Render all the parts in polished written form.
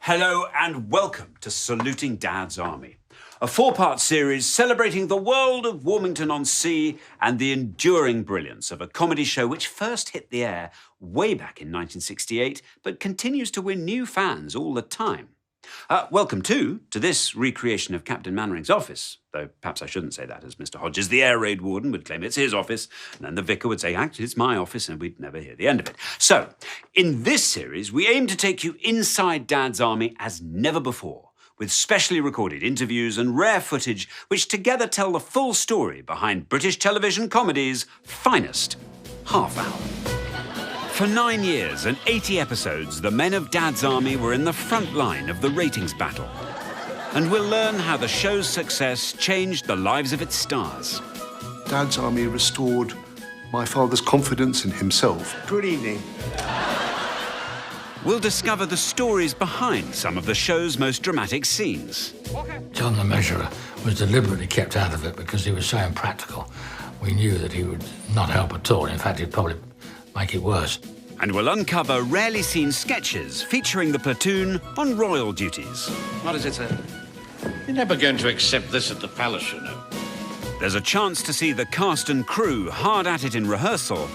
Hello and welcome to Saluting Dad's Army, a four-part series celebrating the world of Warmington-on-Sea and the enduring brilliance of a comedy show which first hit the air way back in 1968, but continues to win new fans all the time. Welcome, too, to this recreation of Captain Mannering's office, though perhaps I shouldn't say that, as Mr. Hodges, the air raid warden, would claim it's his office, and then the vicar would say, actually, it's my office, and we'd never hear the end of it. So, in this series, we aim to take you inside Dad's Army as never before, with specially recorded interviews and rare footage which together tell the full story behind British television comedy's finest half-hour. For 9 years and 80 episodes, the men of Dad's Army were in the front line of the ratings battle. And we'll learn how the show's success changed the lives of its stars. Dad's Army restored my father's confidence in himself. Good evening. We'll discover the stories behind some of the show's most dramatic scenes. John the Measurer was deliberately kept out of it because he was so impractical. We knew that he would not help at all. In fact, he'd probably make it worse. And we'll uncover rarely seen sketches featuring the platoon on royal duties. What is it, sir? You're never going to accept this at the palace, you know. There's a chance to see the cast and crew hard at it in rehearsal,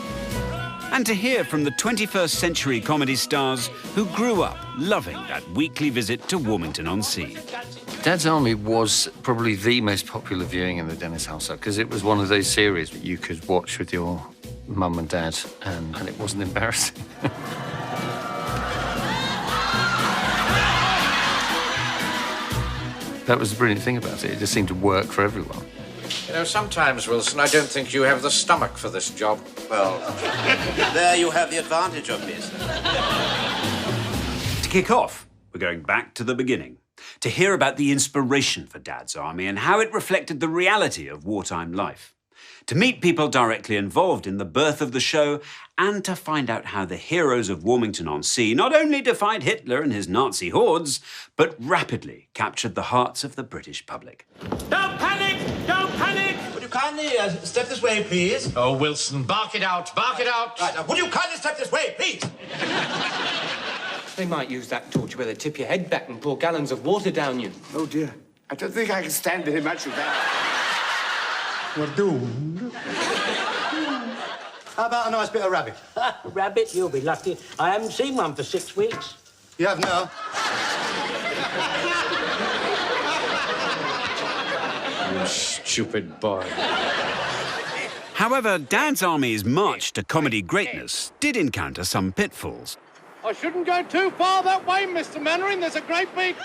and to hear from the 21st century comedy stars who grew up loving that weekly visit to Warmington-on-Sea. Dad's Army was probably the most popular viewing in the Dennis household because it was one of those series that you could watch with your mum and dad, and it wasn't embarrassing. That was the brilliant thing about it. It just seemed to work for everyone. You know, sometimes, Wilson, I don't think you have the stomach for this job. Well, there you have the advantage of me, sir. To kick off, we're going back to the beginning, to hear about the inspiration for Dad's Army and how it reflected the reality of wartime life, to meet people directly involved in the birth of the show, and to find out how the heroes of Warmington-on-Sea not only defied Hitler and his Nazi hordes, but rapidly captured the hearts of the British public. Don't panic! Don't panic! Would you kindly step this way, please? Oh, Wilson, bark it out, bark it out! Right, now, would you kindly step this way, please? They might use that torch where they tip your head back and pour gallons of water down you. Oh, dear. I don't think I can stand very much of that. We're doomed. How about a nice bit of rabbit? Rabbit? You'll be lucky. I haven't seen one for 6 weeks. You have now? You stupid boy. However, Dad's Army's march to comedy greatness did encounter some pitfalls. I shouldn't go too far that way, Mr. Mannering. There's a great big...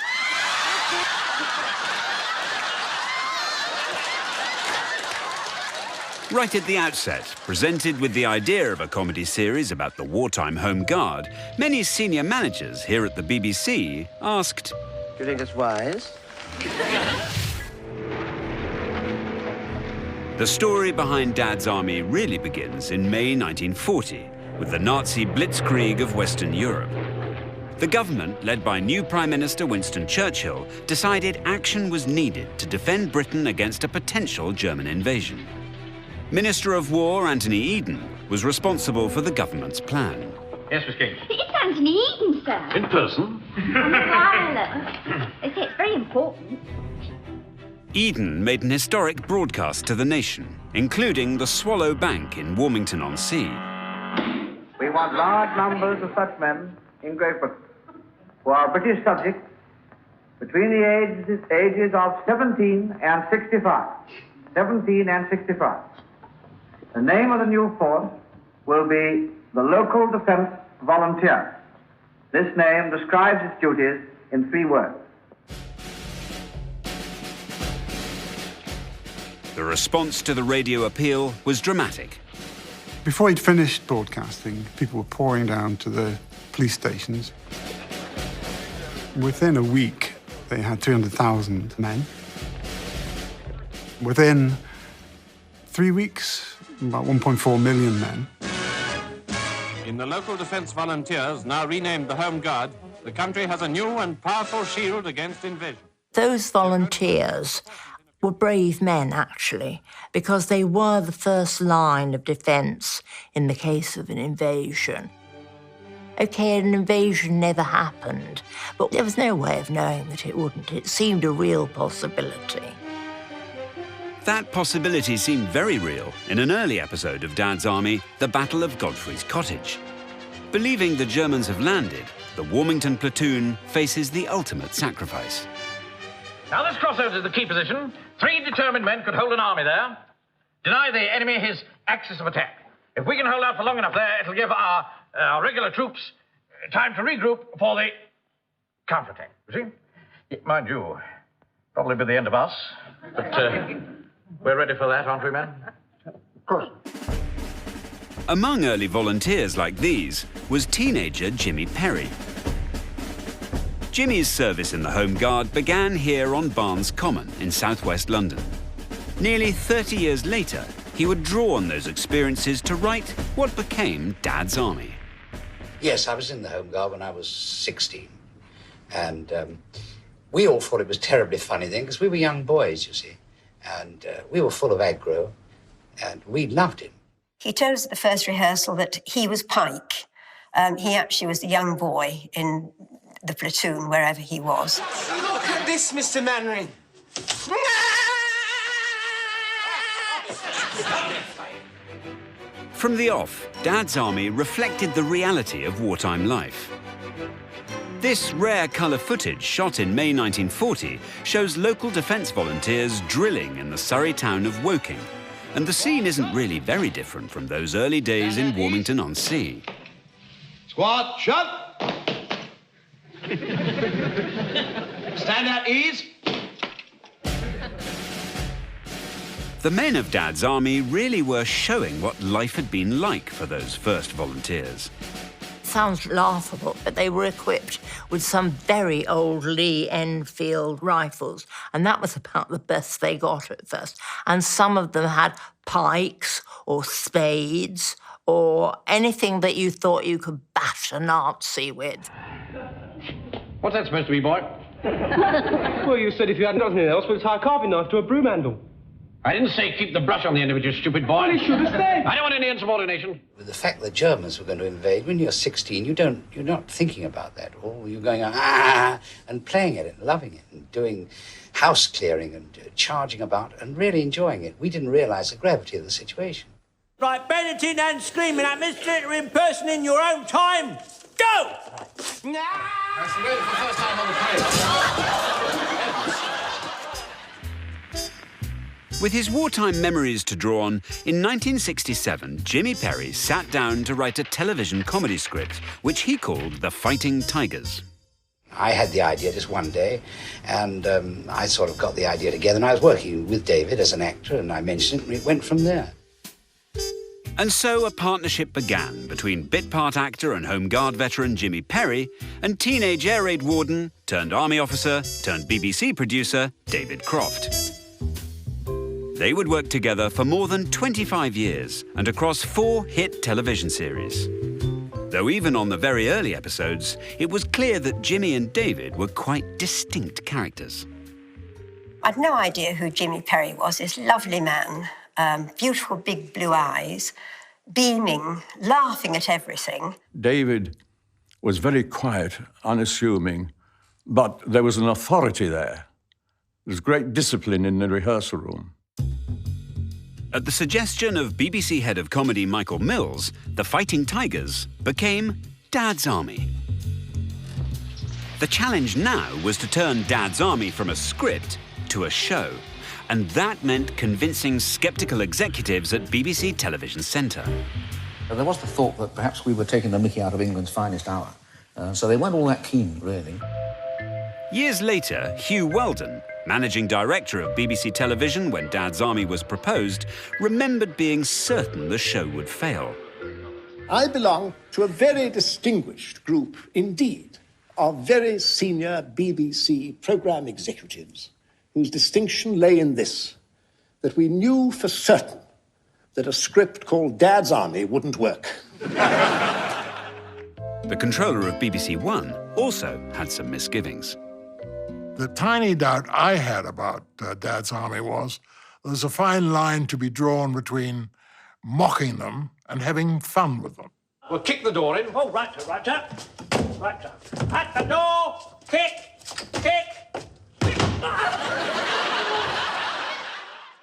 Right at the outset, presented with the idea of a comedy series about the wartime Home Guard, many senior managers here at the BBC asked, Do you think it's wise? The story behind Dad's Army really begins in May 1940, with the Nazi blitzkrieg of Western Europe. The government, led by new Prime Minister Winston Churchill, decided action was needed to defend Britain against a potential German invasion. Minister of War Anthony Eden was responsible for the government's plan. Yes, Miss King. It's Anthony Eden, sir. In person? On the wireless. They say it's very important. Eden made an historic broadcast to the nation, including the Swallow Bank in Warmington-on-Sea. We want large numbers of such men in Great Britain who are British subjects between the ages of 17 and 65. 17 and 65. The name of the new force will be the Local Defence Volunteers. This name describes its duties in 3 words. The response to the radio appeal was dramatic. Before he'd finished broadcasting, people were pouring down to the police stations. Within a week, they had 300,000 men. Within 3 weeks, about 1.4 million men. In the Local Defence Volunteers, now renamed the Home Guard, the country has a new and powerful shield against invasion. Those volunteers were brave men, actually, because they were the first line of defence in the case of an invasion. OK, an invasion never happened, but there was no way of knowing that it wouldn't. It seemed a real possibility. That possibility seemed very real in an early episode of Dad's Army, The Battle of Godfrey's Cottage. Believing the Germans have landed, the Warmington platoon faces the ultimate sacrifice. Now let's cross over to the key position. 3 determined men could hold an army there. Deny the enemy his axis of attack. If we can hold out for long enough there, it'll give our regular troops time to regroup for the counterattack. You see? Mind you, probably be the end of us. But we're ready for that, aren't we, men? Of course. Among early volunteers like these was teenager Jimmy Perry. Jimmy's service in the Home Guard began here on Barnes Common in southwest London. Nearly 30 years later, he would draw on those experiences to write what became Dad's Army. Yes, I was in the Home Guard when I was 16. And we all thought it was terribly funny then, because we were young boys, you see. And we were full of aggro, and we loved him. He told us at the first rehearsal that he was Pike. He actually was the young boy in the platoon, wherever he was. Look at this, Mr. Mannering. From the off, Dad's Army reflected the reality of wartime life. This rare colour footage, shot in May 1940, shows local defence volunteers drilling in the Surrey town of Woking. And the scene isn't really very different from those early days in Warmington-on-Sea. Squad, shut! Stand at ease. The men of Dad's Army really were showing what life had been like for those first volunteers. Sounds laughable, but they were equipped with some very old Lee Enfield rifles, and that was about the best they got at first. And some of them had pikes or spades or anything that you thought you could bash a Nazi with. What's that supposed to be, boy? Well, you said if you had nothing else, we'd tie a carving knife to a broom handle. I didn't say keep the brush on the end of it, you stupid boy. Well, he should have said. I don't want any insubordination. With the fact the Germans were going to invade, when you're 16, you're not thinking about that. All you're going and playing at it, and loving it, and doing house clearing and charging about and really enjoying it. We didn't realise the gravity of the situation. Right, bending and screaming at Mr. Littering person in your own time. Go! That's really the first time on the plane. With his wartime memories to draw on, in 1967, Jimmy Perry sat down to write a television comedy script, which he called The Fighting Tigers. I had the idea just one day, and I sort of got the idea together, and I was working with David as an actor, and I mentioned it, and it went from there. And so a partnership began between bit-part actor and Home Guard veteran Jimmy Perry and teenage air raid warden turned army officer turned BBC producer David Croft. They would work together for more than 25 years and across 4 hit television series. Though even on the very early episodes, it was clear that Jimmy and David were quite distinct characters. I'd no idea who Jimmy Perry was, this lovely man, beautiful big blue eyes, beaming, laughing at everything. David was very quiet, unassuming, but there was an authority there. There was great discipline in the rehearsal room. At the suggestion of BBC head of comedy Michael Mills, The Fighting Tigers became Dad's Army. The challenge now was to turn Dad's Army from a script to a show, and that meant convincing sceptical executives at BBC Television Centre. There was the thought that perhaps we were taking the mickey out of England's finest hour, so they weren't all that keen, really. Years later, Hugh Weldon, managing director of BBC Television when Dad's Army was proposed, remembered being certain the show would fail. I belong to a very distinguished group indeed of very senior BBC programme executives whose distinction lay in this, that we knew for certain that a script called Dad's Army wouldn't work. The controller of BBC One also had some misgivings. The tiny doubt I had about Dad's Army was there's a fine line to be drawn between mocking them and having fun with them. Well, kick the door in. Oh, right, sir, right, sir. Right, sir. At the door. Kick.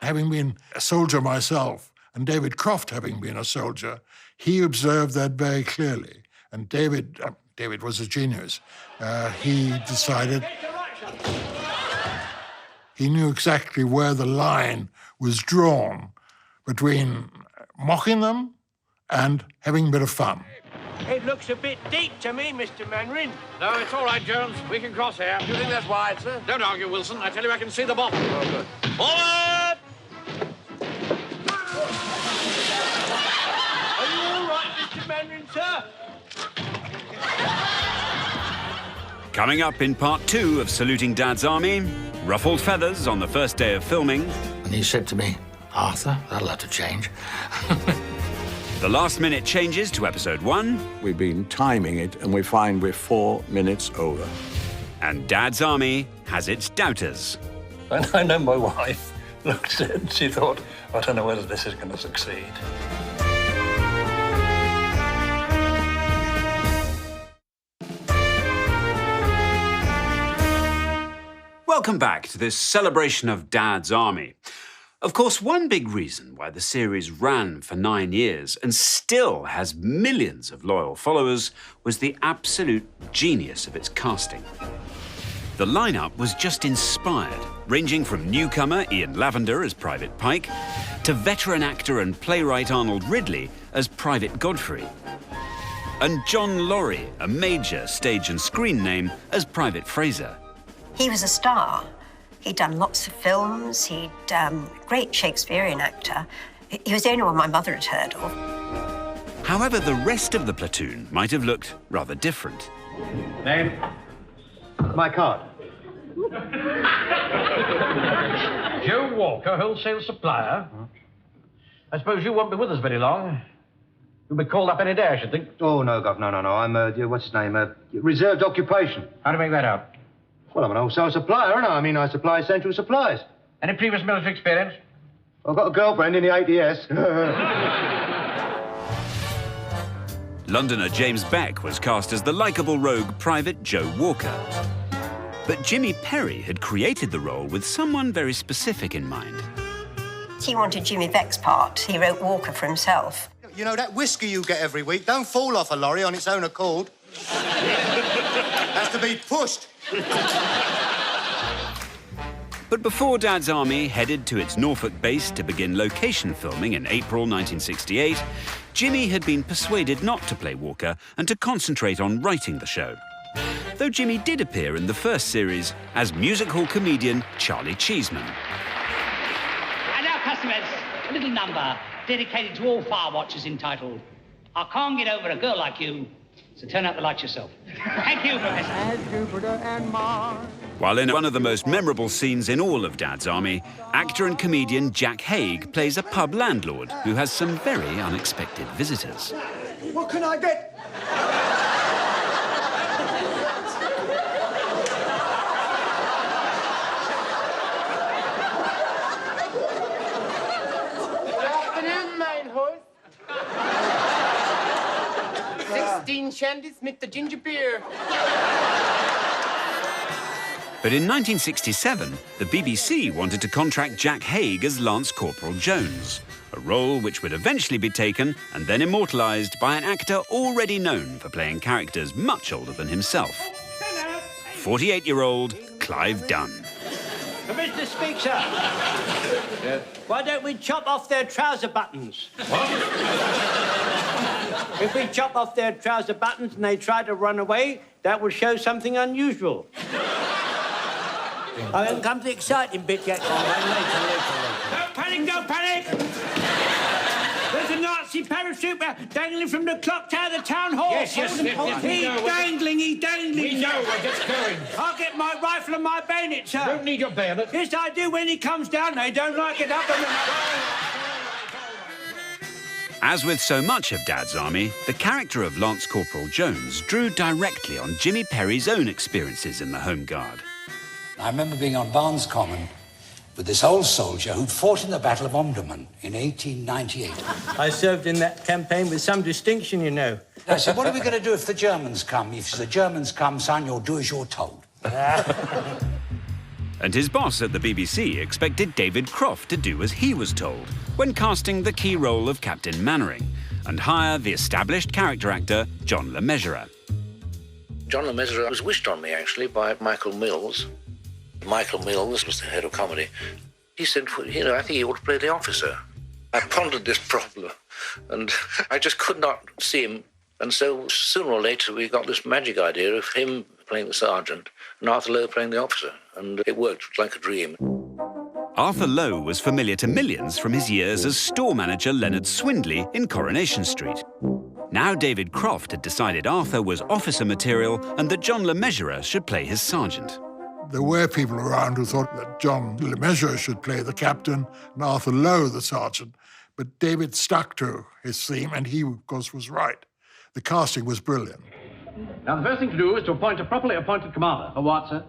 Having been a soldier myself, and David Croft having been a soldier, he observed that very clearly. And David was a genius. He decided he knew exactly where the line was drawn between mocking them and having a bit of fun. It looks a bit deep to me, Mr. Mandarin. No, it's all right, Jones. We can cross here. Do you think that's wide, sir? Don't argue, Wilson. I tell you, I can see the bottom. Oh, good. Forward! Are you all right, Mr. Mandarin, sir? Coming up in part 2 of Saluting Dad's Army, ruffled feathers on the first day of filming. And he said to me, Arthur, that'll have to change. The last-minute changes to episode 1. We've been timing it, and we find we're 4 minutes over. And Dad's Army has its doubters. And I know my wife looked at it and she thought, I don't know whether this is going to succeed. Welcome back to this celebration of Dad's Army. Of course, one big reason why the series ran for 9 years and still has millions of loyal followers was the absolute genius of its casting. The lineup was just inspired, ranging from newcomer Ian Lavender as Private Pike to veteran actor and playwright Arnold Ridley as Private Godfrey, and John Laurie, a major stage and screen name, as Private Fraser. He was a star. He'd done lots of films. He'd great Shakespearean actor. He was the only one my mother had heard of. However, the rest of the platoon might have looked rather different. Name? My card. Joe Walker, wholesale supplier. I suppose you won't be with us very long. You'll be called up any day, I should think. Oh, no, Gov, no. I'm, what's his name? Reserved occupation. How do you make that out? Well, I'm an wholesale supplier, aren't I? I mean, I supply essential supplies. Any previous military experience? I've got a girlfriend in the ATS. Londoner James Beck was cast as the likeable rogue Private Joe Walker. But Jimmy Perry had created the role with someone very specific in mind. He wanted Jimmy Beck's part. He wrote Walker for himself. You know, that whiskey you get every week don't fall off a lorry on its own accord. Has to be pushed. But before Dad's Army headed to its Norfolk base to begin location filming in April 1968, Jimmy had been persuaded not to play Walker and to concentrate on writing the show. Though Jimmy did appear in the first series as music hall comedian Charlie Cheeseman. And now, customers, a little number dedicated to all fire watchers entitled, I Can't Get Over a Girl Like You, so turn out the lights yourself. Thank you, Professor. As Jupiter and Mars. While in one of the most memorable scenes in all of Dad's Army, actor and comedian Jack Haig plays a pub landlord who has some very unexpected visitors. What can I get? Good afternoon, mine horse. 16 shandies, Mr. Ginger Beer. But in 1967, the BBC wanted to contract Jack Haig as Lance Corporal Jones, a role which would eventually be taken and then immortalised by an actor already known for playing characters much older than himself. 48-year-old Clive Dunn. Mr. Speaker. Yes. Why don't we chop off their trouser buttons? What? If we chop off their trouser buttons and they try to run away, that will show something unusual. I haven't come to the exciting bit yet. Later. Don't panic! There's a Nazi paratrooper dangling from the clock tower of the town hall. Yes. He's dangling. We know, we're just going. I'll get my rifle and my bayonet, sir. You don't need your bayonet. Yes, I do. When he comes down, they don't like it up. As with so much of Dad's Army, the character of Lance Corporal Jones drew directly on Jimmy Perry's own experiences in the Home Guard. I remember being on Barnes Common with this old soldier who'd fought in the Battle of Omdurman in 1898. I served in that campaign with some distinction, you know. I said, what are we going to do if the Germans come? If the Germans come, son, you'll do as you're told. And his boss at the BBC expected David Croft to do as he was told when casting the key role of Captain Mannering and hire the established character actor John Le Mesurier. John Le Mesurier was wished on me, actually, by Michael Mills. Michael Mills was the head of comedy. He said, you know, I think he ought to play the officer. I pondered this problem, and I just could not see him. And so sooner or later we got this magic idea of him playing the sergeant and Arthur Lowe playing the officer, and it worked like a dream. Arthur Lowe was familiar to millions from his years as store manager Leonard Swindley in Coronation Street. Now David Croft had decided Arthur was officer material and that John Le Mesurier should play his sergeant. There were people around who thought that John Le Mesurier should play the captain and Arthur Lowe the sergeant, but David stuck to his theme, and he, of course, was right. The casting was brilliant. Now, the first thing to do is to appoint a properly appointed commander. A what, sir?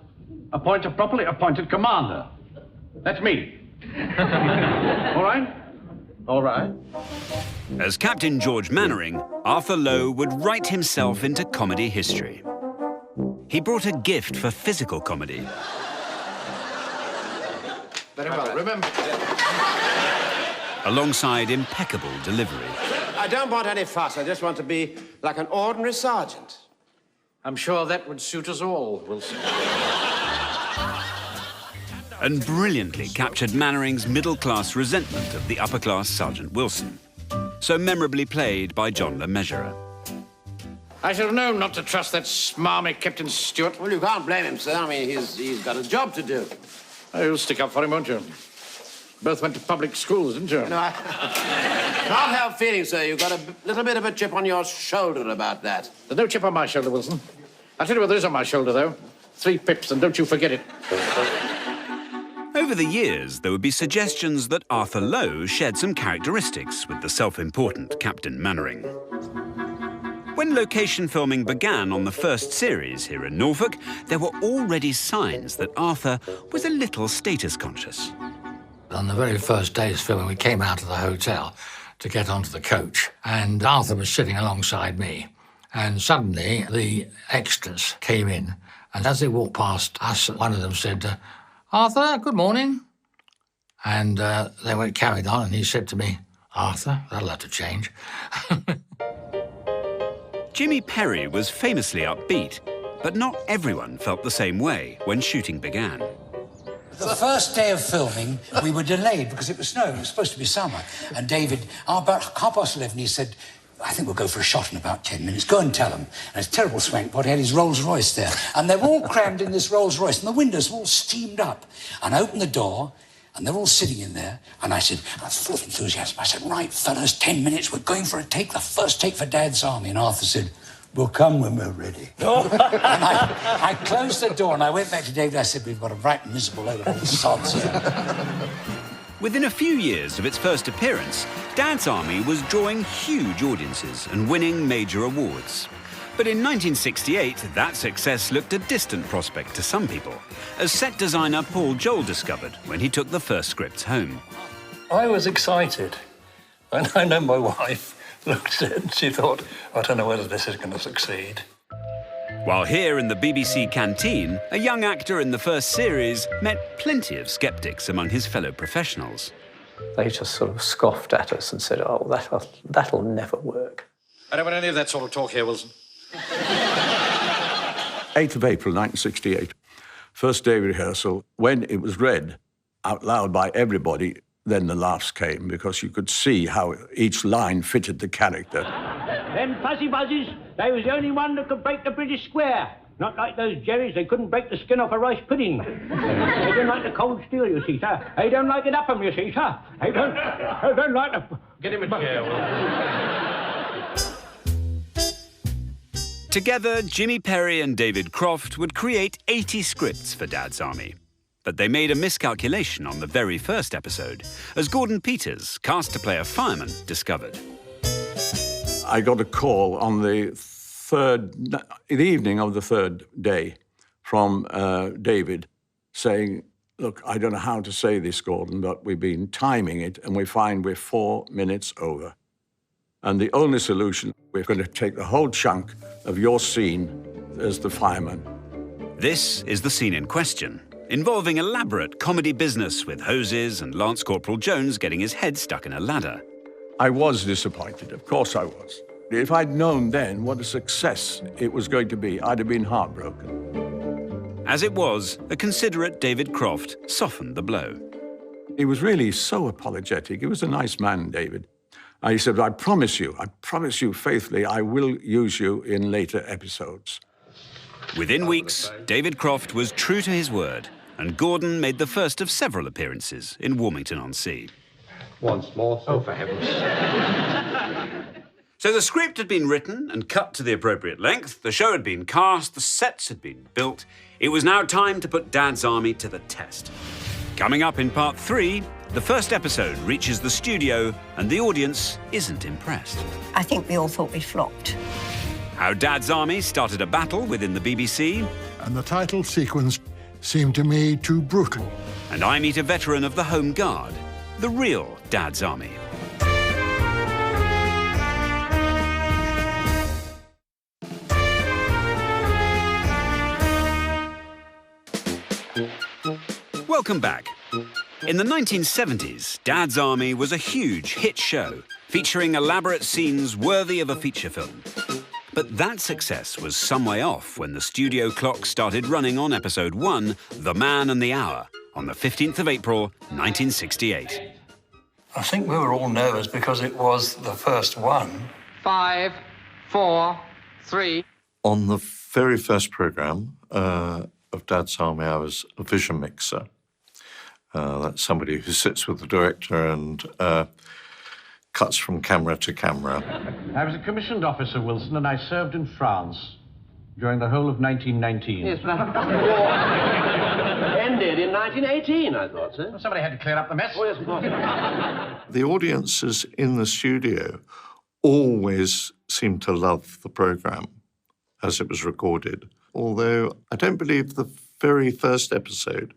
Appoint a properly appointed commander. That's me. All right? All right. As Captain George Mannering, Arthur Lowe would write himself into comedy history. He brought a gift for physical comedy. Very well, remember. Alongside impeccable delivery. I don't want any fuss. I just want to be like an ordinary sergeant. I'm sure that would suit us all, Wilson. And brilliantly captured Mannering's middle-class resentment of the upper-class Sergeant Wilson, so memorably played by John Le Mesurier. I should have known not to trust that smarmy Captain Stewart. Well, you can't blame him, sir. I mean, he's got a job to do. Oh, you'll stick up for him, won't you? Both went to public schools, didn't you? No, I can't help feeling, sir, you've got a little bit of a chip on your shoulder about that. There's no chip on my shoulder, Wilson. I'll tell you what there is on my shoulder, though. 3 pips, and don't you forget it. Over the years, there would be suggestions that Arthur Lowe shared some characteristics with the self-important Captain Mannering. When location filming began on the first series here in Norfolk, there were already signs that Arthur was a little status-conscious. On the very first day's filming, we came out of the hotel to get onto the coach, and Arthur was sitting alongside me. And suddenly, the extras came in, and as they walked past us, one of them said, Arthur, good morning. And they went carried on, and he said to me, Arthur, that'll have to change. Jimmy Perry was famously upbeat, but not everyone felt the same way when shooting began. The first day of filming, we were delayed because it was snowing. It was supposed to be summer. And David, about 11:30, he said, I think we'll go for a shot in about 10 minutes. Go and tell them. And it's a terrible swank pot. He had his Rolls Royce there. And they're all crammed in this Rolls Royce, and the windows were all steamed up. And I opened the door, and they're all sitting in there. And I said, I was full of enthusiasm. I said, right, fellas, 10 minutes. We're going for a take, the first take for Dad's Army. And Arthur said, we'll come when we're ready. And I closed the door, and I went back to David. I said, we've got a bright and miserable load of old sods here. Within a few years of its first appearance, Dad's Army was drawing huge audiences and winning major awards. But in 1968, that success looked a distant prospect to some people, as set designer Paul Joel discovered when he took the first scripts home. I was excited. And I know my wife looked at it and she thought, I don't know whether this is going to succeed. While here in the BBC canteen, a young actor in the first series met plenty of sceptics among his fellow professionals. They just sort of scoffed at us and said, oh, that'll never work. I don't want any of that sort of talk here, Wilson. 8th of April, 1968. First day rehearsal. When it was read out loud by everybody, then the laughs came, because you could see how each line fitted the character. Them fuzzy buzzes, they was the only one that could break the British square. Not like those Jerrys, they couldn't break the skin off a rice pudding. They don't like the cold steel, you see, sir. They don't like it up 'em, you see, sir. They don't like the... Get him a chair, Together, Jimmy Perry and David Croft would create 80 scripts for Dad's Army. But they made a miscalculation on the very first episode, as Gordon Peters, cast to play a fireman, discovered. I got a call on the evening of the third day from David saying, Look, I don't know how to say this, Gordon, but we've been timing it, and we find we're 4 minutes over. And the only solution, we're going to take the whole chunk of your scene as the fireman. This is the scene in question, involving elaborate comedy business with hoses and Lance Corporal Jones getting his head stuck in a ladder. I was disappointed, of course I was. If I'd known then what a success it was going to be, I'd have been heartbroken. As it was, a considerate David Croft softened the blow. He was really so apologetic. He was a nice man, David. He said, I promise you faithfully, I will use you in later episodes. Within weeks, David Croft was true to his word, and Gordon made the first of several appearances in Warmington-on-Sea. Once more, sir. Oh, for heaven's sake. So the script had been written and cut to the appropriate length, the show had been cast, the sets had been built. It was now time to put Dad's Army to the test. Coming up in part 3, the first episode reaches the studio and the audience isn't impressed. I think we all thought we flopped. How Dad's Army started a battle within the BBC. And the title sequence seemed to me too brutal. And I meet a veteran of the Home Guard, the real Dad's Army. Welcome back. In the 1970s, Dad's Army was a huge hit show, featuring elaborate scenes worthy of a feature film. But that success was some way off when the studio clock started running on episode 1, The Man and the Hour, on the 15th of April, 1968. I think we were all nervous because it was the first one. 5, 4, 3. On the very first programme of Dad's Army, I was a vision mixer. That's somebody who sits with the director and cuts from camera to camera. I was a commissioned officer, Wilson, and I served in France during the whole of 1919. Yes, but war ended in 1918, I thought, sir. Well, somebody had to clear up the mess. Oh, yes, of course. The audiences in the studio always seemed to love the programme as it was recorded, although I don't believe the very first episode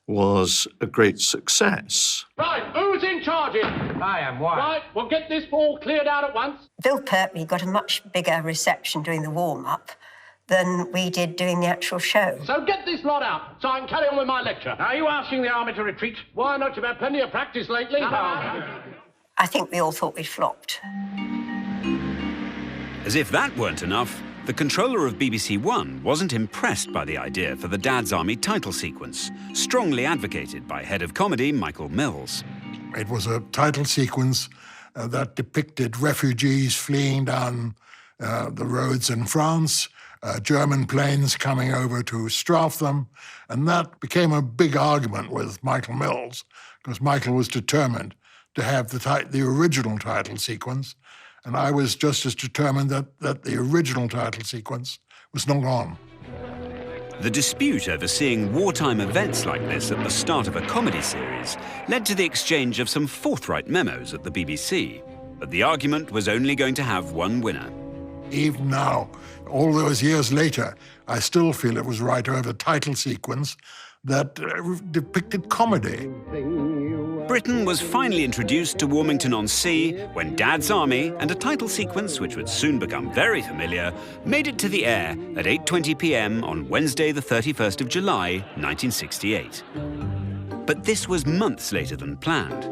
was a great success. Right, who's in charge here? I am. Why? Right, we'll get this all cleared out at once. Bill Pertwee got a much bigger reception during the warm-up than we did doing the actual show. So get this lot out, so I can carry on with my lecture. Are you asking the army to retreat? Why not? You've had plenty of practice lately. I think we all thought we'd flopped. As if that weren't enough, the controller of BBC One wasn't impressed by the idea for the Dad's Army title sequence, strongly advocated by head of comedy Michael Mills. It was a title sequence that depicted refugees fleeing down the roads in France, German planes coming over to strafe them, and that became a big argument with Michael Mills, because Michael was determined to have the original title sequence, and I was just as determined that the original title sequence was not on. The dispute over seeing wartime events like this at the start of a comedy series led to the exchange of some forthright memos at the BBC, but the argument was only going to have one winner. Even now, all those years later, I still feel it was right to have a title sequence that depicted comedy. Britain was finally introduced to Warmington-on-Sea when Dad's Army and a title sequence which would soon become very familiar made it to the air at 8:20 p.m. on Wednesday the 31st of July, 1968. But this was months later than planned.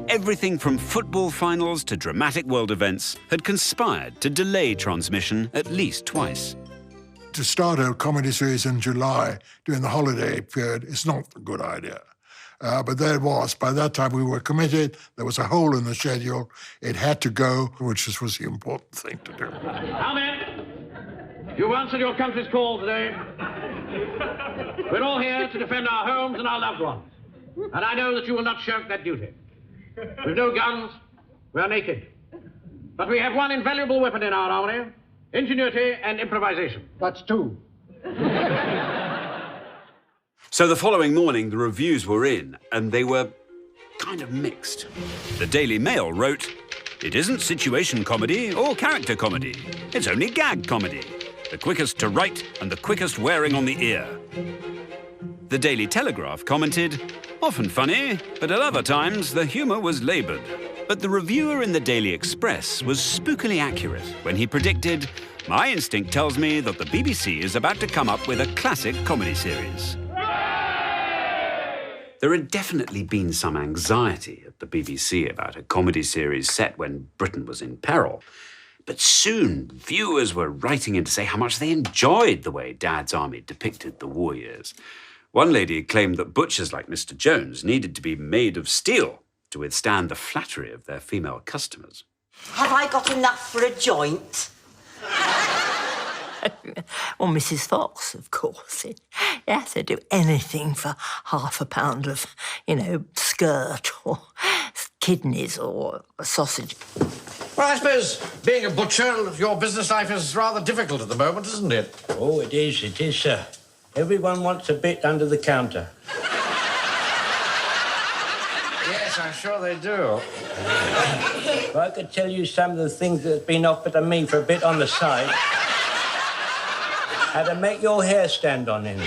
Everything from football finals to dramatic world events had conspired to delay transmission at least twice. To start a comedy series in July during the holiday period is not a good idea. But there it was. By that time, we were committed. There was a hole in the schedule. It had to go, which was the important thing to do. Now, men, you've answered your country's call today. We're all here to defend our homes and our loved ones. And I know that you will not shirk that duty. We've no guns. We are naked. But we have one invaluable weapon in our army: ingenuity and improvisation. That's two. So the following morning, the reviews were in, and they were kind of mixed. The Daily Mail wrote, "It isn't situation comedy or character comedy. It's only gag comedy. The quickest to write and the quickest wearing on the ear." The Daily Telegraph commented, "Often funny, but at other times the humour was laboured." But the reviewer in the Daily Express was spookily accurate when he predicted, "My instinct tells me that the BBC is about to come up with a classic comedy series." There had definitely been some anxiety at the BBC about a comedy series set when Britain was in peril. But soon, viewers were writing in to say how much they enjoyed the way Dad's Army depicted the war years. One lady claimed that butchers like Mr. Jones needed to be made of steel to withstand the flattery of their female customers. Have I got enough for a joint? Well, Mrs. Fox, of course. You have to do anything for £half of, skirt or kidneys or a sausage. Well, I suppose being a butcher, your business life is rather difficult at the moment, isn't it? Oh, it is, sir. Everyone wants a bit under the counter. Yes, I'm sure they do. If I could tell you some of the things that have been offered to me for a bit on the side, how to make your hair stand on end.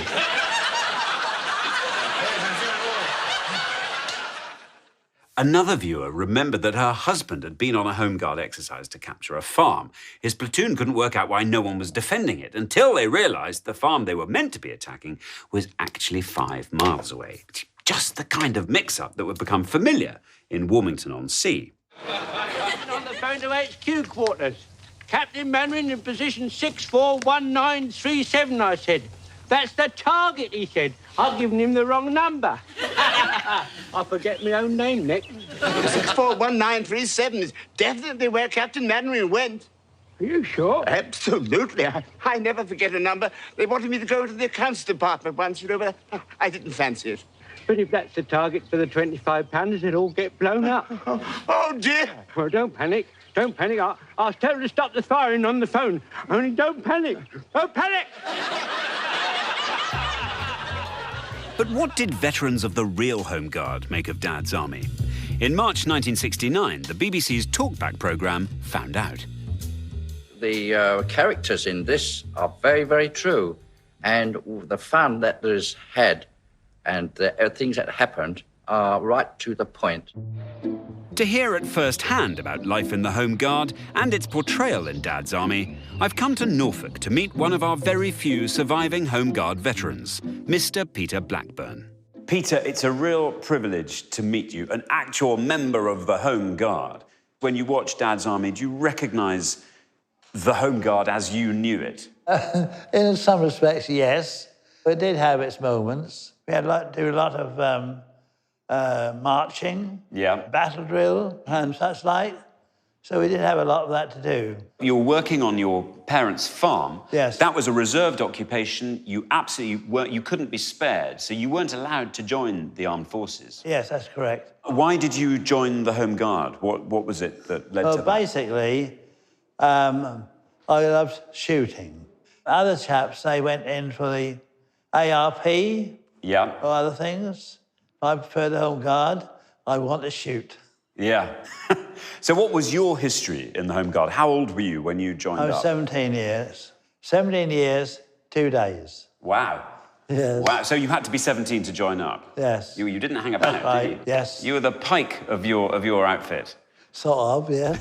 Another viewer remembered that her husband had been on a Home Guard exercise to capture a farm. His platoon couldn't work out why no one was defending it until they realised the farm they were meant to be attacking was actually 5 miles away. Just the kind of mix-up that would become familiar in Warmington-on-Sea. On the phone to HQ quarters. Captain Mandarin in position 641937, I said. That's the target, he said. I've given him the wrong number. I forget my own name, Nick. 641937 is definitely where Captain Mandarin went. Are you sure? Absolutely. I never forget a number. They wanted me to go to the accounts department once, but I didn't fancy it. But if that's the target for the £25, it'll all get blown up. Oh, dear. Well, don't panic. Don't panic. I'll tell her to stop the firing on the phone. Only don't panic. Don't panic! But what did veterans of the real Home Guard make of Dad's Army? In March 1969, the BBC's talkback programme found out. The characters in this are very, very true. And the fun that there's had and the things that happened are right to the point. To hear at first hand about life in the Home Guard and its portrayal in Dad's Army, I've come to Norfolk to meet one of our very few surviving Home Guard veterans, Mr. Peter Blackburn. Peter, it's a real privilege to meet you, an actual member of the Home Guard. When you watch Dad's Army, do you recognise the Home Guard as you knew it? In some respects, yes. It did have its moments. We had to do a lot of marching, battle drill and such like. So we did have a lot of that to do. You were working on your parents' farm. Yes. That was a reserved occupation. You absolutely weren't, you couldn't be spared, so you weren't allowed to join the armed forces. Yes, that's correct. Why did you join the Home Guard? What was it that led to that? Basically, I loved shooting. Other chaps, they went in for the ARP or other things. I prefer the Home Guard. I want to shoot. Yeah. So what was your history in the Home Guard? How old were you when you joined up? I was 17 years. 17 years, 2 days. Wow. Yes. Wow. So you had to be 17 to join up? Yes. You didn't hang about, That's right, did you? yes. You were the Pike of your outfit. Sort of, yeah.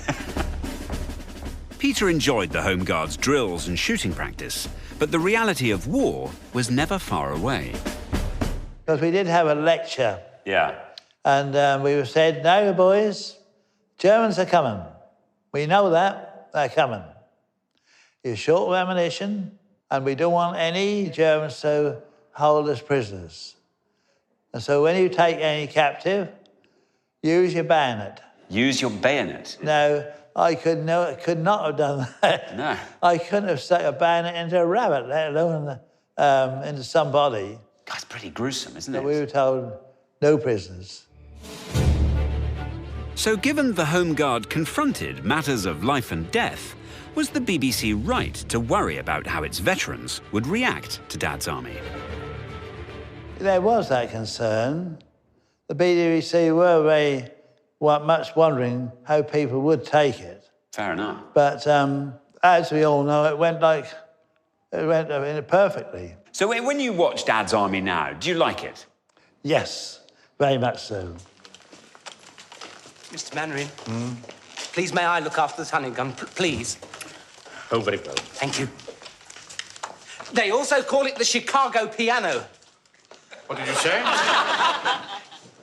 Peter enjoyed the Home Guard's drills and shooting practice, but the reality of war was never far away. Because we did have a lecture. Yeah. And we said, no, boys, Germans are coming. We know that, they're coming. You're short of ammunition, and we don't want any Germans to hold us prisoners. And so when you take any captive, use your bayonet. Use your bayonet? No, I could not have done that. No. I couldn't have stuck a bayonet into a rabbit, let alone into somebody. That's pretty gruesome, isn't it? So we were told, no prisoners. So given the Home Guard confronted matters of life and death, was the BBC right to worry about how its veterans would react to Dad's Army? There was that concern. The BBC were very much wondering how people would take it. Fair enough. But as we all know, it went perfectly. So when you watch Dad's Army now, do you like it? Yes, very much so. Mr. Mainwaring, please may I look after this hunting gun, please? Oh, very well. Thank you. They also call it the Chicago piano. What did you say?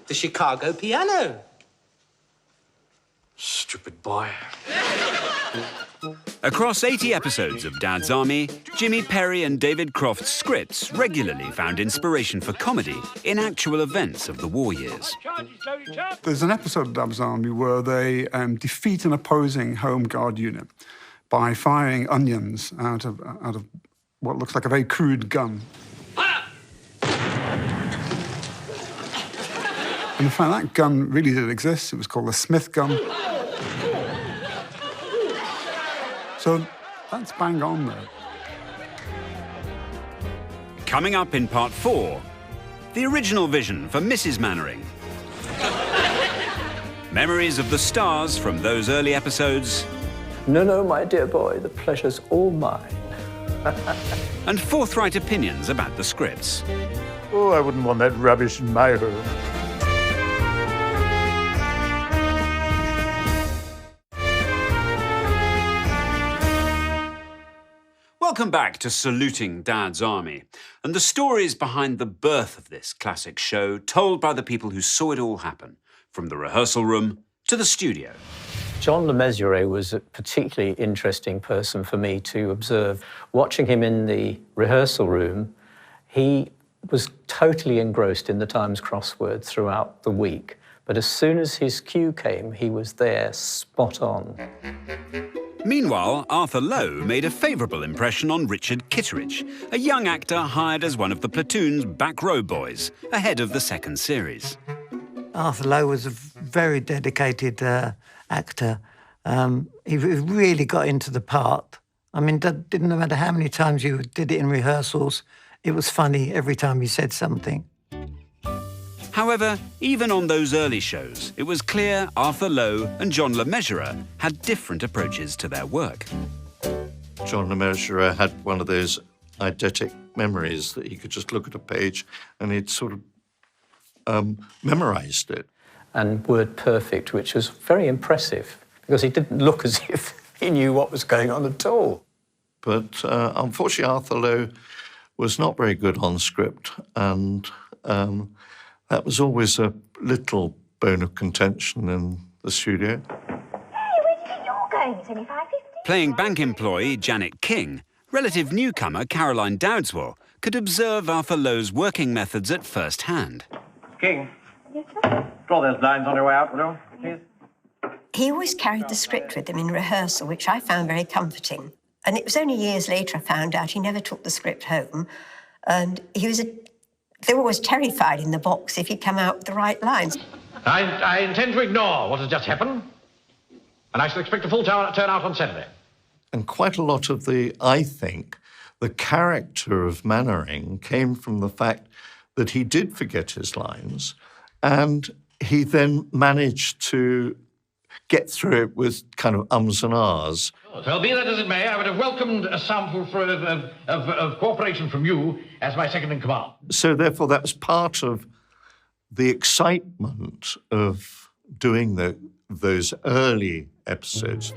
The Chicago piano. Stupid boy. Across 80 episodes of Dad's Army, Jimmy Perry and David Croft's scripts regularly found inspiration for comedy in actual events of the war years. There's an episode of Dad's Army where they defeat an opposing Home Guard unit by firing onions out of what looks like a very crude gun. And in fact, that gun really did exist. It was called the Smith gun. So that's bang on there. Coming up in part 4, the original vision for Mrs. Mannering. Memories of the stars from those early episodes. No, no, my dear boy, the pleasure's all mine. And forthright opinions about the scripts. Oh, I wouldn't want that rubbish in my home. Welcome back to Saluting Dad's Army, and the stories behind the birth of this classic show told by the people who saw it all happen, from the rehearsal room to the studio. John Le Mesurier was a particularly interesting person for me to observe. Watching him in the rehearsal room, he was totally engrossed in the Times crossword throughout the week. But as soon as his cue came, he was there, spot on. Meanwhile, Arthur Lowe made a favourable impression on Richard Kittredge, a young actor hired as one of the platoon's back row boys, ahead of the second series. Arthur Lowe was a very dedicated actor. He really got into the part. I mean, it didn't matter how many times you did it in rehearsals, it was funny every time you said something. However, even on those early shows, it was clear Arthur Lowe and John Le Mesurier had different approaches to their work. John Le Mesurier had one of those eidetic memories that he could just look at a page and he'd sort of memorised it. And word perfect, which was very impressive, because he didn't look as if he knew what was going on at all. But unfortunately, Arthur Lowe was not very good on script, and that was always a little bone of contention in the studio. Hey, where do you think you're going? It's only 5:50. Playing bank employee Janet King, relative newcomer Caroline Dowdswell could observe Arthur Lowe's working methods at first hand. King, draw those lines on your way out, will you, please? He always carried the script with him in rehearsal, which I found very comforting. And it was only years later I found out he never took the script home. And they were always terrified in the box if he'd come out with the right lines. I intend to ignore what has just happened, and I shall expect a full turnout on Saturday. And quite a lot of I think, the character of Mannering came from the fact that he did forget his lines, and he then managed to get through it with kind of ums and ahs. Well, be that as it may, I would have welcomed a sample of cooperation from you as my second in command. So therefore, that was part of the excitement of doing those early episodes.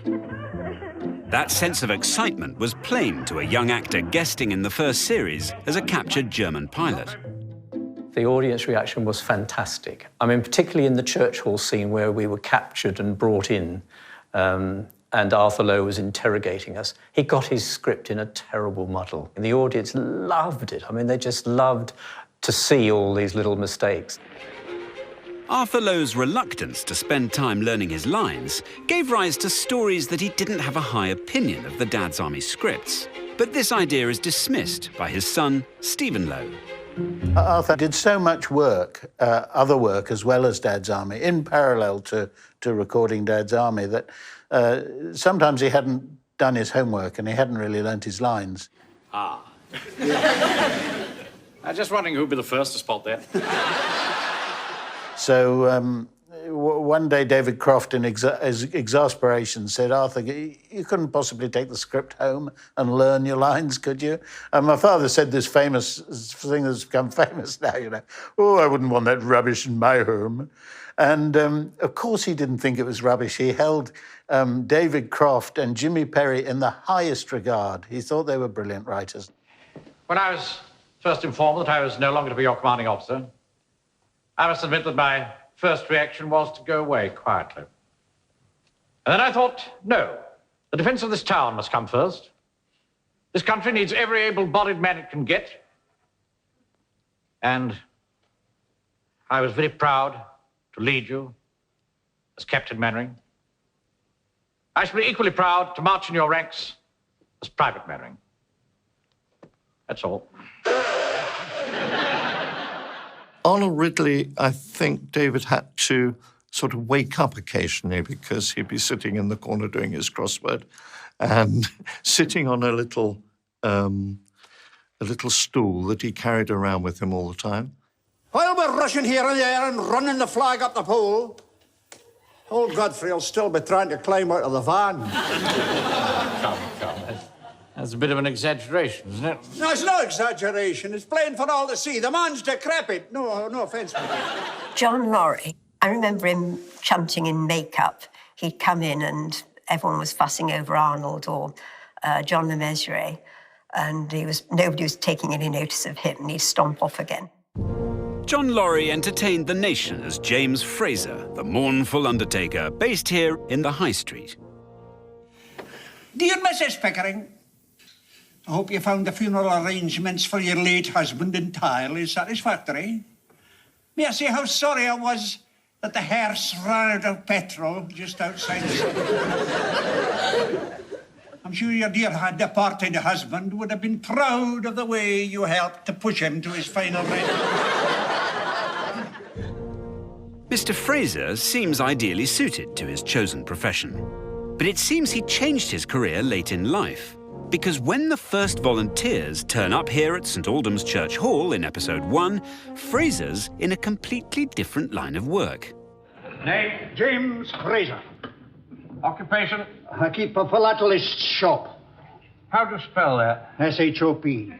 That sense of excitement was plain to a young actor guesting in the first series as a captured German pilot. The audience reaction was fantastic. I mean, particularly in the church hall scene where we were captured and brought in, and Arthur Lowe was interrogating us. He got his script in a terrible muddle. And the audience loved it. I mean, they just loved to see all these little mistakes. Arthur Lowe's reluctance to spend time learning his lines gave rise to stories that he didn't have a high opinion of the Dad's Army scripts. But this idea is dismissed by his son, Stephen Lowe. Arthur did so much work, other work as well as Dad's Army, in parallel to recording Dad's Army, that sometimes he hadn't done his homework and he hadn't really learnt his lines. Ah. I'm just wondering who'd be the first to spot that. So One day, David Croft, in exasperation, said, Arthur, you couldn't possibly take the script home and learn your lines, could you? And my father said this famous thing that's become famous now, you know, oh, I wouldn't want that rubbish in my home. And, of course, he didn't think it was rubbish. He held David Croft and Jimmy Perry in the highest regard. He thought they were brilliant writers. When I was first informed that I was no longer to be your commanding officer, I must admit that my first reaction was to go away quietly. And then I thought, no, the defense of this town must come first. This country needs every able-bodied man it can get. And I was very proud to lead you as Captain Mannering. I shall be equally proud to march in your ranks as Private Mannering. That's all. Arnold Ridley, I think David had to sort of wake up occasionally because he'd be sitting in the corner doing his crossword and sitting on a little stool that he carried around with him all the time. While we're rushing here and there and running the flag up the pole, old Godfrey will still be trying to climb out of the van. Come. That's a bit of an exaggeration, isn't it? No, it's no exaggeration. It's plain for all to see. The man's decrepit. No offence. John Laurie, I remember him chanting in makeup. He'd come in and everyone was fussing over Arnold or John Le Mesurier, and nobody was taking any notice of him, and he'd stomp off again. John Laurie entertained the nation as James Fraser, the mournful undertaker, based here in the High Street. Dear Mrs. Pickering, I hope you found the funeral arrangements for your late husband entirely satisfactory. May I say how sorry I was that the hearse ran out of petrol just outside the city? I'm sure your dear departed husband would have been proud of the way you helped to push him to his final rest. Mr. Fraser seems ideally suited to his chosen profession, but it seems he changed his career late in life. Because when the first volunteers turn up here at St Aldham's Church Hall in episode 1, Fraser's in a completely different line of work. Name, James Fraser. Occupation? I keep a philatelist's shop. How do you spell that? S-H-O-P.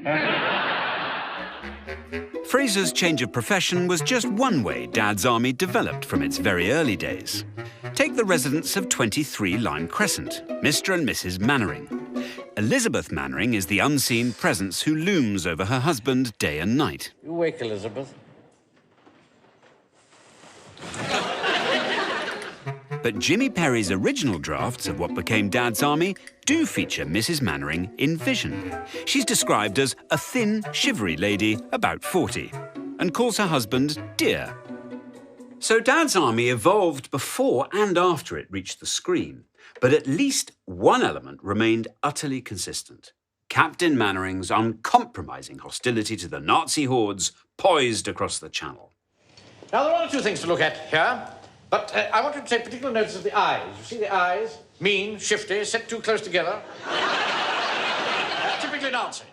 Fraser's change of profession was just one way Dad's Army developed from its very early days. Take the residents of 23 Lime Crescent, Mr. and Mrs. Mannering. Elizabeth Mannering is the unseen presence who looms over her husband day and night. You wake, Elizabeth. But Jimmy Perry's original drafts of what became Dad's Army do feature Mrs. Mannering in vision. She's described as a thin, shivery lady about 40 and calls her husband dear. So Dad's Army evolved before and after it reached the screen, but at least one element remained utterly consistent. Captain Mannering's uncompromising hostility to the Nazi hordes poised across the channel. Now, there are one or two things to look at here, but I want you to take particular notice of the eyes. You see the eyes? Mean, shifty, set too close together. Typically Nazi.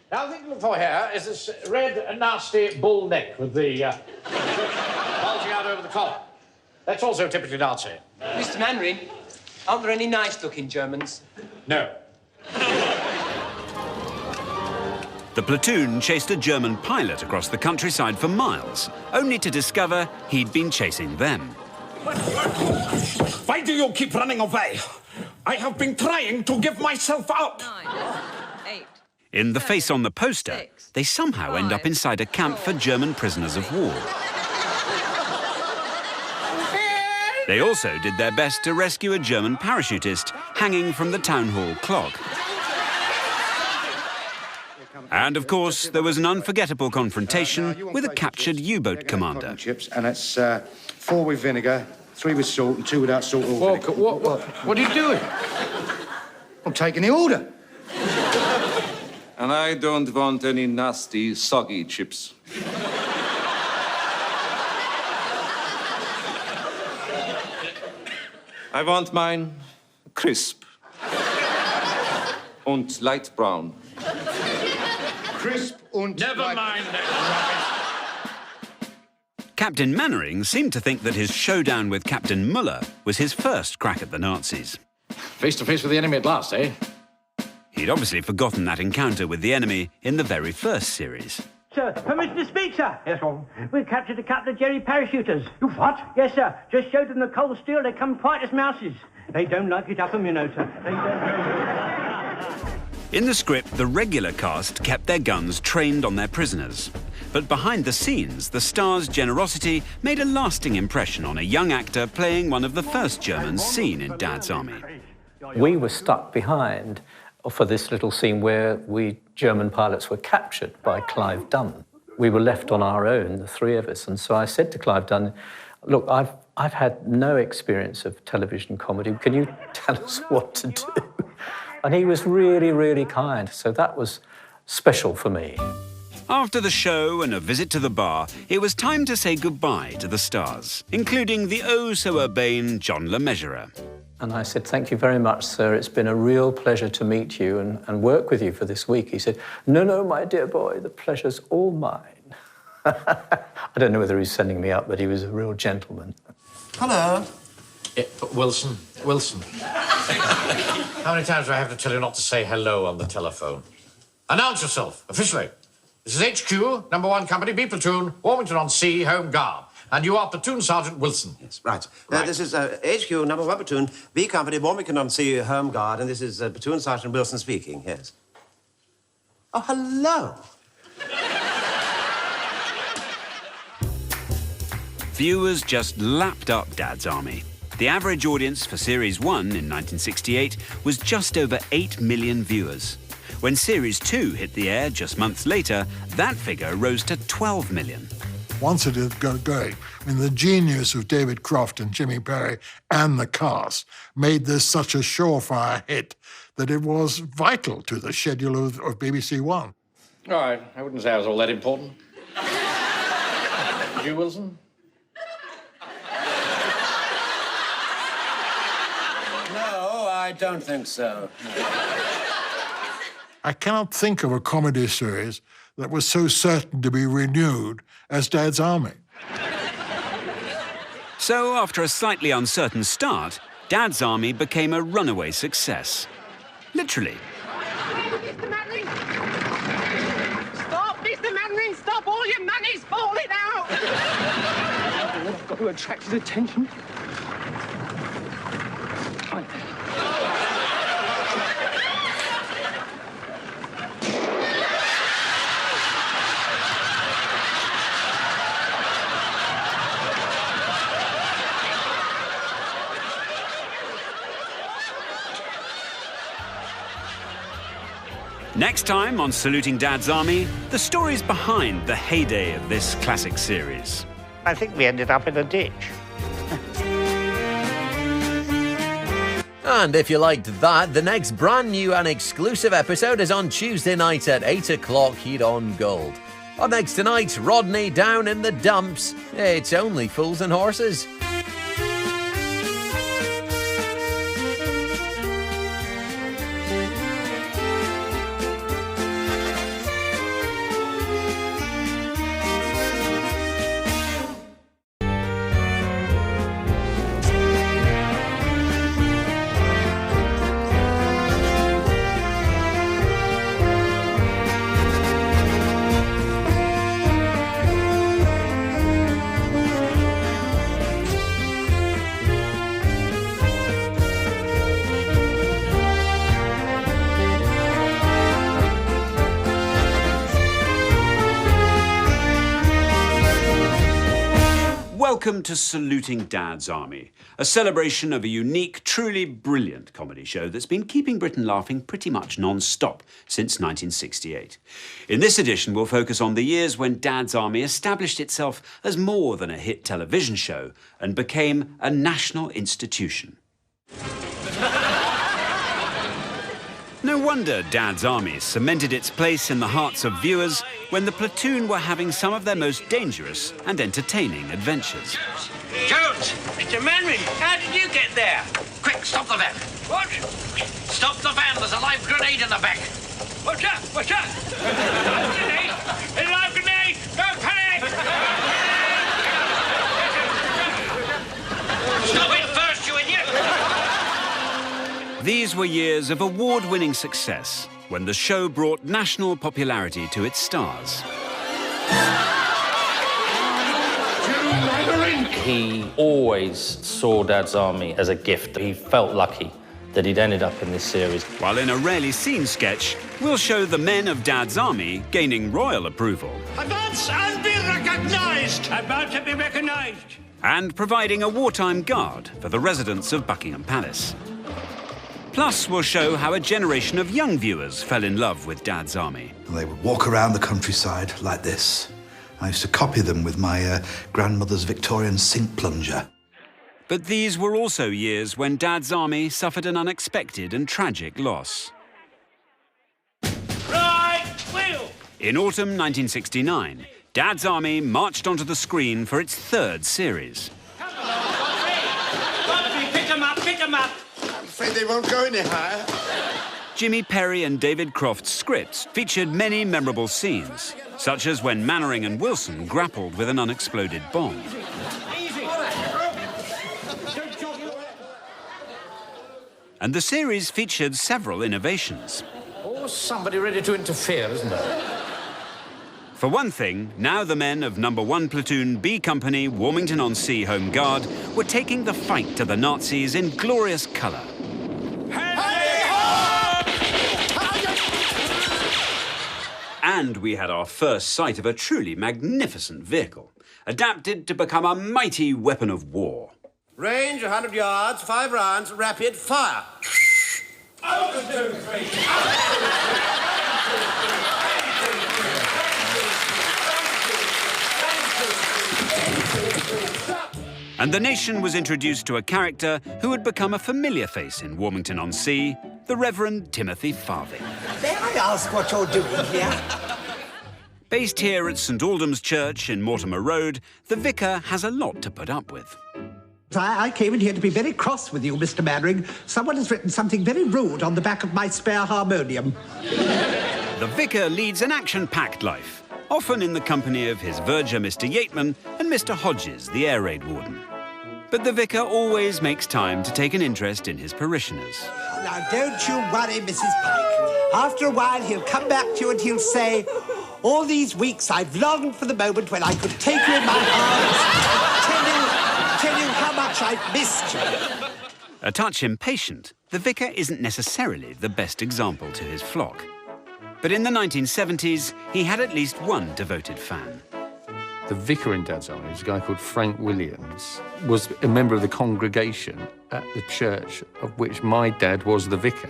Now, the thing to look for here is this red, nasty bull neck with the bulging out over the collar. That's also typically Nazi. Mr. Mannering, aren't there any nice-looking Germans? No. The platoon chased a German pilot across the countryside for miles, only to discover he'd been chasing them. Why do you keep running away? I have been trying to give myself up. 9, 8. In the face on the poster, they somehow end up inside a camp for German prisoners of war. They also did their best to rescue a German parachutist hanging from the town hall clock. And, of course, there was an unforgettable confrontation with a captured U-boat commander. And it's 4 with vinegar, 3 with salt, and 2 without salt or vinegar. What are you doing? I'm taking the order. And I don't want any nasty, soggy chips. I want mine crisp and light brown. Crisp and Never mind that. Captain Mannering seemed to think that his showdown with Captain Muller was his first crack at the Nazis. Face to face with the enemy at last, eh? He'd obviously forgotten that encounter with the enemy in the very first series. Sir, permission to speak, sir. Yes, sir. We've captured a couple of Jerry parachuters. You what? Yes, sir. Just showed them the cold steel. They come quiet as mouses. They don't like it up them, you know, sir. They don't. In the script, the regular cast kept their guns trained on their prisoners. But behind the scenes, the star's generosity made a lasting impression on a young actor playing one of the first Germans seen in Dad's Army. We were stuck behind for this little scene where we German pilots were captured by Clive Dunn. We were left on our own, the three of us. And so I said to Clive Dunn, look, I've had no experience of television comedy. Can you tell us what to do? And he was really, really kind. So that was special for me. After the show and a visit to the bar, it was time to say goodbye to the stars, including the oh-so-urbane John Le Mesurier. And I said, thank you very much, sir. It's been a real pleasure to meet you and work with you for this week. He said, no, my dear boy, the pleasure's all mine. I don't know whether he's sending me up, but he was a real gentleman. Hello. Wilson. How many times do I have to tell you not to say hello on the telephone? Announce yourself, officially. This is HQ, number 1 company, B platoon, Warmington-on-Sea, Home Guard. And you are Platoon Sergeant Wilson. Yes, right. This is HQ, number 1 platoon, B company, Warmington-on-Sea, Home Guard. And this is Platoon Sergeant Wilson speaking, yes. Oh, hello. Viewers just lapped up Dad's Army. The average audience for Series 1 in 1968 was just over 8 million viewers. When Series 2 hit the air just months later, that figure rose to 12 million. Once it had got going, I mean, the genius of David Croft and Jimmy Perry and the cast made this such a surefire hit that it was vital to the schedule of BBC One. All right, I wouldn't say I was all that important. Did you, Wilson? No, I don't think so. I cannot think of a comedy series that was so certain to be renewed as Dad's Army. So, after a slightly uncertain start, Dad's Army became a runaway success. Literally. Mr. Mannering! Stop, Mr. Mannering! Stop! All your money's falling out! I've got to attract his attention. Next time on Saluting Dad's Army, the stories behind the heyday of this classic series. I think we ended up in a ditch. And if you liked that, the next brand new and exclusive episode is on Tuesday night at 8 o'clock here on Gold. Up next tonight, Rodney down in the dumps. It's only fools and horses. Welcome to Saluting Dad's Army, a celebration of a unique, truly brilliant comedy show that's been keeping Britain laughing pretty much non-stop since 1968. In this edition, we'll focus on the years when Dad's Army established itself as more than a hit television show and became a national institution. No wonder Dad's Army cemented its place in the hearts of viewers when the platoon were having some of their most dangerous and entertaining adventures. Jones! Mr. Mannering, how did you get there? Quick, stop the van. What? Stop the van. There's a live grenade in the back. What's up? What's up? Live grenade! A live grenade! Don't panic! These were years of award-winning success when the show brought national popularity to its stars. He always saw Dad's Army as a gift. He felt lucky that he'd ended up in this series. While in a rarely seen sketch, we'll show the men of Dad's Army gaining royal approval. Advance and be recognised! About to be recognised. And providing a wartime guard for the residents of Buckingham Palace. Plus, we'll show how a generation of young viewers fell in love with Dad's Army. They would walk around the countryside like this. I used to copy them with my grandmother's Victorian sink plunger. But these were also years when Dad's Army suffered an unexpected and tragic loss. Right, wheel! In autumn 1969, Dad's Army marched onto the screen for its third series. Godfrey, pick 'em up, pick 'em up! I'm afraid they won't go any higher. Jimmy Perry and David Croft's scripts featured many memorable scenes, such as when Mannering and Wilson grappled with an unexploded bomb. And the series featured several innovations. Always somebody ready to interfere, isn't there? For one thing, now the men of No. 1 Platoon B Company, Warmington-on-Sea Home Guard, were taking the fight to the Nazis in glorious colour. And we had our first sight of a truly magnificent vehicle, adapted to become a mighty weapon of war. Range 100 yards, 5 rounds, rapid fire. And the nation was introduced to a character who had become a familiar face in Warmington-on-Sea, the Reverend Timothy Farthing. May I ask what you're doing here? Based here at St Aldham's Church in Mortimer Road, the vicar has a lot to put up with. I came in here to be very cross with you, Mr. Mannering. Someone has written something very rude on the back of my spare harmonium. The vicar leads an action-packed life, often in the company of his verger, Mr. Yateman, and Mr. Hodges, the air raid warden. But the vicar always makes time to take an interest in his parishioners. Now, don't you worry, Mrs. Pike. After a while, he'll come back to you and he'll say, all these weeks I've longed for the moment when I could take you in my arms, tell you how much I've missed you. A touch impatient, the vicar isn't necessarily the best example to his flock. But in the 1970s, he had at least one devoted fan. The vicar in Dad's Army was a guy called Frank Williams, was a member of the congregation at the church of which my dad was the vicar.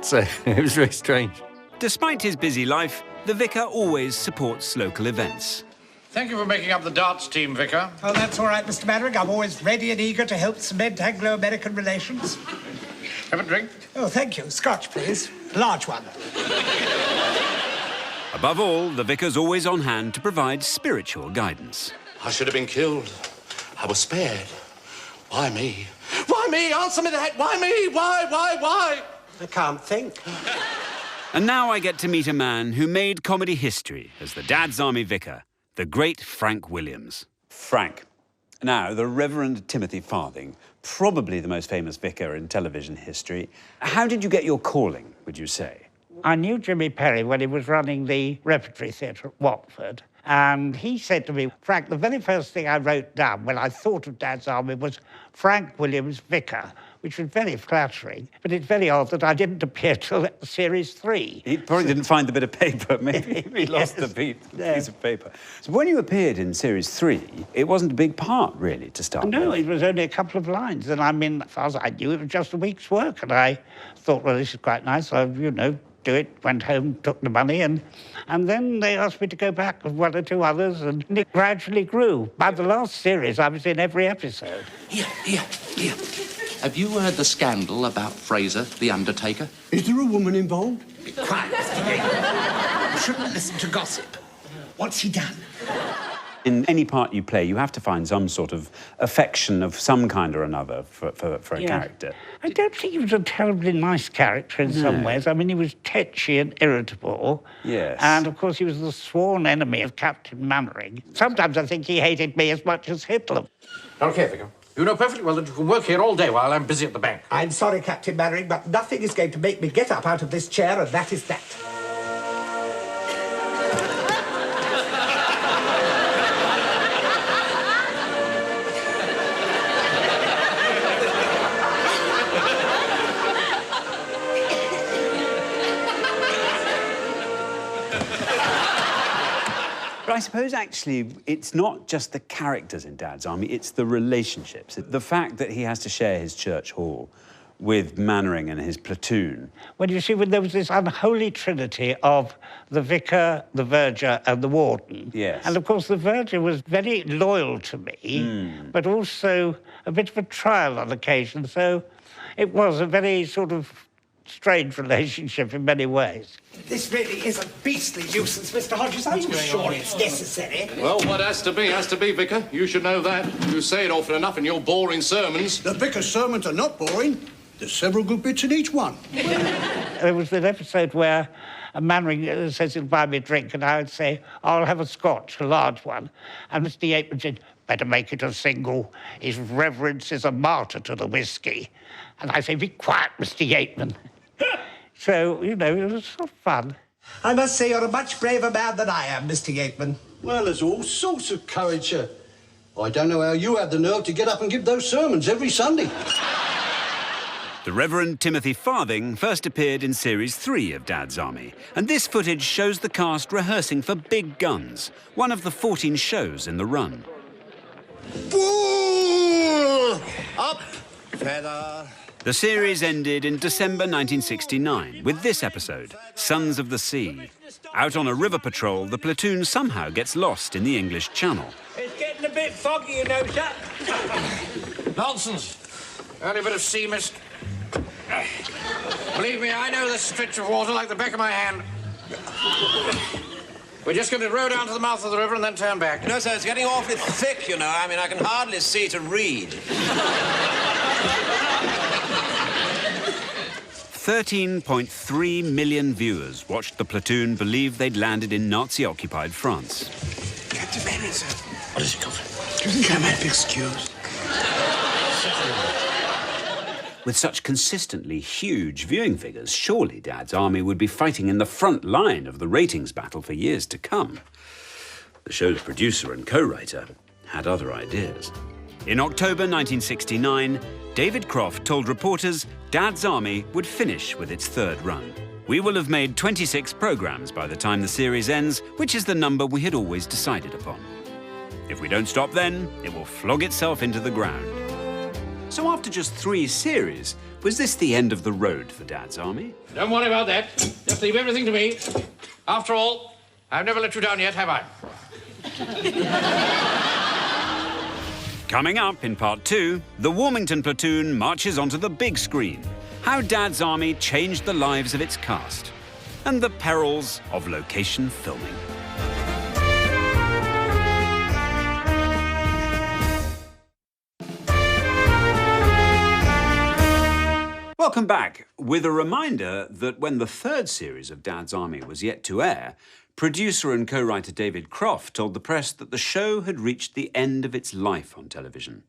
So it was very strange. Despite his busy life, the vicar always supports local events. Thank you for making up the darts team, Vicar. Oh, that's all right, Mr. Mannering. I'm always ready and eager to help cement Anglo-American relations. Have a drink? Oh, thank you. Scotch, please. Large one. Above all, the vicar's always on hand to provide spiritual guidance. I should have been killed. I was spared. Why me? Why me? Answer me that. Why me? Why? I can't think. And now I get to meet a man who made comedy history as the Dad's Army vicar, the great Frank Williams. Frank. Now, the Reverend Timothy Farthing, probably the most famous vicar in television history. How did you get your calling, would you say? I knew Jimmy Perry when he was running the Repertory Theatre at Watford, and he said to me, Frank, the very first thing I wrote down when I thought of Dad's Army was Frank Williams, vicar, which was very flattering, but it's very odd that I didn't appear till Series 3. He probably didn't find the bit of paper. Maybe he lost the piece of paper. So when you appeared in Series 3, it wasn't a big part, really, to start No, with. it was only a couple of lines, and I mean, as far as I knew, it was just a week's work, and I thought, well, this is quite nice. I, do it, went home, took the money, and then they asked me to go back with one or two others, and it gradually grew. By the last series, I was in every episode. Here. Have you heard the scandal about Fraser, the Undertaker? Is there a woman involved? Be quiet, Mr. Yates. You shouldn't listen to gossip. What's he done? In any part you play, you have to find some sort of affection of some kind or another for a character. I don't think he was a terribly nice character in some ways. I mean, he was tetchy and irritable. Yes. And, of course, he was the sworn enemy of Captain Mannering. Sometimes I think he hated me as much as Hitler. Okay, Vicar. You know perfectly well that you can work here all day while I'm busy at the bank. I'm sorry, Captain Mannering, but nothing is going to make me get up out of this chair, and that is that. But I suppose, actually, it's not just the characters in Dad's Army, it's the relationships. The fact that he has to share his church hall with Mannering and his platoon. Well, you see, when there was this unholy trinity of the vicar, the verger, and the warden. Yes. And, of course, the verger was very loyal to me, but also a bit of a trial on occasion, so it was a very sort of strange relationship in many ways. This really is a beastly nuisance, Mr. Hodges. Are you sure it's necessary? Well, what has to be, Vicar. You should know that. You say it often enough in your boring sermons. The vicar's sermons are not boring. There's several good bits in each one. There was an episode where Mannering says he'll buy me a drink, and I would say, I'll have a scotch, a large one. And Mr. Yateman said, better make it a single. His reverence is a martyr to the whiskey. And I say, be quiet, Mr. Yateman. So, you know, it was sort of fun. I must say you're a much braver man than I am, Mr. Yateman. Well, there's all sorts of courage, sir. I don't know how you have the nerve to get up and give those sermons every Sunday. The Reverend Timothy Farthing first appeared in Series 3 of Dad's Army, and this footage shows the cast rehearsing for Big Guns, one of the 14 shows in the run. Up, feather. The series ended in December 1969 with this episode, Sons of the Sea. Out on a river patrol, the platoon somehow gets lost in the English Channel. It's getting a bit foggy, you know, sir. Nonsense. Only a bit of sea mist. Believe me, I know this stretch of water like the back of my hand. We're just going to row down to the mouth of the river and then turn back. No, sir, it's getting awfully thick, you know. I mean, I can hardly see to read. 13.3 million viewers watched the platoon believe they'd landed in Nazi-occupied France. Captain Mannering, sir. What is it, Governor? Do you think I might be excused? With such consistently huge viewing figures, surely Dad's Army would be fighting in the front line of the ratings battle for years to come. The show's producer and co-writer had other ideas. In October 1969, David Croft told reporters Dad's Army would finish with its third run. We will have made 26 programmes by the time the series ends, which is the number we had always decided upon. If we don't stop then, it will flog itself into the ground. So after just 3 series, was this the end of the road for Dad's Army? Don't worry about that. Just leave everything to me. After all, I've never let you down yet, have I? Coming up in part 2, the Warmington platoon marches onto the big screen. How Dad's Army changed the lives of its cast. And the perils of location filming. Welcome back, with a reminder that when the third series of Dad's Army was yet to air, producer and co-writer David Croft told the press that the show had reached the end of its life on television.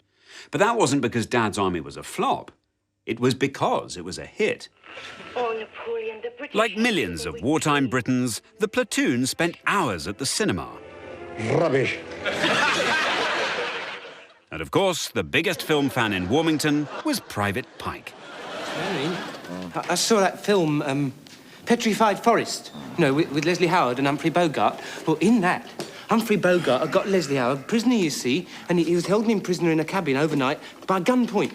But that wasn't because Dad's Army was a flop. It was because it was a hit. Oh, Napoleon, the British... Like millions of wartime Britons, the platoon spent hours at the cinema. Rubbish. And of course, the biggest film fan in Warmington was Private Pike. I saw that film, Petrified Forest, with Leslie Howard and Humphrey Bogart. Well, in that, Humphrey Bogart had got Leslie Howard prisoner, you see, and he was holding him prisoner in a cabin overnight by gunpoint.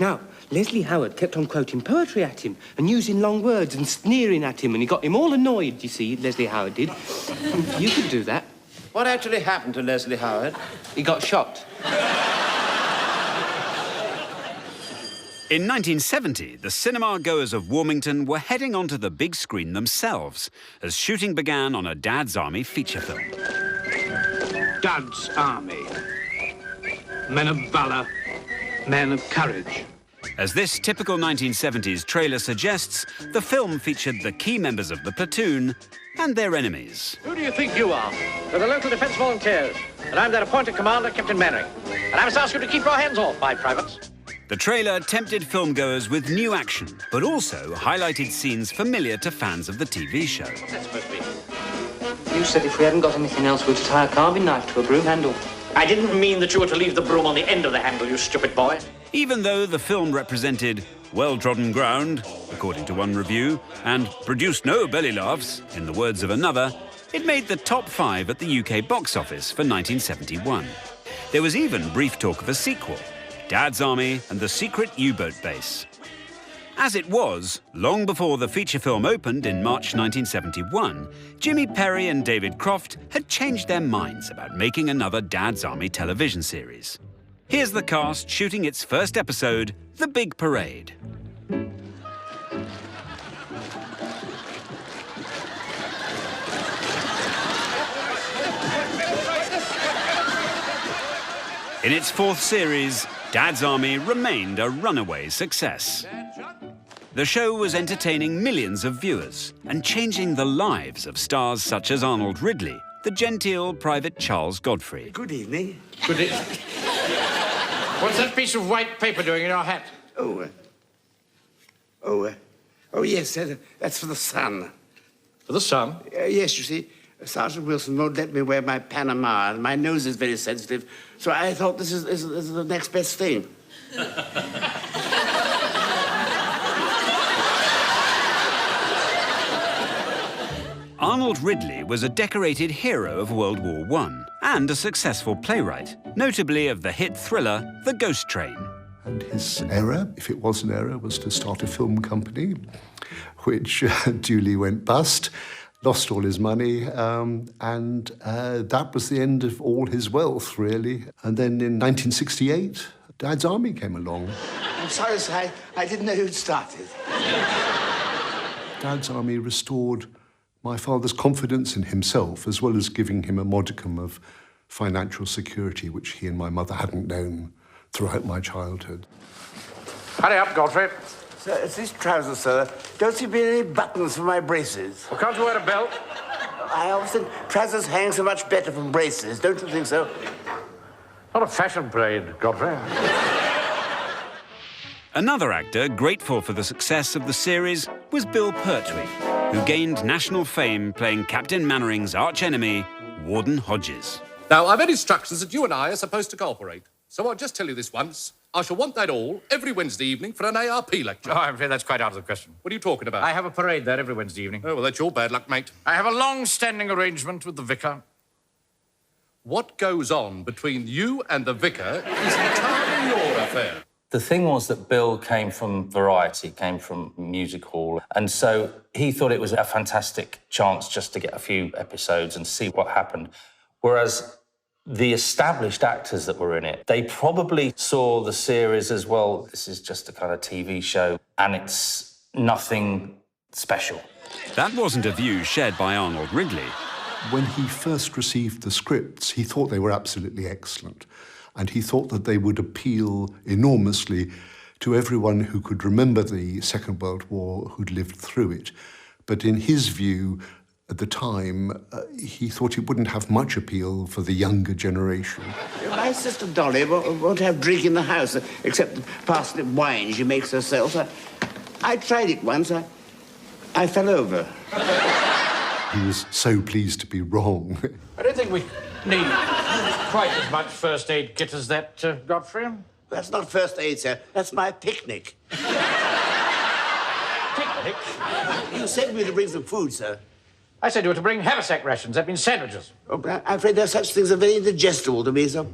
Now, Leslie Howard kept on quoting poetry at him and using long words and sneering at him, and he got him all annoyed, you see, Leslie Howard did. You could do that. What actually happened to Leslie Howard? He got shot. In 1970, the cinema-goers of Warmington were heading onto the big screen themselves as shooting began on a Dad's Army feature film. Dad's Army. Men of valour, men of courage. As this typical 1970s trailer suggests, the film featured the key members of the platoon and their enemies. Who do you think you are? They're the local defence volunteers, and I'm their appointed commander, Captain Mannering. And I must ask you to keep your hands off my privates. The trailer tempted filmgoers with new action, but also highlighted scenes familiar to fans of the TV show. What's that supposed to be? You said if we hadn't got anything else, we'd tie a carving knife to a broom handle. I didn't mean that you were to leave the broom on the end of the handle, you stupid boy. Even though the film represented well-trodden ground, according to one review, and produced no belly laughs, in the words of another, it made the top 5 at the UK box office for 1971. There was even brief talk of a sequel, Dad's Army and the Secret U-Boat Base. As it was, long before the feature film opened in March 1971, Jimmy Perry and David Croft had changed their minds about making another Dad's Army television series. Here's the cast shooting its first episode, The Big Parade. In its 4th series, Dad's Army remained a runaway success. The show was entertaining millions of viewers and changing the lives of stars such as Arnold Ridley, the genteel Private Charles Godfrey. Good evening. Good evening. What's that piece of white paper doing in your hat? Oh, yes, that's for the sun. For the sun? Yes, you see, Sergeant Wilson won't let me wear my Panama, and my nose is very sensitive, so I thought this is the next best thing. Arnold Ridley was a decorated hero of World War I and a successful playwright, notably of the hit thriller The Ghost Train. And his error, if it was an error, was to start a film company, which duly went bust, lost all his money, and that was the end of all his wealth, really. And then in 1968, Dad's Army came along. I'm sorry, sir, I didn't know you'd started. Dad's Army restored my father's confidence in himself, as well as giving him a modicum of financial security, which he and my mother hadn't known throughout my childhood. Hurry up, Godfrey. Sir, it's these trousers, sir. Don't seem to be any buttons for my braces. Well, can't you wear a belt? I always think trousers hang so much better from braces, don't you think so? Not a fashion parade, Godfrey. Another actor grateful for the success of the series was Bill Pertwee, who gained national fame playing Captain Mannering's arch-enemy, Warden Hodges. Now, I've had instructions that you and I are supposed to cooperate. So I'll just tell you this once. I shall want that all every Wednesday evening for an ARP lecture. Oh, I'm afraid that's quite out of the question. What are you talking about? I have a parade there every Wednesday evening. Oh, well, that's your bad luck, mate. I have a long-standing arrangement with the vicar. What goes on between you and the vicar is entirely your affair. The thing was that Bill came from variety, came from music hall, and so he thought it was a fantastic chance just to get a few episodes and see what happened. Whereas the established actors that were in it, they probably saw the series as, well, this is just a kind of TV show, and it's nothing special. That wasn't a view shared by Arnold Ridley. When he first received the scripts, he thought they were absolutely excellent. And he thought that they would appeal enormously to everyone who could remember the Second World War, who'd lived through it. But in his view, at the time, he thought it wouldn't have much appeal for the younger generation. My sister Dolly won't have drink in the house, except the parsnip wine she makes herself. I tried it once. I fell over. He was so pleased to be wrong. I don't think we need quite as much first aid kit as that, Godfrey. That's not first aid, sir. That's my picnic. Picnic? You sent me to bring some food, sir. I said you were to bring haversack rations. That means sandwiches. Oh, but I'm afraid such things are very indigestible to me, so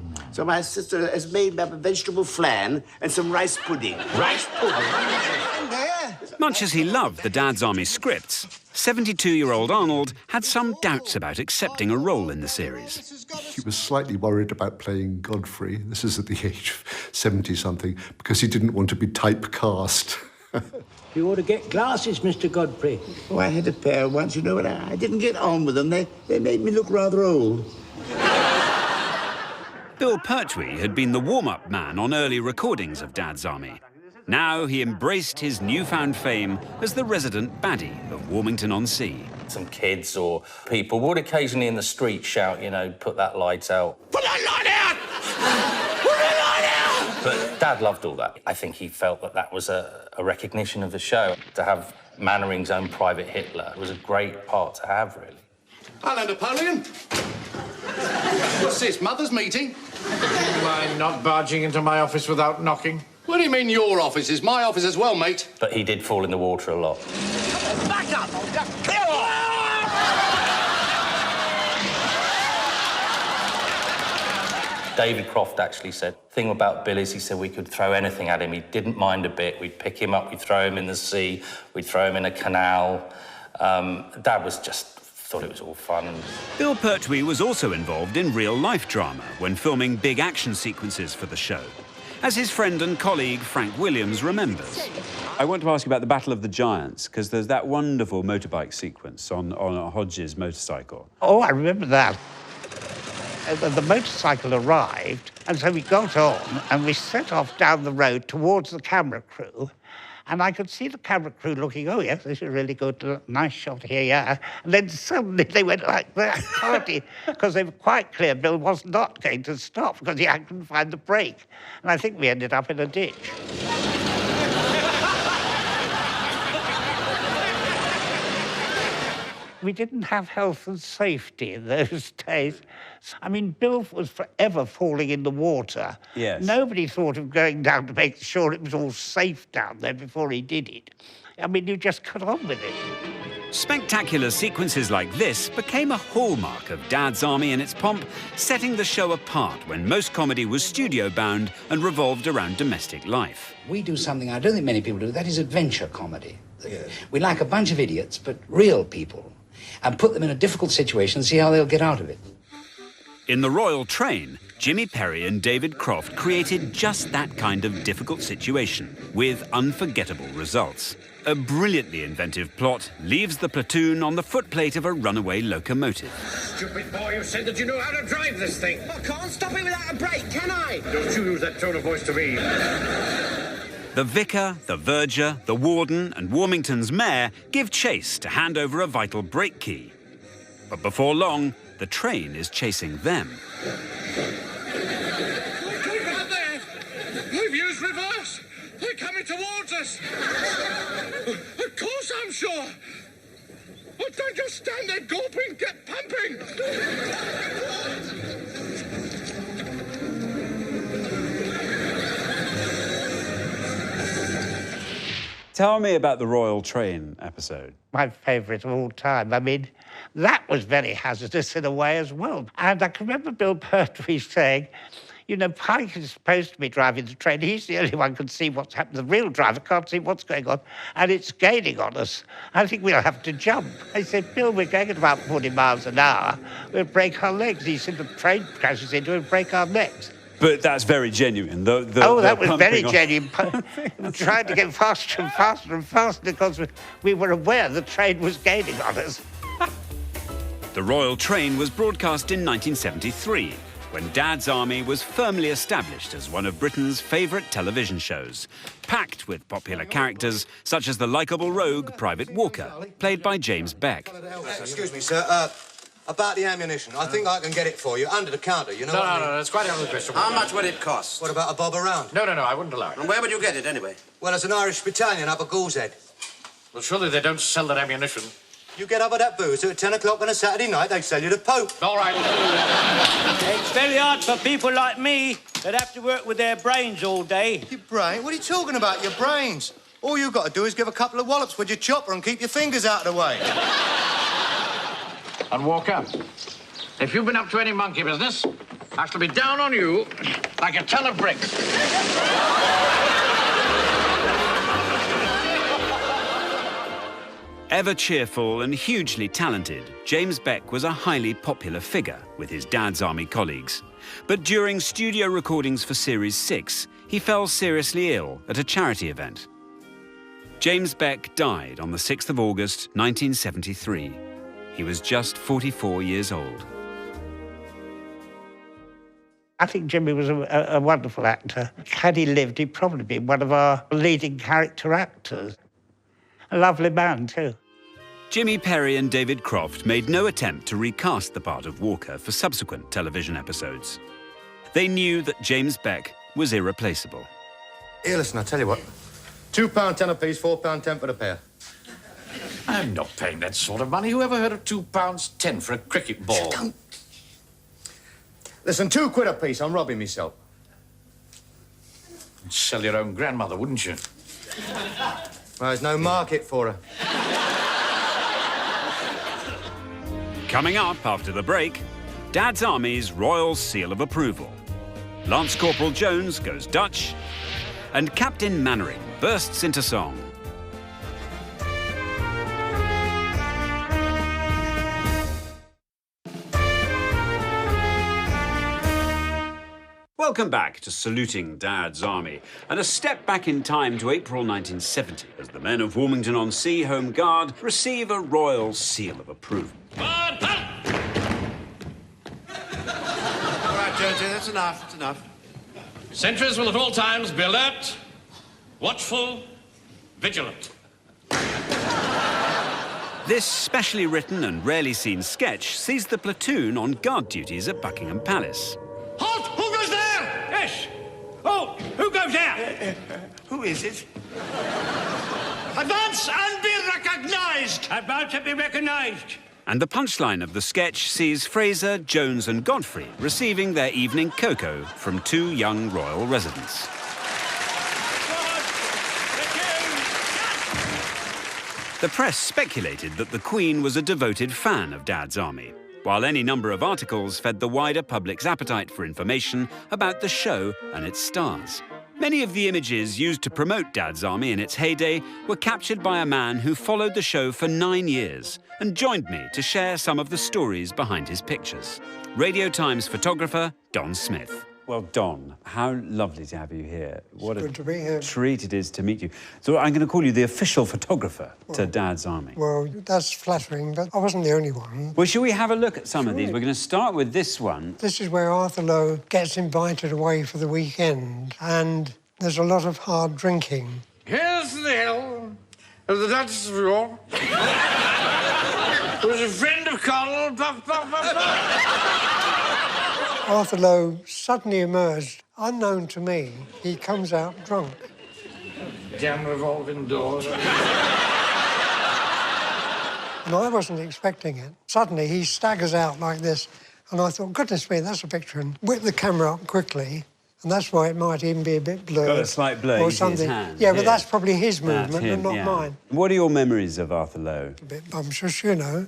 my sister has made me up a vegetable flan and some rice pudding. Rice pudding? Much as he loved the Dad's Army scripts, 72-year-old Arnold had some doubts about accepting a role in the series. He was slightly worried about playing Godfrey, this is at the age of 70-something, because he didn't want to be typecast. You ought to get glasses, Mr. Godfrey. Oh, I had a pair once, you know, but I didn't get on with them. They made me look rather old. Bill Pertwee had been the warm-up man on early recordings of Dad's Army. Now he embraced his newfound fame as the resident baddie of Warmington-on-Sea. Some kids or people would occasionally in the street shout, you know, put that light out. Put that light out! Dad loved all that. I think he felt that that was a recognition of the show. To have Mannering's own private Hitler was a great part to have, really. Hello, Napoleon. What's this, mother's meeting? Do you mind not barging into my office without knocking? What do you mean your office? It's my office as well, mate. But he did fall in the water a lot. Back up! David Croft actually said, the thing about Bill is he said we could throw anything at him. He didn't mind a bit. We'd pick him up, we'd throw him in the sea, we'd throw him in a canal. Dad was just thought it was all fun. Bill Pertwee was also involved in real-life drama when filming big action sequences for the show, as his friend and colleague Frank Williams remembers. I want to ask you about the Battle of the Giants, because there's that wonderful motorbike sequence on Hodges' motorcycle. Oh, I remember that. The motorcycle arrived, and so we got on, and we set off down the road towards the camera crew, and I could see the camera crew looking, oh, yes, this is really good, nice shot here, yeah. And then suddenly they went like that, because they were quite clear Bill was not going to stop because he couldn't find the brake. And I think we ended up in a ditch. We didn't have health and safety in those days. I mean, Bill was forever falling in the water. Yes. Nobody thought of going down to make sure it was all safe down there before he did it. I mean, you just cut on with it. Spectacular sequences like this became a hallmark of Dad's Army and its pomp, setting the show apart when most comedy was studio-bound and revolved around domestic life. We do something I don't think many people do, that is adventure comedy. We like a bunch of idiots, but real people, and put them in a difficult situation and see how they'll get out of it. In The Royal Train, Jimmy Perry and David Croft created just that kind of difficult situation, with unforgettable results. A brilliantly inventive plot leaves the platoon on the footplate of a runaway locomotive. Stupid boy, you said that you know how to drive this thing. I can't stop it without a brake, can I? Don't you use that tone of voice to me. The vicar, the verger, the warden and Warmington's mayor give chase to hand over a vital brake key. But before long, the train is chasing them. Keep out there! We've used reverse! They're coming towards us! Of course I'm sure! Oh, don't just stand there gawping, get pumping! Tell me about the Royal Train episode. My favourite of all time. I mean, that was very hazardous in a way as well. And I can remember Bill Pertwee saying, you know, Pike is supposed to be driving the train. He's the only one who can see what's happening. The real driver can't see what's going on, and it's gaining on us. I think we'll have to jump. I said, Bill, we're going at about 40 miles an hour. We'll break our legs. He said, the train crashes into it and break our necks. But that's very genuine. That was very genuine. We tried to get faster and faster and faster because we were aware the train was gaining on us. The Royal Train was broadcast in 1973, when Dad's Army was firmly established as one of Britain's favourite television shows, packed with popular characters such as the likeable rogue Private Walker, played by James Beck. Excuse me, sir. About the ammunition, I think I can get it for you under the counter, you know what I mean? No, it's quite out of the question. How much would it cost? What about a bob around? No, I wouldn't allow it. And where would you get it, anyway? Well, it's an Irish battalion up at Ghoul's Head. Well, surely they don't sell that ammunition. You get up at that boozer at 10 o'clock on a Saturday night, they sell you the Pope. All right. It's very hard for people like me that have to work with their brains all day. Your brain? What are you talking about, your brains? All you've got to do is give a couple of wallops with your chopper and keep your fingers out of the way. And Walker, if you've been up to any monkey business, I shall be down on you like a ton of bricks. Ever cheerful and hugely talented, James Beck was a highly popular figure with his Dad's Army colleagues. But during studio recordings for Series 6, he fell seriously ill at a charity event. James Beck died on the 6th of August, 1973. He was just 44 years old. I think Jimmy was a wonderful actor. Had he lived, he'd probably been one of our leading character actors. A lovely man, too. Jimmy Perry and David Croft made no attempt to recast the part of Walker for subsequent television episodes. They knew that James Beck was irreplaceable. Here, listen, I tell you what. £2.10 apiece, £4.10 for the pair. I'm not paying that sort of money. Who ever heard of £2.10 for a cricket ball? Don't. Listen, £2 apiece. I'm robbing myself. You'd sell your own grandmother, wouldn't you? Well, there's no market for her. Coming up after the break, Dad's Army's Royal Seal of Approval. Lance Corporal Jones goes Dutch, and Captain Mannering bursts into song. Welcome back to Saluting Dad's Army, and a step back in time to April 1970 as the men of Wilmington-on-Sea Home Guard receive a Royal Seal of Approval. All right, Jonesy, that's enough. That's enough. Sentries will at all times be alert, watchful, vigilant. This specially written and rarely seen sketch sees the platoon on guard duties at Buckingham Palace. Halt! Who goes there? Yes. Oh, who goes there? Who is it? Advance and be recognized. About to be recognized. And the punchline of the sketch sees Fraser, Jones and Godfrey receiving their evening cocoa from two young royal residents. The press speculated that the Queen was a devoted fan of Dad's Army, while any number of articles fed the wider public's appetite for information about the show and its stars. Many of the images used to promote Dad's Army in its heyday were captured by a man who followed the show for 9 years and joined me to share some of the stories behind his pictures. Radio Times photographer Don Smith. Well, Don, how lovely to have you here. What good to be here. Treat it is to meet you. So I'm going to call you the official photographer to Dad's Army. Well, that's flattering, but I wasn't the only one. Well, shall we have a look at some of these? We're going to start with this one. This is where Arthur Lowe gets invited away for the weekend, and there's a lot of hard drinking. Here's the hill of the Duchess of York. Who's a friend of Colonel Puff, Puff, Puff, Puff. Arthur Lowe suddenly emerged, unknown to me. He comes out drunk. Damn revolving doors. And I wasn't expecting it. Suddenly, he staggers out like this, and I thought, goodness me, that's a picture, and whipped the camera up quickly, and that's why it might even be a bit blurred. Got a slight blur, or you see his something. hand. Yeah, but that's probably his movement him, and not mine. What are your memories of Arthur Lowe? A bit bumptious, you know,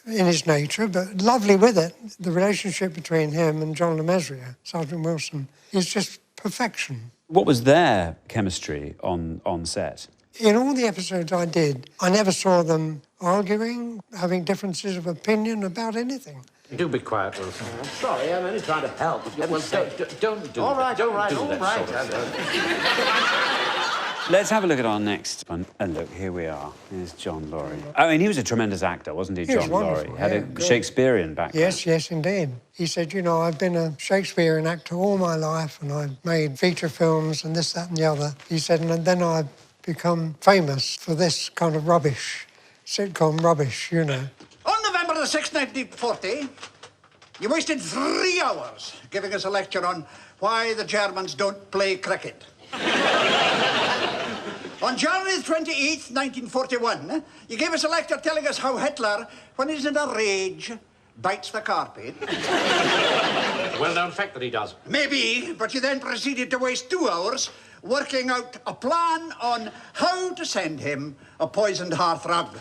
in his nature, but lovely with it. The relationship between him and John Le Mesurier, Sergeant Wilson, is just perfection. What was their chemistry on set? In all the episodes I did, I never saw them arguing, having differences of opinion about anything. Do be quiet, Wilson. I'm sorry, I'm only trying to help. Well, don't do all right, that. all right, Don't do all that right. sort of thing. Let's have a look at our next one. And look, here we are. Here's John Laurie. I mean, he was a tremendous actor, wasn't he, He was John Laurie? wonderful, Had yeah, a good. Shakespearean background. Yes, yes, indeed. He said, you know, I've been a Shakespearean actor all my life, and I've made feature films and this, that and the other. He said, and then I've become famous for this kind of rubbish, sitcom rubbish, you know. On November the 6th, 1940, you wasted 3 hours giving us a lecture on why the Germans don't play cricket. On January 28th, 1941, you gave us a lecture telling us how Hitler, when he's in a rage, bites the carpet. Well-known fact that he does. Maybe, but you then proceeded to waste 2 hours working out a plan on how to send him a poisoned hearthrug.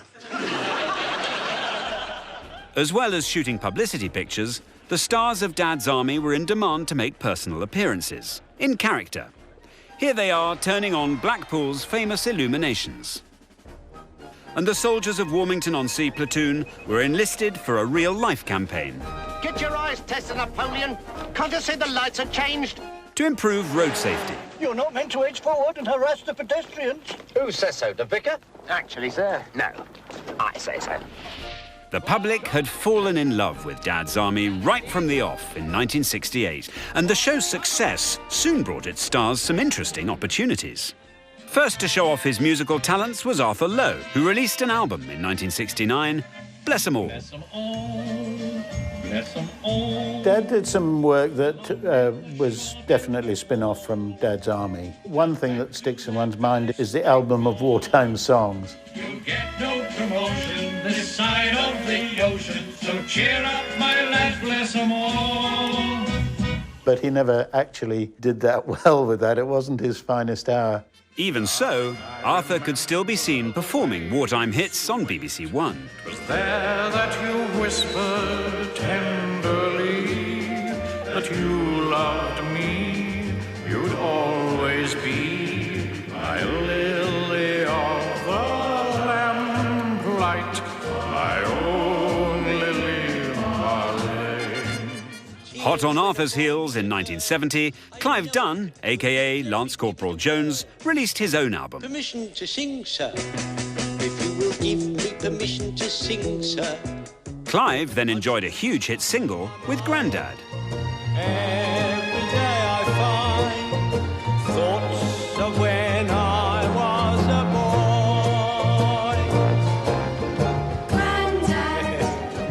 As well as shooting publicity pictures, the stars of Dad's Army were in demand to make personal appearances, in character. Here they are turning on Blackpool's famous illuminations. And the soldiers of Wilmington-on-Sea platoon were enlisted for a real-life campaign. Get your eyes tested, Napoleon. Can't you see the lights are changed? To improve road safety. You're not meant to edge forward and harass the pedestrians. Who says so, the vicar? Actually, sir, no. I say so. The public had fallen in love with Dad's Army right from the off in 1968, and the show's success soon brought its stars some interesting opportunities. First to show off his musical talents was Arthur Lowe, who released an album in 1969, Bless 'Em All. Bless 'em all, Dad did some work that was definitely spin-off from Dad's Army. One thing that sticks in one's mind is the album of wartime songs. You'll get no promotion this side of the ocean, so cheer up, my lads, bless them all. But he never actually did that well with that. It wasn't his finest hour. Even so, Arthur could still be seen performing wartime hits on BBC One. Was there that you whispered tenderly that you loved me, you'd always be my lily of the lamplight, my own Lily Marlene. Hot on Arthur's heels in 1970, Clive Dunn, a.k.a. Lance Corporal Jones, released his own album. Permission to sing, sir. If you will give me permission to sing, sir. Clive then enjoyed a huge hit single with Grandad. Every day I find thoughts of when I was a boy. Grandad,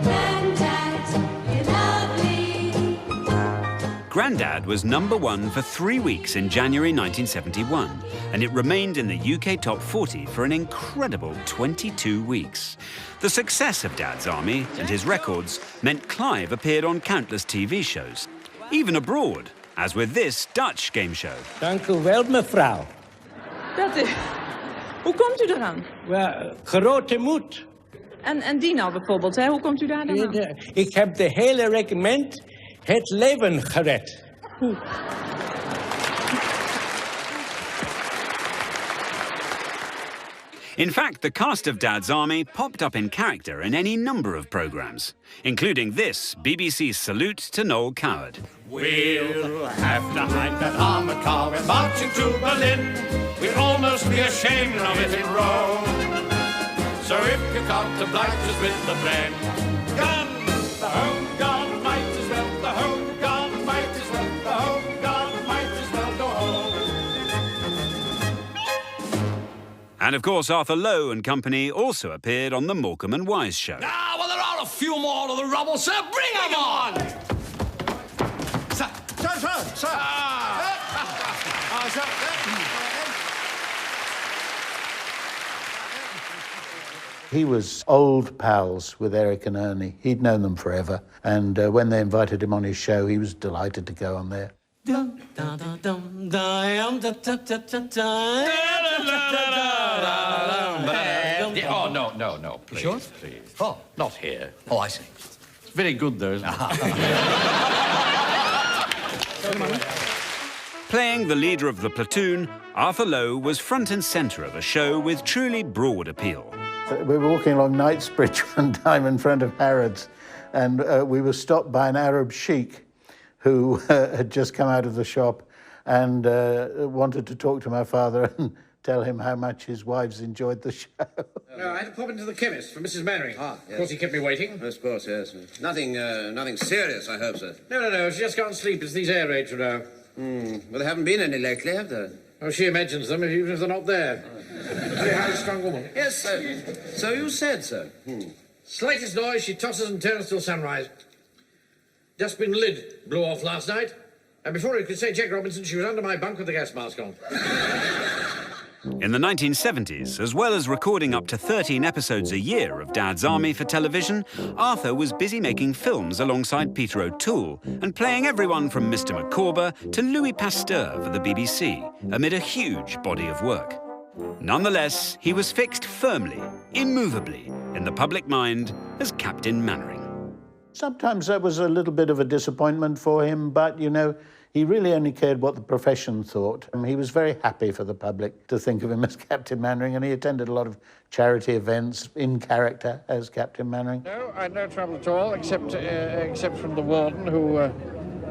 Grandad, you're lovely. Grandad was #1 for 3 weeks in January 1971, and it remained in the UK Top 40 for an incredible 22 weeks. The success of Dad's Army and his records meant Clive appeared on countless TV shows, even abroad, as with this Dutch game show. Dank u wel, mevrouw. Dat is... Hoe komt u eraan? Wel, grote moed. En die nou bijvoorbeeld, hè? Hoe komt u daar dan aan? Ik heb de hele regiment het leven gered. Hoe? In fact, the cast of Dad's Army popped up in character in any number of programmes, including this BBC salute to Noel Coward. We'll have to hide that armored car. We're marching to Berlin. We'd almost be ashamed of it in Rome. So if you come to blight us with the blame, guns, the home guard might as well, the home guard might as well, the home guard might as well go home. And of course, Arthur Lowe and company also appeared on the Morecambe and Wise show. Ah, well, there are a few more of the rubble, sir. Bring them on! Sir! He was old pals with Eric and Ernie. He'd known them forever. And when they invited him on his show, he was delighted to go on there. Oh, no, please. Sure? Please. Oh, not here. Oh, I see. It's very good, though, isn't it? Playing the leader of the platoon, Arthur Lowe was front and centre of a show with truly broad appeal. We were walking along Knightsbridge one time in front of Harrods, and we were stopped by an Arab sheikh who had just come out of the shop and wanted to talk to my father and tell him how much his wives enjoyed the show. I had to pop into the chemist for Mrs. Mannering. Ah, yes. Of course, he kept me waiting. I suppose, yes. Nothing serious, I hope, sir. No, she just can't sleep. It's these air raids, you know. Well, there haven't been any lately, have there? Oh, she imagines them, even if they're not there. Very high, strong woman. Yes, so you said, sir. Slightest noise, she tosses and turns till sunrise. Dustbin lid blew off last night. And before he could say Jack Robinson, she was under my bunk with the gas mask on. In the 1970s, as well as recording up to 13 episodes a year of Dad's Army for television, Arthur was busy making films alongside Peter O'Toole and playing everyone from Mr. Micawber to Louis Pasteur for the BBC, amid a huge body of work. Nonetheless, he was fixed firmly, immovably, in the public mind as Captain Mannering. Sometimes that was a little bit of a disappointment for him, but, you know, he really only cared what the profession thought. He was very happy for the public to think of him as Captain Mannering, and he attended a lot of charity events in character as Captain Mannering. No, I had no trouble at all, except from the warden, who,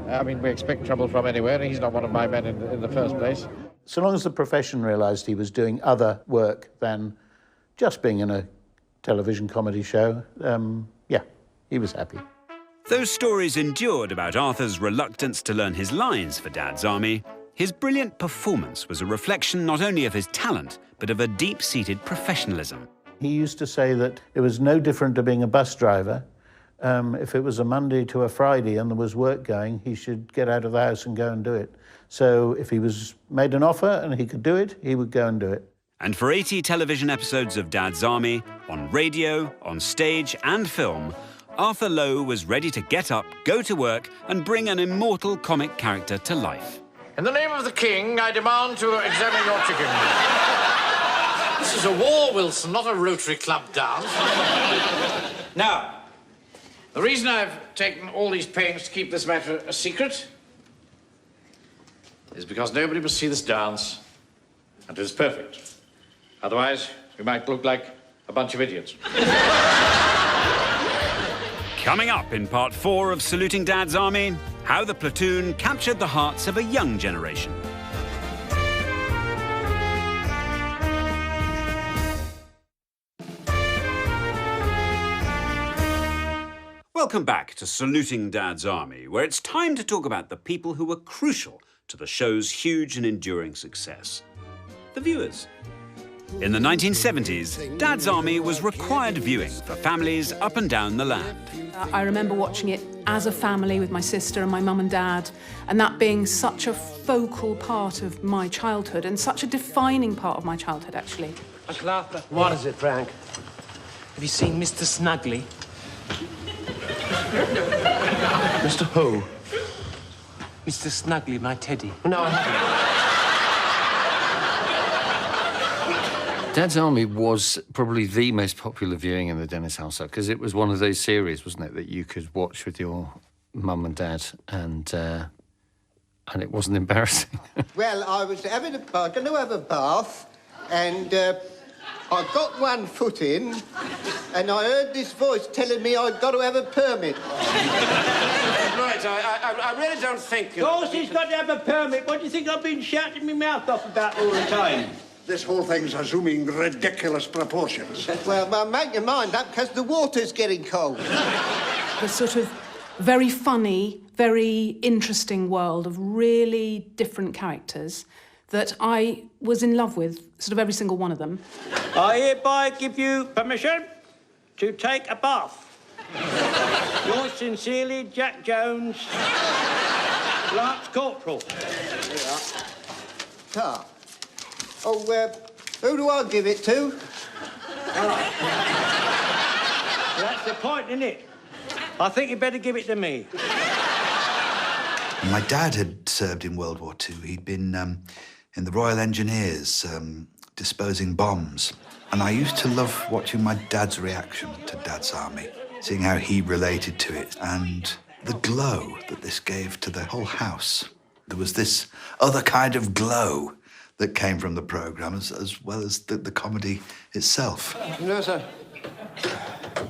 I mean, we expect trouble from anywhere, and he's not one of my men in the first place. So long as the profession realised he was doing other work than just being in a television comedy show, yeah, he was happy. Those stories endured about Arthur's reluctance to learn his lines for Dad's Army, his brilliant performance was a reflection not only of his talent, but of a deep-seated professionalism. He used to say that it was no different to being a bus driver, If it was a Monday to a Friday and there was work going, he should get out of the house and go and do it. So if he was made an offer and he could do it, he would go and do it. And for 80 television episodes of Dad's Army, on radio, on stage and film, Arthur Lowe was ready to get up, go to work and bring an immortal comic character to life. In the name of the king, I demand to examine your chicken. This is a war, Wilson, not a Rotary Club dance. Now, the reason I've taken all these pains to keep this matter a secret is because nobody must see this dance, and it is perfect. Otherwise, we might look like a bunch of idiots. Coming up in part 4 of Saluting Dad's Army, how the platoon captured the hearts of a young generation. Welcome back to Saluting Dad's Army, where it's time to talk about the people who were crucial to the show's huge and enduring success. The viewers. In the 1970s, Dad's Army was required viewing for families up and down the land. I remember watching it as a family with my sister and my mum and dad, and that being such a focal part of my childhood and such a defining part of my childhood, actually. Uncle Arthur. What is it, Frank? Have you seen Mr. Snuggly? Mr. Who? Mr. Snuggly, my teddy. No, I haven't. Dad's Army was probably the most popular viewing in the Dennis household because it was one of those series, wasn't it, that you could watch with your mum and dad, and it wasn't embarrassing. Well, I was going to have a bath, and I got one foot in, and I heard this voice telling me I'd got to have a permit. Right, I really don't think... Of course he's got to have a permit. What do you think I've been shouting my mouth off about all the time? This whole thing's assuming ridiculous proportions. Well, make your mind up, because the water's getting cold. The sort of very funny, very interesting world of really different characters that I was in love with, sort of every single one of them. I hereby give you permission to take a bath. Yours sincerely, Jack Jones, Lance Corporal. Ah. Oh, who do I give it to? That's the point, isn't it? I think you better give it to me. My dad had served in World War II. He'd been in the Royal Engineers, disposing bombs. And I used to love watching my dad's reaction to Dad's Army, seeing how he related to it and the glow that this gave to the whole house. There was this other kind of glow that came from the programme, as well as the comedy itself. No, sir.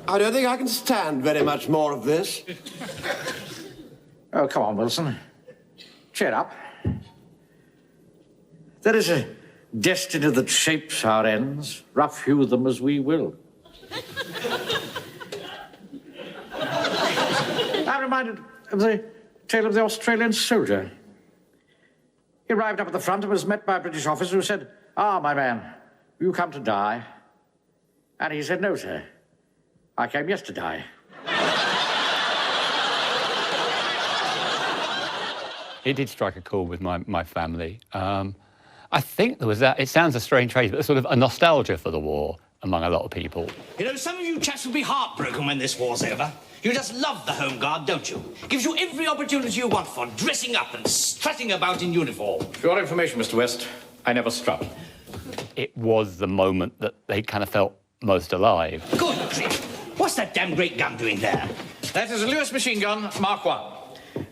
I don't think I can stand very much more of this. Oh, come on, Wilson. Cheer up. There is a destiny that shapes our ends, rough hew them as we will. I'm reminded of the tale of the Australian soldier. He arrived up at the front and was met by a British officer who said, "Ah, my man, you come to die?" And he said, "No, sir. I came yesterday." It did strike a chord with my family. I think there was that, it sounds a strange phrase, but sort of a nostalgia for the war among a lot of people. You know, some of you chaps will be heartbroken when this war's over. You just love the Home Guard, don't you? Gives you every opportunity you want for dressing up and strutting about in uniform. For your information, Mr. West, I never strut. It was the moment that they kind of felt most alive. Good grief. What's that damn great gun doing there? That is a Lewis machine gun, Mark I.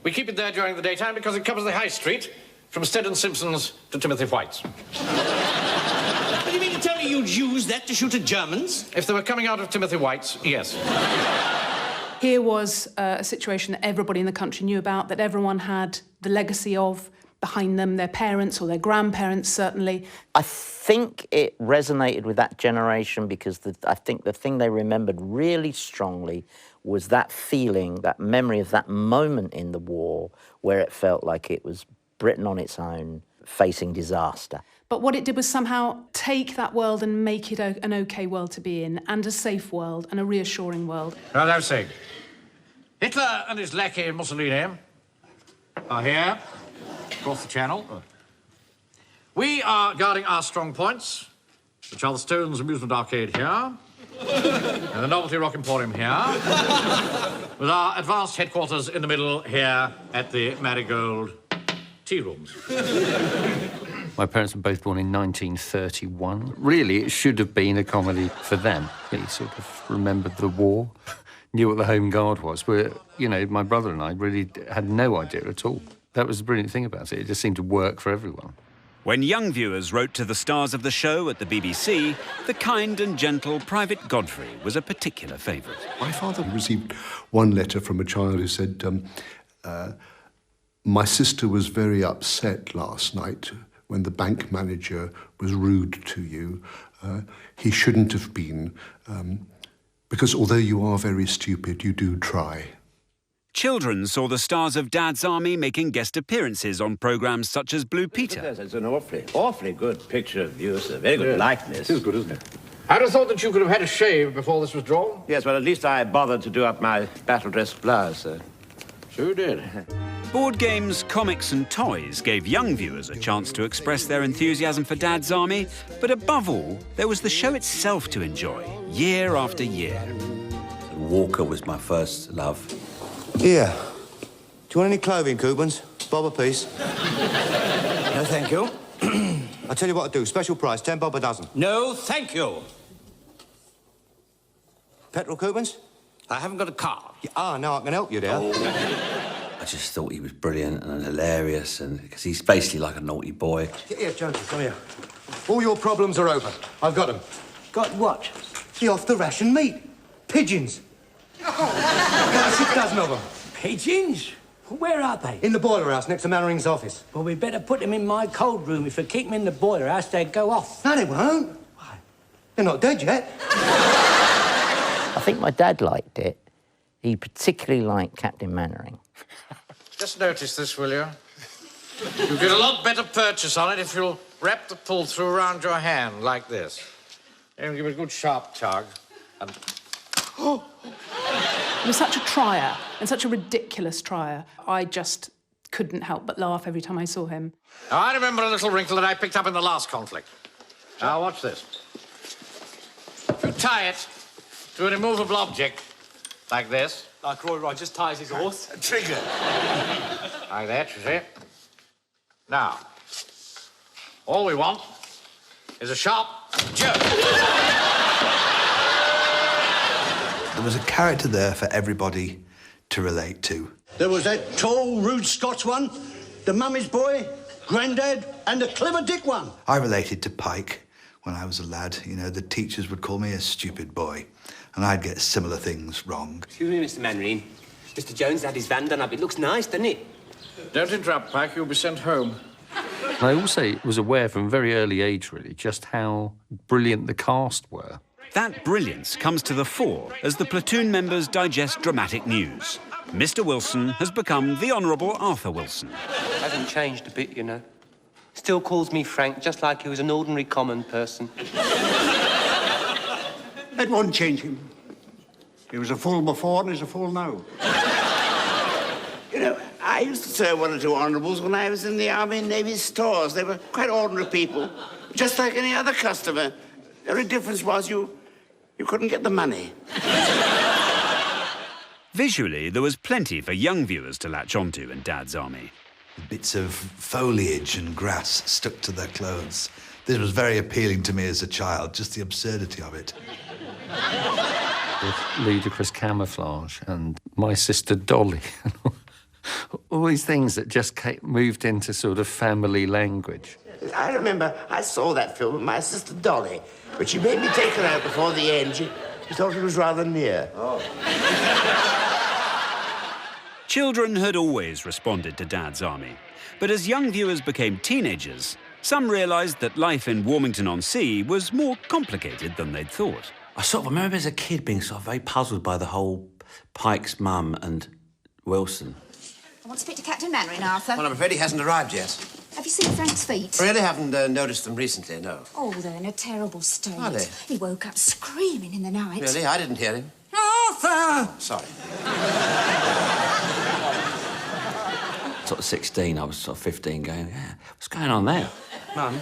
We keep it there during the daytime because it covers the high street from Stead and Simpson's to Timothy White's. What do you mean to tell me you'd use that to shoot at Germans? If they were coming out of Timothy White's, yes. Here was a situation that everybody in the country knew about, that everyone had the legacy of behind them, their parents or their grandparents, certainly. I think it resonated with that generation because I think the thing they remembered really strongly was that feeling, that memory of that moment in the war where it felt like it was Britain on its own, facing disaster. But what it did was somehow take that world and make it an OK world to be in, and a safe world, and a reassuring world. Well, I'm saying, Hitler and his lackey Mussolini are here, across the channel. We are guarding our strong points, which are the Stones Amusement Arcade here, and the Novelty Rock Emporium here, with our advanced headquarters in the middle here at the Marigold Tea Rooms. My parents were both born in 1931. Really, it should have been a comedy for them. They sort of remembered the war, knew what the Home Guard was, where, you know, my brother and I really had no idea at all. That was the brilliant thing about it. It just seemed to work for everyone. When young viewers wrote to the stars of the show at the BBC, the kind and gentle Private Godfrey was a particular favourite. My father received one letter from a child who said, my sister was very upset last night when the bank manager was rude to you. He shouldn't have been, because although you are very stupid, you do try. Children saw the stars of Dad's Army making guest appearances on programmes such as Blue Peter. It's an awfully good picture of you, sir. Very good likeness. It is good, isn't it? I'd have thought that you could have had a shave before this was drawn. Yes, well, at least I bothered to do up my battle dress blouse, sir. So you did. Board games, comics and toys gave young viewers a chance to express their enthusiasm for Dad's Army, but above all, there was the show itself to enjoy, year after year. Walker was my first love. Yeah. Do you want any clothing coupons? Bob a piece. No, thank you. I'll tell you what to do. Special price, 10 bob a dozen. No, thank you. Petrol coupons? I haven't got a car. No, I can help you there. I just thought he was brilliant and hilarious, and because he's basically like a naughty boy. Here, Jonesy, come here. All your problems are over. I've got them. Got what? The off-the-ration meat. Pigeons. Got 6 dozen of them. Pigeons? Where are they? In the boiler house next to Mannering's office. Well, we'd better put them in my cold room. If we keep them in the boiler house, they'd go off. No, they won't. Why? They're not dead yet. I think my dad liked it. He particularly liked Captain Mannering. Just notice this, will you? You'll get a lot better purchase on it if you'll wrap the pull-through around your hand, like this. And give it a good sharp tug. And... It was such a trier, and such a ridiculous trier. I just couldn't help but laugh every time I saw him. Now, I remember a little wrinkle that I picked up in the last conflict. Now, watch this. If you tie it to an immovable object, like this... Like Roy Rogers ties his horse. A trigger. Like that, you see? Now, all we want is a sharp jerk. There was a character there for everybody to relate to. There was that tall, rude Scots one, the mummy's boy, Grandad, and the clever Dick one. I related to Pike when I was a lad. You know, the teachers would call me a stupid boy, and I'd get similar things wrong. Excuse me, Mr. Mannering. Mr. Jones had his van done up. It looks nice, doesn't it? Don't interrupt, Pike. You'll be sent home. I also was aware from a very early age, really, just how brilliant the cast were. That brilliance comes to the fore as the platoon members digest dramatic news. Mr. Wilson has become the Honourable Arthur Wilson. Hasn't changed a bit, you know. Still calls me Frank, just like he was an ordinary common person. That won't change him. He was a fool before and he's a fool now. You know, I used to serve 1 or 2 honourables when I was in the Army and Navy stores. They were quite ordinary people, just like any other customer. The only difference was you couldn't get the money. Visually, there was plenty for young viewers to latch onto in Dad's Army. Bits of foliage and grass stuck to their clothes. This was very appealing to me as a child, just the absurdity of it. With ludicrous camouflage and My Sister Dolly. All these things that just moved into sort of family language. I remember I saw that film with my sister Dolly, but she made me take her out before the end. She thought it was rather near. Oh. Children had always responded to Dad's Army, but as young viewers became teenagers, some realised that life in Warmington-on-Sea was more complicated than they'd thought. I remember as a kid being sort of very puzzled by the whole Pike's mum and Wilson. I want to speak to Captain Mannering, Arthur. Well, I'm afraid he hasn't arrived yet. Have you seen Frank's feet? I really haven't noticed them recently, no. Oh, they're in a terrible state. Are they? He woke up screaming in the night. Really? I didn't hear him. Oh, Arthur! Sorry. Sort of 16, I was sort of 15 going, yeah, what's going on there? Mum?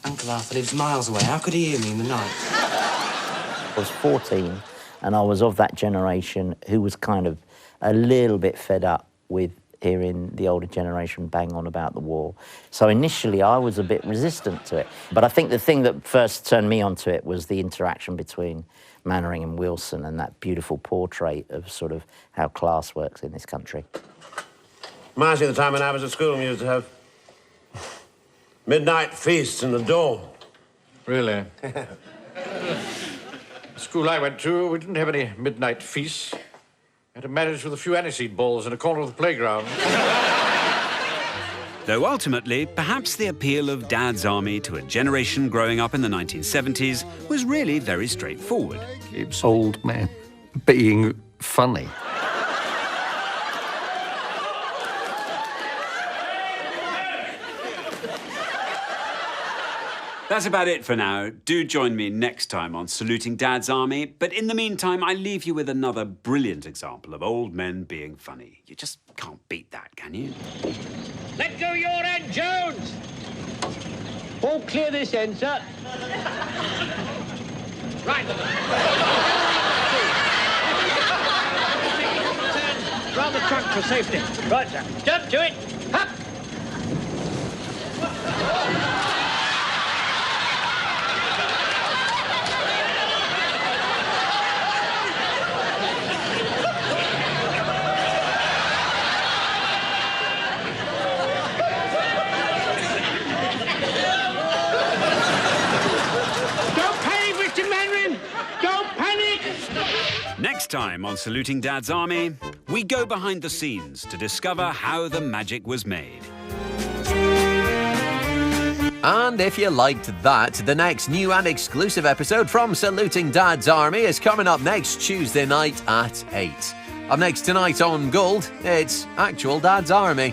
Uncle Arthur lives miles away. How could he hear me in the night? I was 14, and I was of that generation who was kind of a little bit fed up with hearing the older generation bang on about the war. So initially I was a bit resistant to it. But I think the thing that first turned me onto it was the interaction between Mannering and Wilson and that beautiful portrait of sort of how class works in this country. Reminds me of the time when I was at school, we used to have midnight feasts in the dorm. Really? The school I went to, we didn't have any midnight feasts. Had to manage with a few aniseed balls in a corner of the playground. Though ultimately, perhaps the appeal of Dad's Army to a generation growing up in the 1970s was really very straightforward. It's old men being funny. That's about it for now. Do join me next time on Saluting Dad's Army. But in the meantime, I leave you with another brilliant example of old men being funny. You just can't beat that, can you? Let go your end, Jones! All clear this end, sir. Right. Round the trunk for safety. Right, sir. Jump to it. Up! Next time on Saluting Dad's Army, we go behind the scenes to discover how the magic was made. And if you liked that, the next new and exclusive episode from Saluting Dad's Army is coming up next Tuesday night at 8. Up next tonight on Gold, it's Actual Dad's Army.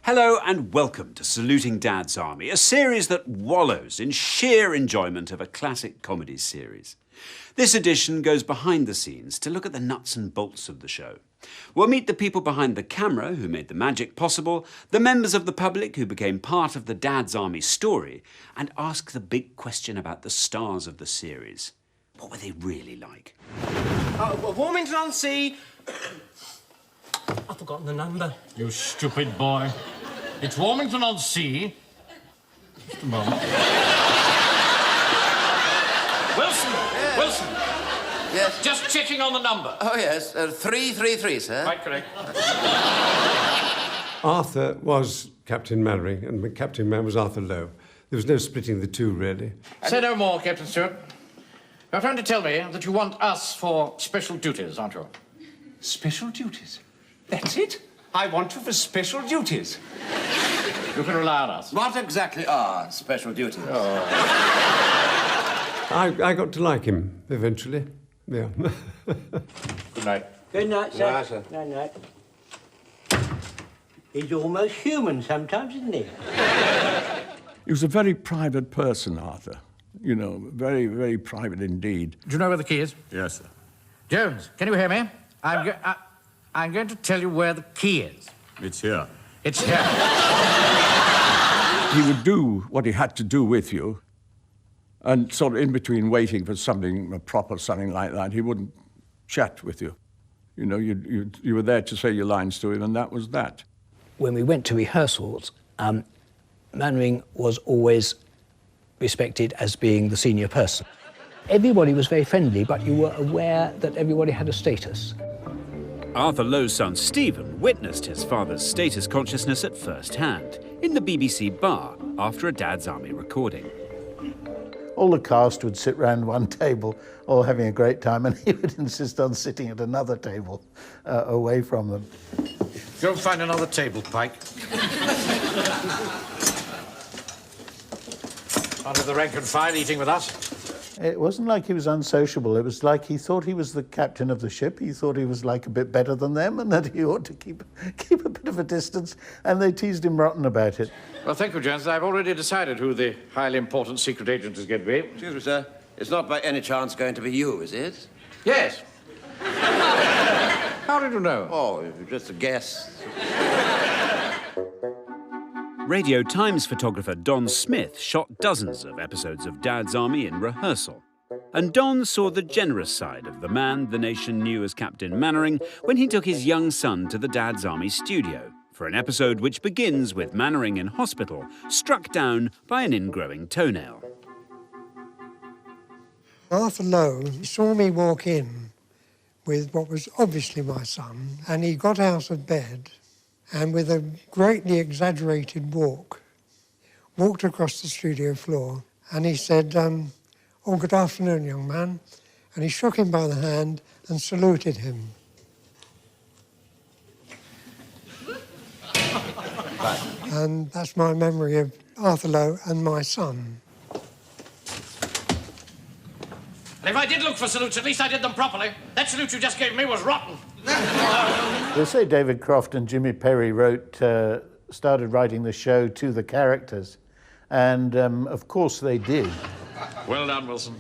Hello and welcome to Saluting Dad's Army, a series that wallows in sheer enjoyment of a classic comedy series. This edition goes behind the scenes to look at the nuts and bolts of the show. We'll meet the people behind the camera who made the magic possible, the members of the public who became part of the Dad's Army story, and ask the big question about the stars of the series. What were they really like? Warmington-on-Sea. I've forgotten the number. You stupid boy. It's Warmington-on-Sea. Just a moment. Wilson! Yes. Wilson! Yes? Just checking on the number. Oh, yes. 333, sir. Quite correct. Arthur was Captain Mannering, and Captain Man was Arthur Lowe. There was no splitting the two, really. Say no more, Captain Stewart. You're trying to tell me that you want us for special duties, aren't you? Special duties? That's it? I want you for special duties. You can rely on us. What exactly are special duties? I got to like him eventually. Yeah. Good night. Good night, sir. Good night, sir. Good night. He's almost human sometimes, isn't he? He was a very private person, Arthur. You know, very, very private indeed. Do you know where the key is? Yes, sir. Jones, can you hear me? I'm going to tell you where the key is. It's here. It's here. He would do what he had to do with you, and sort of in between waiting for something proper, something like that, he wouldn't chat with you. You know, you were there to say your lines to him, and that was that. When we went to rehearsals, Mannering was always respected as being the senior person. Everybody was very friendly, but you were aware that everybody had a status. Arthur Lowe's son Stephen witnessed his father's status consciousness at first hand in the BBC bar after a Dad's Army recording. All the cast would sit round one table, all having a great time, and he would insist on sitting at another table away from them. Go and find another table, Pike. Under the rank and file eating with us. It wasn't like he was unsociable. It was like he thought he was the captain of the ship. He thought he was like a bit better than them and that he ought to keep a bit of a distance, and they teased him rotten about it. Well, thank you, gents. I've already decided who the highly important secret agent is going to be. Excuse me, sir. It's not by any chance going to be you, is it? Yes. How did you know? Oh, just a guess. Radio Times photographer Don Smith shot dozens of episodes of Dad's Army in rehearsal. And Don saw the generous side of the man the nation knew as Captain Mannering when he took his young son to the Dad's Army studio for an episode which begins with Mannering in hospital, struck down by an ingrowing toenail. Arthur Lowe saw me walk in with what was obviously my son, and he got out of bed and with a greatly exaggerated walked across the studio floor, and he said, "Oh, good afternoon, young man," and he shook him by the hand and saluted him. And that's my memory of Arthur Lowe and my son. And if I did look for salutes, at least I did them properly. That salute you just gave me was rotten. They say David Croft and Jimmy Perry started writing the show to the characters, and of course they did. Well done, Wilson.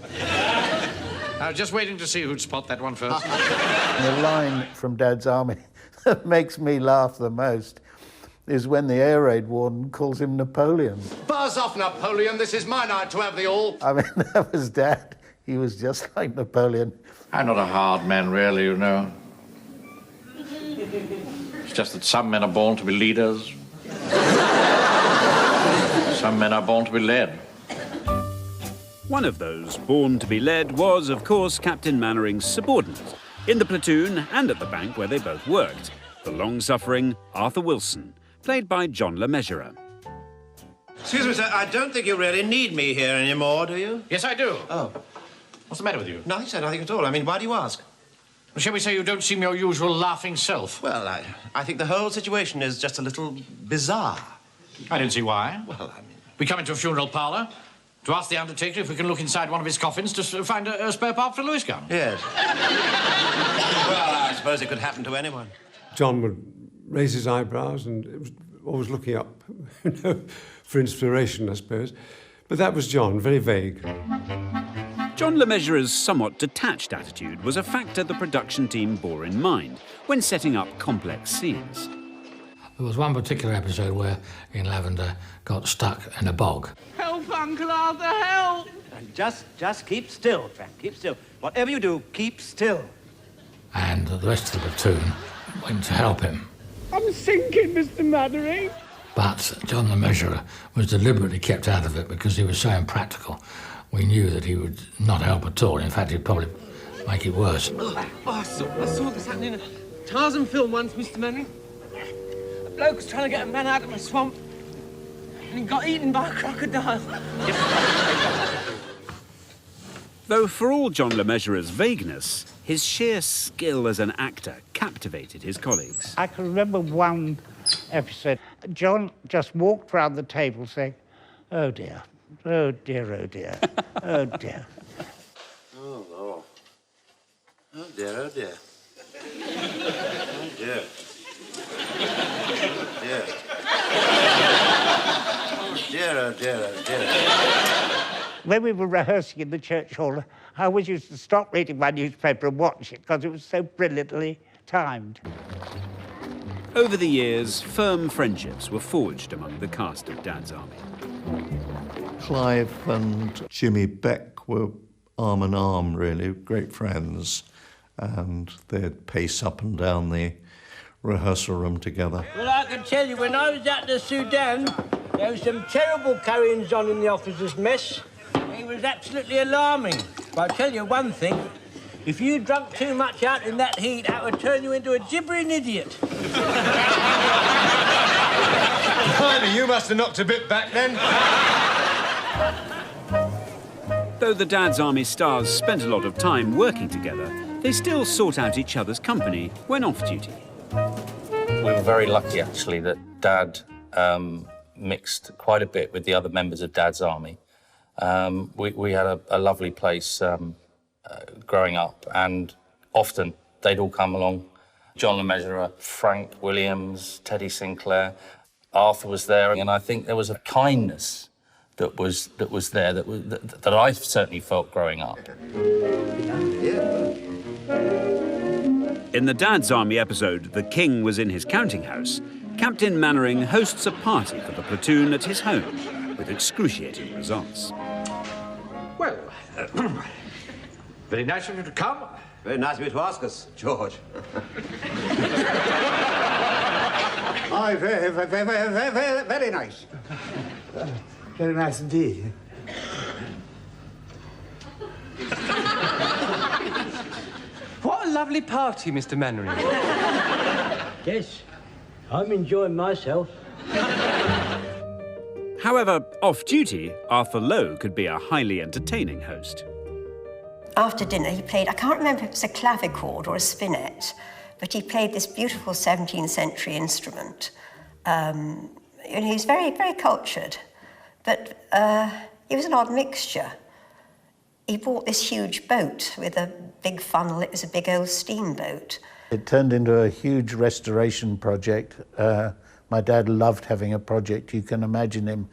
I was just waiting to see who'd spot that one first. The line from Dad's Army that makes me laugh the most is when the air raid warden calls him Napoleon. Buzz off, Napoleon. This is my night to have the all. I mean, that was Dad. He was just like Napoleon. I'm not a hard man, really, you know. It's just that some men are born to be leaders. Some men are born to be led. One of those born to be led was, of course, Captain Mannering's subordinate, in the platoon and at the bank where they both worked, the long-suffering Arthur Wilson, played by John Le Mesurier. Excuse me, sir, I don't think you really need me here anymore, do you? Yes, I do. Oh. What's the matter with you? Nothing, sir, nothing at all. I mean, why do you ask? Well, shall we say you don't seem your usual laughing self? Well, I think the whole situation is just a little bizarre. I don't see why. Well, I mean... We come into a funeral parlour to ask the undertaker if we can look inside one of his coffins to find a spare part for a Lewis gun. Yes. Well, I suppose it could happen to anyone. John would raise his eyebrows and was always looking up, you know, for inspiration, I suppose. But that was John, very vague. John Le Mesurier's somewhat detached attitude was a factor the production team bore in mind when setting up complex scenes. There was one particular episode where Ian Lavender got stuck in a bog. Help, Uncle Arthur, help! And just keep still, Frank, keep still. Whatever you do, keep still. And the rest of the platoon went to help him. I'm sinking, Mr. Mannering. But John Le Mesurier was deliberately kept out of it because he was so impractical. We knew that he would not help at all. In fact, he'd probably make it worse. I saw this happening in a Tarzan film once, Mr. Mannering. A bloke was trying to get a man out of a swamp, and he got eaten by a crocodile. Though for all John Le Mesurier's vagueness, his sheer skill as an actor captivated his colleagues. I can remember one episode. John just walked round the table saying, "Oh dear, oh dear, oh dear, oh dear." Oh, Lord. Oh, dear, oh, dear. Oh, dear. Oh, dear. Oh, dear, oh, dear, oh, dear. When we were rehearsing in the church hall, I always used to stop reading my newspaper and watch it because it was so brilliantly timed. Over the years, firm friendships were forged among the cast of Dad's Army. Clive and Jimmy Beck were arm in arm, really, great friends, and they'd pace up and down the rehearsal room together. Well, I can tell you, when I was at the Sudan, there was some terrible carryings on in the officers' mess. It was absolutely alarming. But I'll tell you one thing. If you drunk too much out in that heat, that would turn you into a gibbering idiot. Blimey, you must have knocked a bit back then. Though the Dad's Army stars spent a lot of time working together, they still sought out each other's company when off duty. We were very lucky, actually, that Dad mixed quite a bit with the other members of Dad's Army. We had a lovely place growing up, and often they'd all come along. John Le Mesurier, Frank Williams, Teddy Sinclair, Arthur was there, and I think there was a kindness that was there that I certainly felt growing up. In the Dad's Army episode, The King Was in His Counting House, Captain Mannering hosts a party for the platoon at his home, with excruciating results. Well, very nice of you to come. Very nice of you to ask us, George. Aye, very nice. Very nice indeed. What a lovely party, Mr. Mannering. Yes, I'm enjoying myself. However, off-duty, Arthur Lowe could be a highly entertaining host. After dinner, he played, I can't remember if it was a clavichord or a spinet, but he played this beautiful 17th century instrument. And he was very, very cultured, but he was an odd mixture. He bought this huge boat with a big funnel. It was a big old steamboat. It turned into a huge restoration project. My dad loved having a project. You can imagine him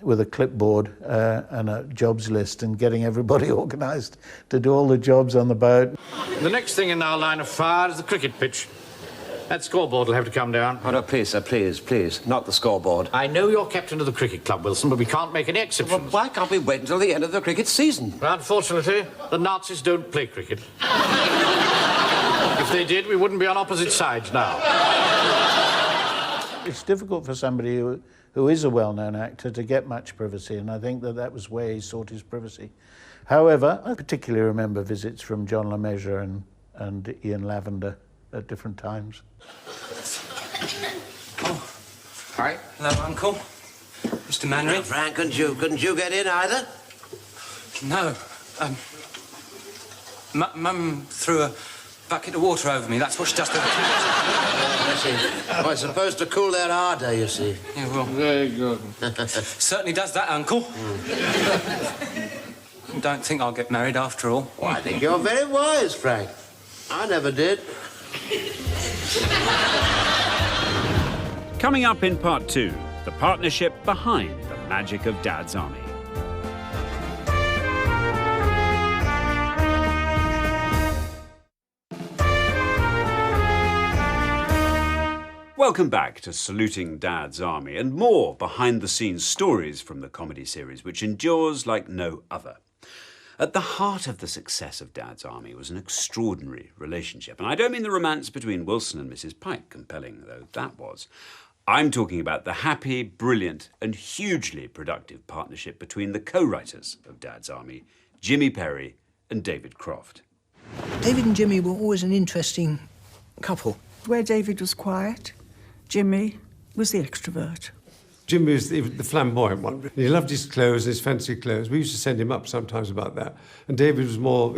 with a clipboard and a jobs list and getting everybody organised to do all the jobs on the boat. The next thing in our line of fire is the cricket pitch. That scoreboard will have to come down. Oh, no, please, sir, please, not the scoreboard. I know you're captain of the cricket club, Wilson, but we can't make any exceptions. Well, why can't we wait until the end of the cricket season? Well, unfortunately, the Nazis don't play cricket. If they did, we wouldn't be on opposite sides now. It's difficult for somebody who is a well-known actor to get much privacy, and I think that was where he sought his privacy. However, I particularly remember visits from John Le Mesurier and Ian Lavender at different times. Oh, hi. Hello, Uncle. Mr. Mannering. Now, Frank, couldn't you get in either? No. Mum threw a bucket of water over me. That's what she does to the kids. I see. Well, it's supposed to cool their ardour, you see. Yeah, well... Very good. Certainly does that, Uncle. Don't think I'll get married after all. Well, I think you're very wise, Frank. I never did. Coming up in part 2, the partnership behind the magic of Dad's Army. Welcome back to Saluting Dad's Army and more behind-the-scenes stories from the comedy series, which endures like no other. At the heart of the success of Dad's Army was an extraordinary relationship. And I don't mean the romance between Wilson and Mrs. Pike, compelling though that was. I'm talking about the happy, brilliant and hugely productive partnership between the co-writers of Dad's Army, Jimmy Perry and David Croft. David and Jimmy were always an interesting couple. Where David was quiet, Jimmy was the extrovert. Jimmy was the flamboyant one. He loved his clothes, his fancy clothes. We used to send him up sometimes about that. And David was more,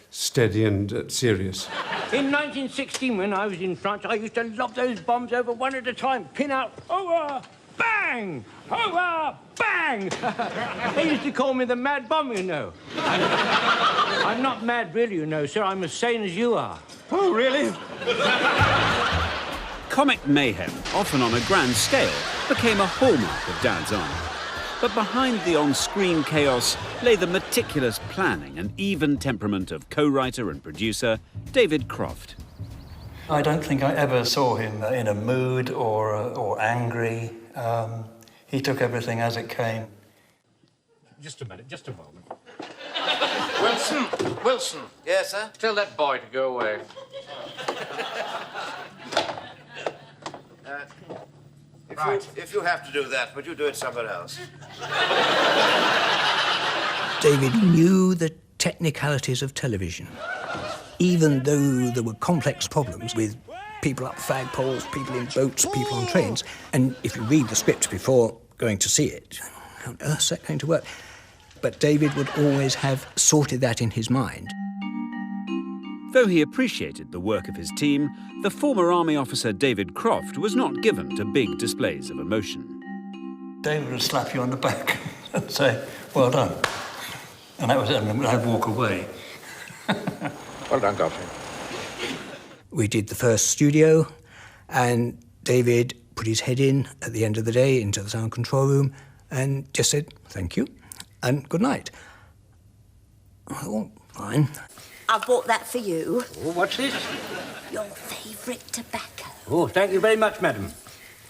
steady and serious. In 1916, when I was in France, I used to lob those bombs over one at a time. Pin out, over, bang! Over, bang! They used to call me the mad bomb, you know. I'm not mad, really, you know, sir. I'm as sane as you are. Oh, really? Comic mayhem, often on a grand scale, became a hallmark of Dad's Army. But behind the on-screen chaos lay the meticulous planning and even temperament of co-writer and producer David Croft. I don't think I ever saw him in a mood or angry. He took everything as it came. Just a minute, just a moment. Wilson. Yes, sir? Tell that boy to go away. If you have to do that, would you do it somewhere else? David knew that technicalities of television. Even though there were complex problems with people up flagpoles, people in boats, people on trains, and if you read the script before going to see it, how on earth's that going to work? But David would always have sorted that in his mind. Though he appreciated the work of his team, the former army officer David Croft was not given to big displays of emotion. David would slap you on the back and say, well done. And that was it, and I'd walk away. Well done, Godfrey. We did the first studio, and David put his head in at the end of the day into the sound control room and just said, thank you, and good night. Oh, fine. I've bought that for you. Oh, what's this? Your favourite tobacco. Oh, thank you very much, madam.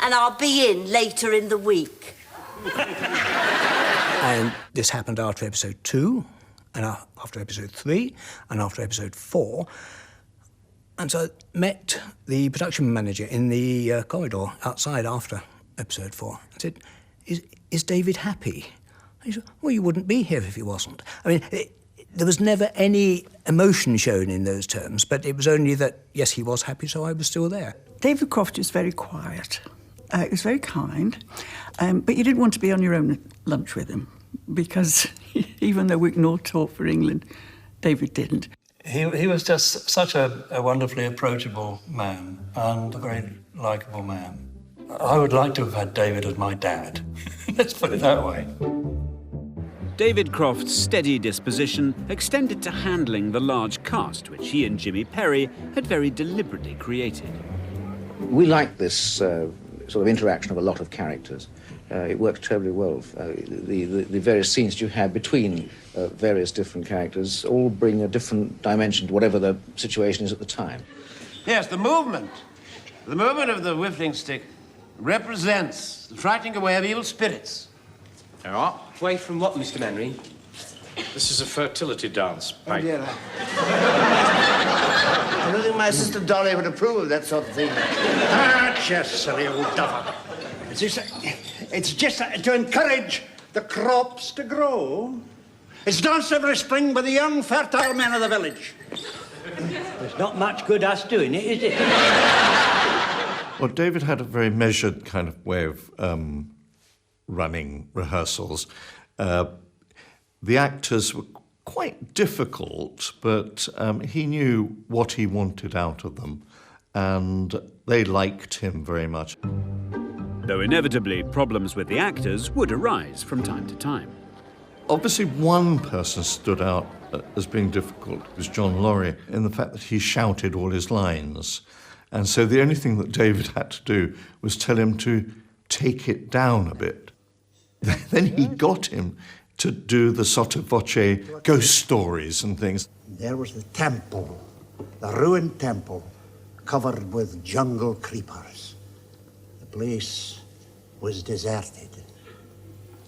And I'll be in later in the week. And this happened after episode 2, and after episode 3, and after episode 4. And so I met the production manager in the corridor outside after episode 4. I said, is David happy? And he said, well, you wouldn't be here if he wasn't. I mean, there was never any emotion shown in those terms, but it was only that, yes, he was happy, so I was still there. David Croft is very quiet. He was very kind, but you didn't want to be on your own at lunch with him because even though we can all talk for England, David didn't. He was just such a wonderfully approachable man and a very likeable man. I would like to have had David as my dad. Let's put it that way. David Croft's steady disposition extended to handling the large cast which he and Jimmy Perry had very deliberately created. We like this sort of interaction of a lot of characters. It works terribly well. The various scenes you have between various different characters all bring a different dimension to whatever the situation is at the time. Yes, the movement of the whiffling stick represents the frightening away of evil spirits. Oh, away from what, Mr. Manry? This is a fertility dance, Mike. Oh, dear. I don't think my sister Dolly would approve of that sort of thing. Just silly old duffer. It's just to encourage the crops to grow. It's danced every spring by the young, fertile men of the village. There's not much good us doing it, is it? Well, David had a very measured kind of way of running rehearsals. The actors were quite difficult, but he knew what he wanted out of them, and they liked him very much. Though inevitably problems with the actors would arise from time to time. Obviously, one person stood out as being difficult was John Laurie, in the fact that he shouted all his lines. And so the only thing that David had to do was tell him to take it down a bit. Then he got him to do the sotto voce ghost stories and things. There was the temple, the ruined temple, covered with jungle creepers. The place was deserted.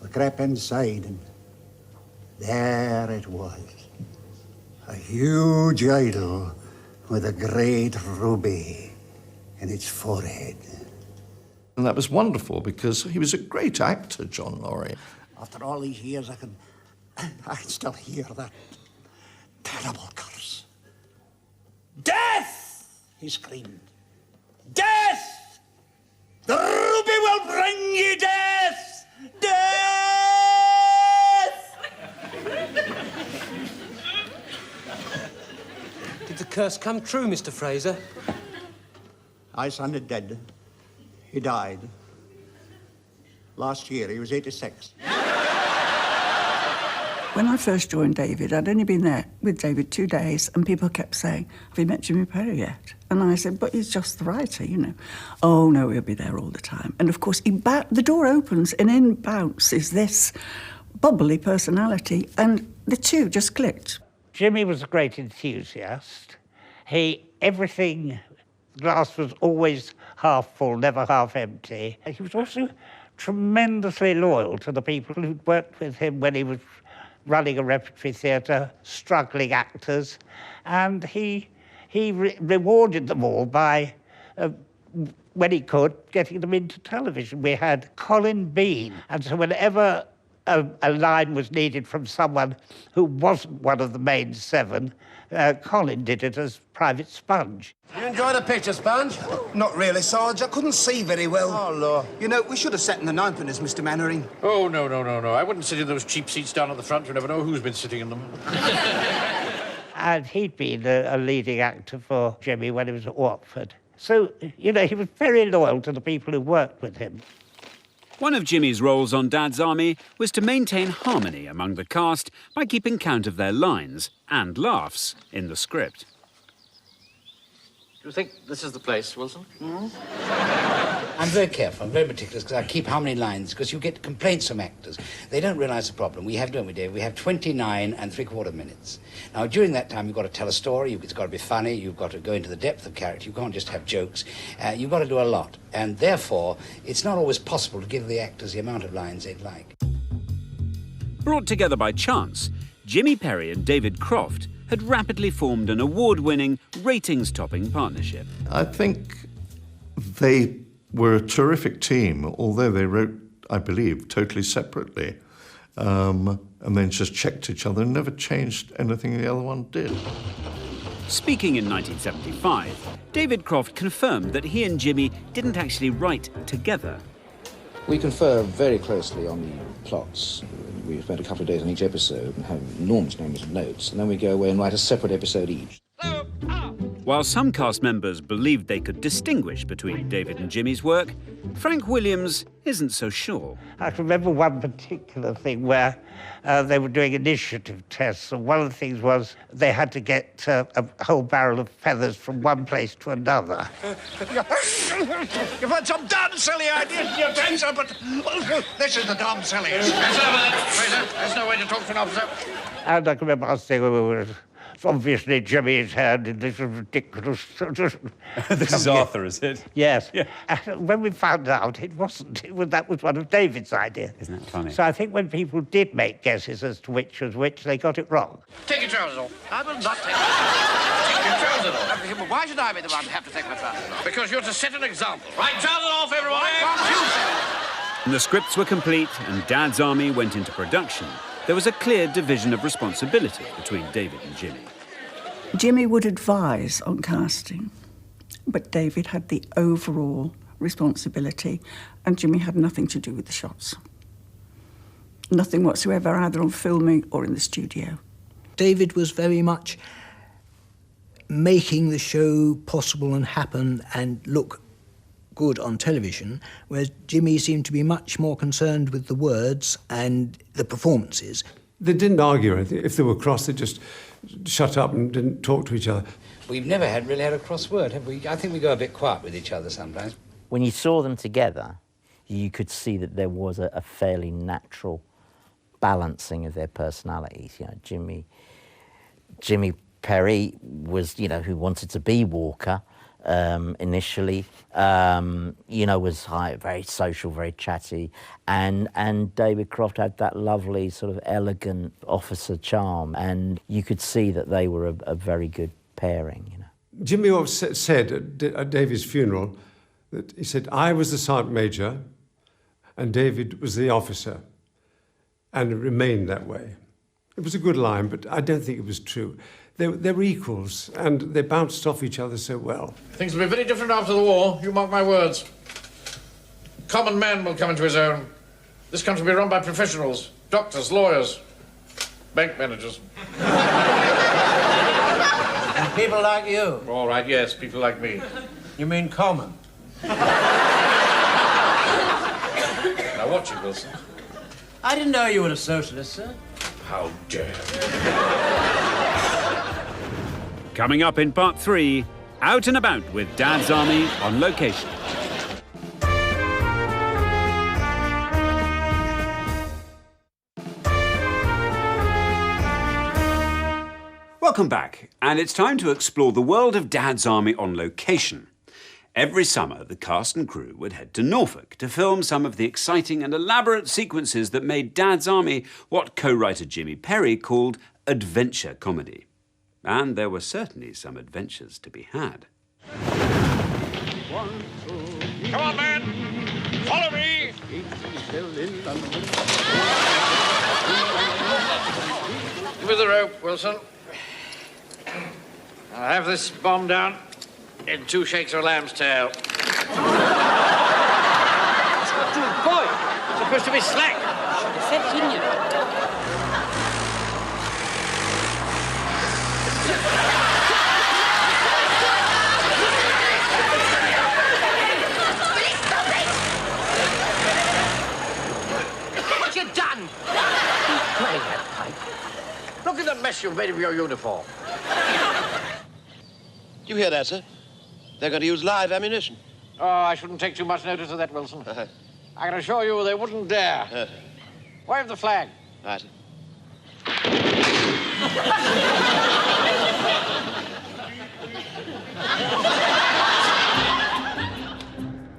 We crept inside and there it was. A huge idol with a great ruby in its forehead. And that was wonderful because he was a great actor, John Laurie. After all these years, I can still hear that terrible curse. Death! He screamed. Death! The ruby will bring you death! Death! Did the curse come true, Mr. Fraser? My son is dead. He died. Last year, he was 86. When I first joined David, I'd only been there with David 2 days, and people kept saying, have you met Jimmy Perry yet? And I said, but he's just the writer, you know. Oh, no, he'll be there all the time. And, of course, the door opens, and in bounces this bubbly personality, and the two just clicked. Jimmy was a great enthusiast. Everything, glass was always half full, never half empty. He was also tremendously loyal to the people who'd worked with him when he was running a repertory theatre, struggling actors, and he rewarded them all by, when he could, getting them into television. We had Colin Bean, and so whenever a line was needed from someone who wasn't one of the main seven, Colin did it as Private Sponge. You enjoy the picture, Sponge? Not really, Sarge. I couldn't see very well. Oh, Lord. You know, we should have sat in the ninepenners, Mr. Mannering. Oh, no. I wouldn't sit in those cheap seats down at the front. You never know who's been sitting in them. And he'd been a leading actor for Jimmy when he was at Watford. So, you know, he was very loyal to the people who worked with him. One of Jimmy's roles on Dad's Army was to maintain harmony among the cast by keeping count of their lines and laughs in the script. Do you think this is the place, Wilson? I'm very careful, I'm very meticulous, because I keep how many lines, because you get complaints from actors. They don't realise the problem. We have, don't we, Dave? We have 29 3/4 minutes. Now, during that time, you've got to tell a story, it's got to be funny, you've got to go into the depth of character, you can't just have jokes. You've got to do a lot, and therefore, it's not always possible to give the actors the amount of lines they'd like. Brought together by chance, Jimmy Perry and David Croft had rapidly formed an award-winning, ratings-topping partnership. I think they were a terrific team, although they wrote, I believe, totally separately, and then just checked each other and never changed anything the other one did. Speaking in 1975, David Croft confirmed that he and Jimmy didn't actually write together. We confer very closely on the plots. We spend a couple of days on each episode and have enormous numbers of notes, and then we go away and write a separate episode each. While some cast members believed they could distinguish between David and Jimmy's work, Frank Williams isn't so sure. I can remember one particular thing where they were doing initiative tests, and one of the things was they had to get a whole barrel of feathers from one place to another. You've had some damn silly ideas in your time, sir, but this is the damn silliest. There's no way to talk to an officer. And I can remember us saying, it's obviously Jimmy's hand, and this is ridiculous. This is Arthur, is it? Yes. Yeah. And when we found out it wasn't, that was one of David's ideas. Isn't that funny? So I think when people did make guesses as to which was which, they got it wrong. Take your trousers off. I will not take Take your trousers off. Well, why should I be the one to have to take my trousers off? Because you're to set an example. Right, trousers off, everybody! When the scripts were complete and Dad's Army went into production, there was a clear division of responsibility between David and Jimmy. Jimmy would advise on casting, but David had the overall responsibility, and Jimmy had nothing to do with the shots. Nothing whatsoever, either on filming or in the studio. David was very much making the show possible and happen and look good on television, whereas Jimmy seemed to be much more concerned with the words and the performances. They didn't argue or anything. If they were cross, they just shut up and didn't talk to each other. We've never really had a cross word, have we? I think we go a bit quiet with each other sometimes. When you saw them together, you could see that there was a fairly natural balancing of their personalities. You know, Jimmy Perry was, you know, who wanted to be Walker initially, you know, was very social, very chatty, and David Croft had that lovely sort of elegant officer charm, and you could see that they were a very good pairing, you know. Jimmy always said at David's funeral that he said, I was the sergeant major and David was the officer, and it remained that way. It was a good line, but I don't think it was true. They were equals, and they bounced off each other so well. Things will be very different after the war, you mark my words. Common man will come into his own. This country will be run by professionals, doctors, lawyers, bank managers. And people like you? All right, yes, people like me. You mean common? Now watch it, Wilson. I didn't know you were a socialist, sir. How dare Coming up in part 3, Out and About with Dad's Army on location. Welcome back, and it's time to explore the world of Dad's Army on location. Every summer, the cast and crew would head to Norfolk to film some of the exciting and elaborate sequences that made Dad's Army what co-writer Jimmy Perry called adventure comedy. And there were certainly some adventures to be had. Come on, man! Follow me! Give me the rope, Wilson. I'll have this bomb down in 2 shakes of a lamb's tail. Boy, it's supposed to be slack. I said, didn't you? What you done? Play that pipe. Look at the mess you've made of your uniform. You hear that, sir? They're going to use live ammunition. Oh, I shouldn't take too much notice of that, Wilson. I can assure you they wouldn't dare. Wave the flag. Right.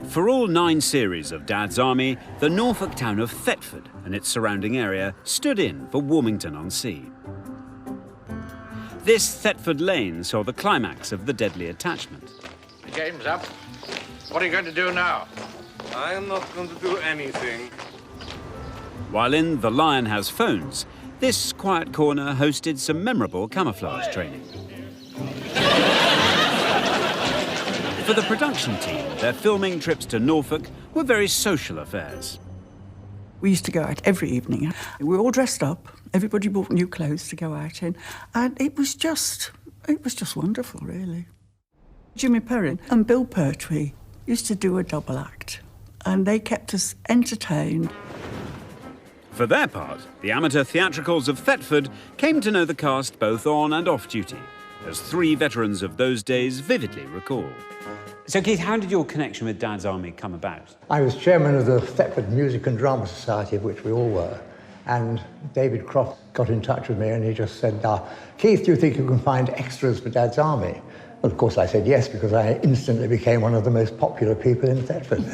For all 9 series of Dad's Army, the Norfolk town of Thetford and its surrounding area stood in for Warmington-on-Sea. This Thetford Lane saw the climax of the deadly attachment. The game's up. What are you going to do now? I am not going to do anything. While in The Lion Has Phones, this quiet corner hosted some memorable camouflage training. For the production team, their filming trips to Norfolk were very social affairs. We used to go out every evening. We were all dressed up. Everybody bought new clothes to go out in. And it was just wonderful, really. Jimmy Perrin and Bill Pertwee used to do a double act. And they kept us entertained. For their part, the amateur theatricals of Thetford came to know the cast both on and off duty, as 3 veterans of those days vividly recall. So, Keith, how did your connection with Dad's Army come about? I was chairman of the Thetford Music and Drama Society, of which we all were, and David Croft got in touch with me and he just said, Keith, do you think you can find extras for Dad's Army? Well, of course I said yes, because I instantly became one of the most popular people in Thetford.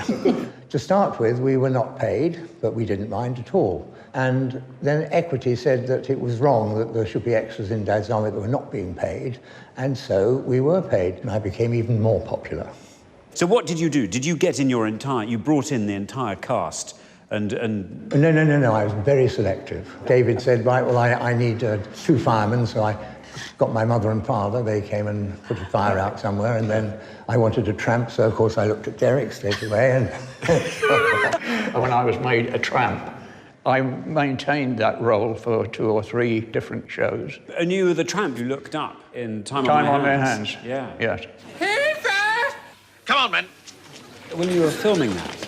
To start with, we were not paid, but we didn't mind at all. And then Equity said that it was wrong that there should be extras in Dad's Army that were not being paid, and so we were paid, and I became even more popular. So what did you do? Did you get in you brought in the entire cast and... No, I was very selective. David said, right, well, I need 2 firemen, so I got my mother and father. They came and put a fire out somewhere, and then I wanted a tramp, so of course I looked at Derek straight away. And when I was made a tramp, I maintained that role for 2 or 3 different shows. And you were the tramp you looked up in Time on Their Hands. Yeah. Yes. Come on, men. When you were filming that,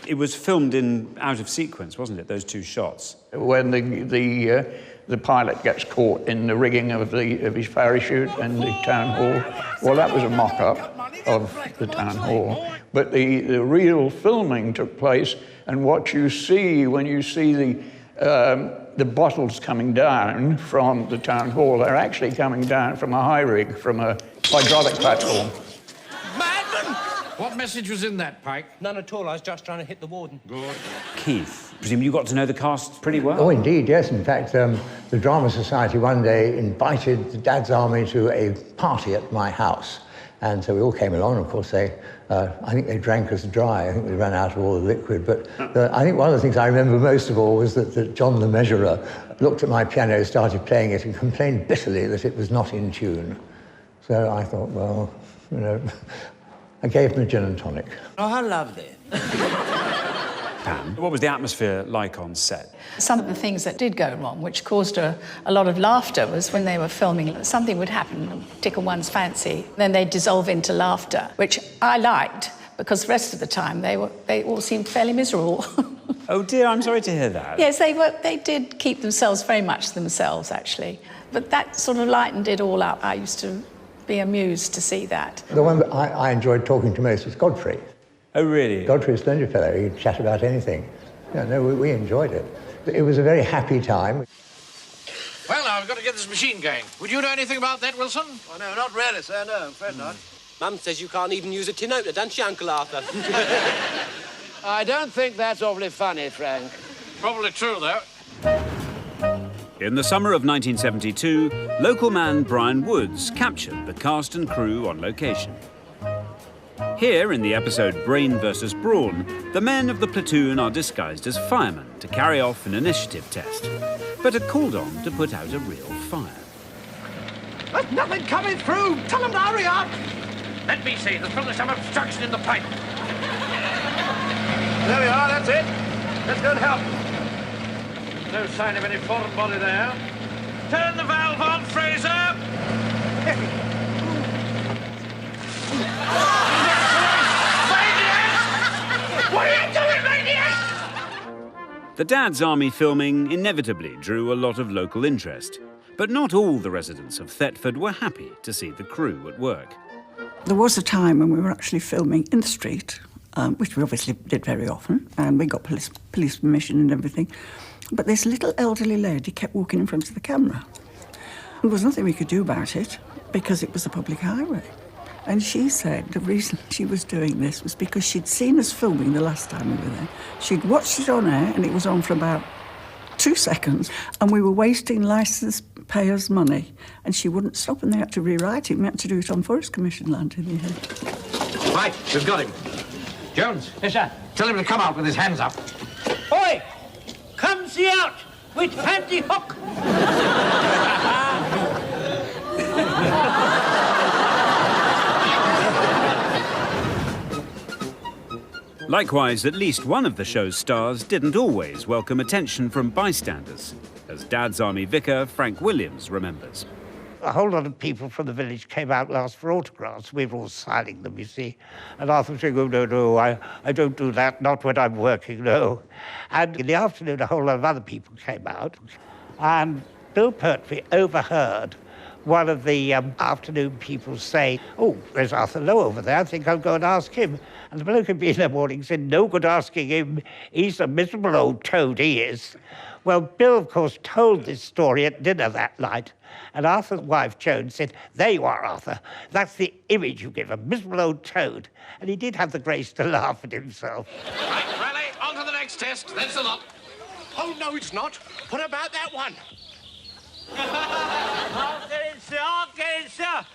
it was filmed out of sequence, wasn't it, those 2 shots? When the pilot gets caught in the rigging of his parachute in the town hall, well, that was a mock-up of the town hall. But the real filming took place, and what you see when you see the bottles coming down from the town hall, they're actually coming down from a high rig, from a hydraulic platform. What message was in that, Pike? None at all. I was just trying to hit the warden. Good. Keith, presume you got to know the cast pretty well? Oh, indeed, yes. In fact, the Drama Society one day invited the Dad's Army to a party at my house. And so we all came along, and of course I think they drank us dry. I think we ran out of all the liquid. But I think one of the things I remember most of all was that John the Measurer looked at my piano, started playing it, and complained bitterly that it was not in tune. So I thought, well, you know, I gave him a gin and tonic. Oh, how lovely. Pam, what was the atmosphere like on set? Some of the things that did go wrong, which caused a lot of laughter, was when they were filming, something would happen, tickle one's fancy, then they'd dissolve into laughter, which I liked, because the rest of the time they all seemed fairly miserable. Oh dear, I'm sorry to hear that. Yes, they did keep themselves very much themselves, actually. But that sort of lightened it all up. I used to be amused to see that. The one that I enjoyed talking to most was Godfrey. Oh, really? Godfrey, a splendid fellow. He'd chat about anything. Yeah, no, we enjoyed it. It was a very happy time. Well, now, we've got to get this machine going. Would you know anything about that, Wilson? Oh, no, not really, sir. No, I'm afraid not. Mum says you can't even use a tin opener, doesn't she, Uncle Arthur? I don't think that's awfully funny, Frank. Probably true, though. In the summer of 1972, local man Brian Woods captured the cast and crew on location. Here, in the episode Brain vs. Brawn, the men of the platoon are disguised as firemen to carry off an initiative test, but are called on to put out a real fire. There's nothing coming through! Tell them to hurry up! Let me see. There's probably some obstruction in the pipe. There we are, that's it. Let's go and help. No sign of any foreign body there. Turn the valve on, Fraser! What are you doing, maniac? The Dad's Army filming inevitably drew a lot of local interest, but not all the residents of Thetford were happy to see the crew at work. There was a time when we were actually filming in the street, which we obviously did very often, and we got police permission and everything. But this little elderly lady kept walking in front of the camera. There was nothing we could do about it because it was a public highway. And she said the reason she was doing this was because she'd seen us filming the last time we were there. She'd watched it on air, and it was on for about 2 seconds, and we were wasting licence payers' money. And she wouldn't stop, and they had to rewrite it. We had to do it on Forest Commission land in the end. Right, we've got him. Jones. Yes, sir. Tell him to come out with his hands up. Oi! Come see out with Panty Hook! Likewise, at least one of the show's stars didn't always welcome attention from bystanders, as Dad's Army vicar Frank Williams remembers. A whole lot of people from the village came out last for autographs. We were all signing them, you see. And Arthur saying, oh, no, I don't do that, not when I'm working, no. And in the afternoon, a whole lot of other people came out. And Bill Pertwee overheard one of the afternoon people say, oh, there's Arthur Lowe over there, I think I'll go and ask him. And the bloke had been in the morning said, no good asking him, he's a miserable old toad, he is. Well, Bill, of course, told this story at dinner that night, and Arthur's wife, Joan, said, there you are, Arthur, that's the image you give, a miserable old toad. And he did have the grace to laugh at himself. Right, Raleigh, on to the next test. That's the lot. Oh, no, it's not. What about that one? I'll get it, sir. I'll get it, sir.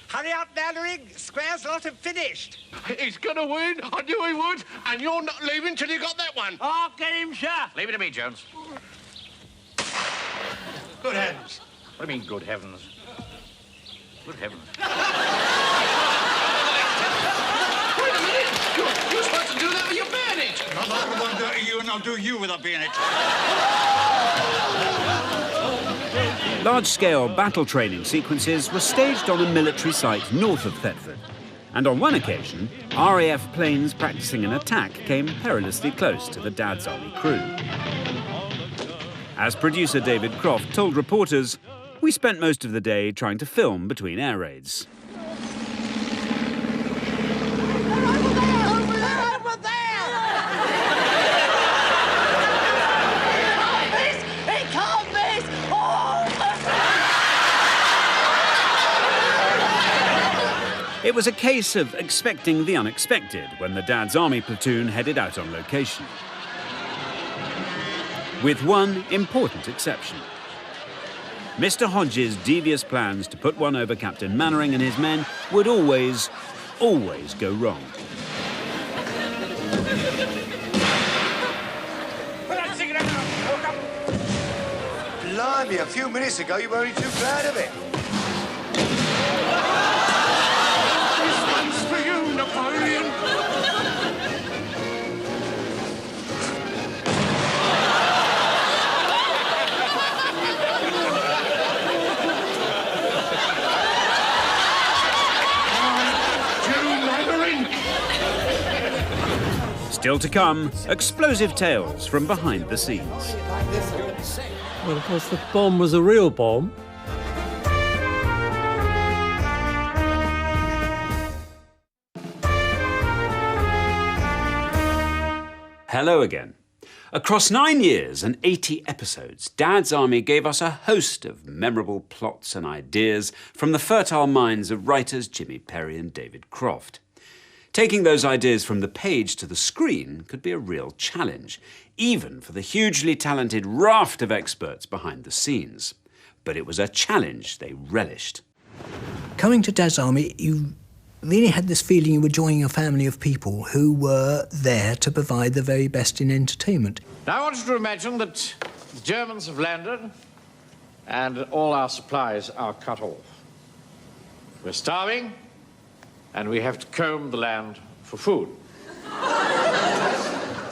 Hurry up, Mannering. Square's lot and finished. He's going to win. I knew he would. And you're not leaving till you got that one. I'll get him, sir. Leave it to me, Jones. Good heavens. What do you mean, good heavens? Good heavens. Wait a minute. You're supposed to do that with your bayonet. I'm not the one dirty you, and I'll do you with a bayonet. Large-scale battle training sequences were staged on a military site north of Thetford. And on one occasion, RAF planes practicing an attack came perilously close to the Dad's Army crew. As producer David Croft told reporters, we spent most of the day trying to film between air raids. It was a case of expecting the unexpected when the Dad's Army platoon headed out on location. With one important exception. Mr. Hodges' devious plans to put one over Captain Mannering and his men would always go wrong. Blimey, a few minutes ago you were only too glad of it. This one's for you, Napoleon. Still to come, explosive tales from behind the scenes. Well, of course, the bomb was a real bomb. Hello again. Across 9 years and 80 episodes, Dad's Army gave us a host of memorable plots and ideas from the fertile minds of writers Jimmy Perry and David Croft. Taking those ideas from the page to the screen could be a real challenge, even for the hugely talented raft of experts behind the scenes. But it was a challenge they relished. Coming to Dad's Army, you really had this feeling you were joining a family of people who were there to provide the very best in entertainment. Now I want you to imagine that the Germans have landed and all our supplies are cut off. We're starving and we have to comb the land for food.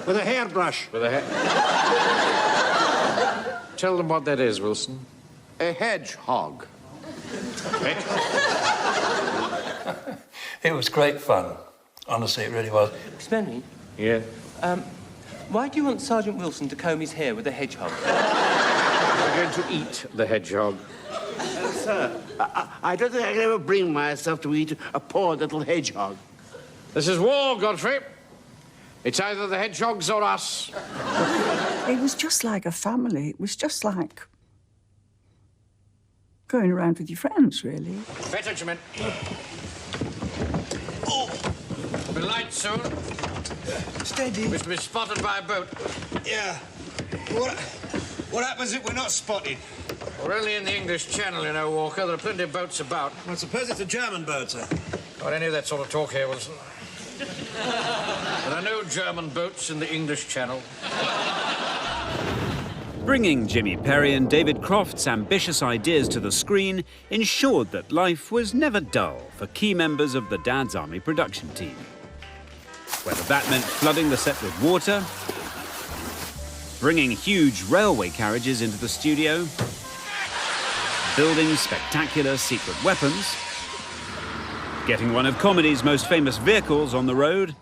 With a hairbrush. With a hair... Tell them what that is, Wilson. A hedgehog. Beck? It was great fun. Honestly, it really was. Miss Henry? Yeah? Why do you want Sergeant Wilson to comb his hair with a hedgehog? We're going to eat the hedgehog. Sir, I don't think I can ever bring myself to eat a poor little hedgehog. This is war, Godfrey. It's either the hedgehogs or us. It was just like a family. It was just like going around with your friends, really. Pay attention, men. Oh! We'll be light soon. Steady. We're to be spotted by a boat. Yeah. What happens if we're not spotted? We're only in the English Channel, you know, Walker. There are plenty of boats about. Well, suppose it's a German boat, sir. Not any of that sort of talk here, Wilson. There are no German boats in the English Channel. Bringing Jimmy Perry and David Croft's ambitious ideas to the screen ensured that life was never dull for key members of the Dad's Army production team. Whether that meant flooding the set with water, bringing huge railway carriages into the studio, building spectacular secret weapons, getting one of comedy's most famous vehicles on the road,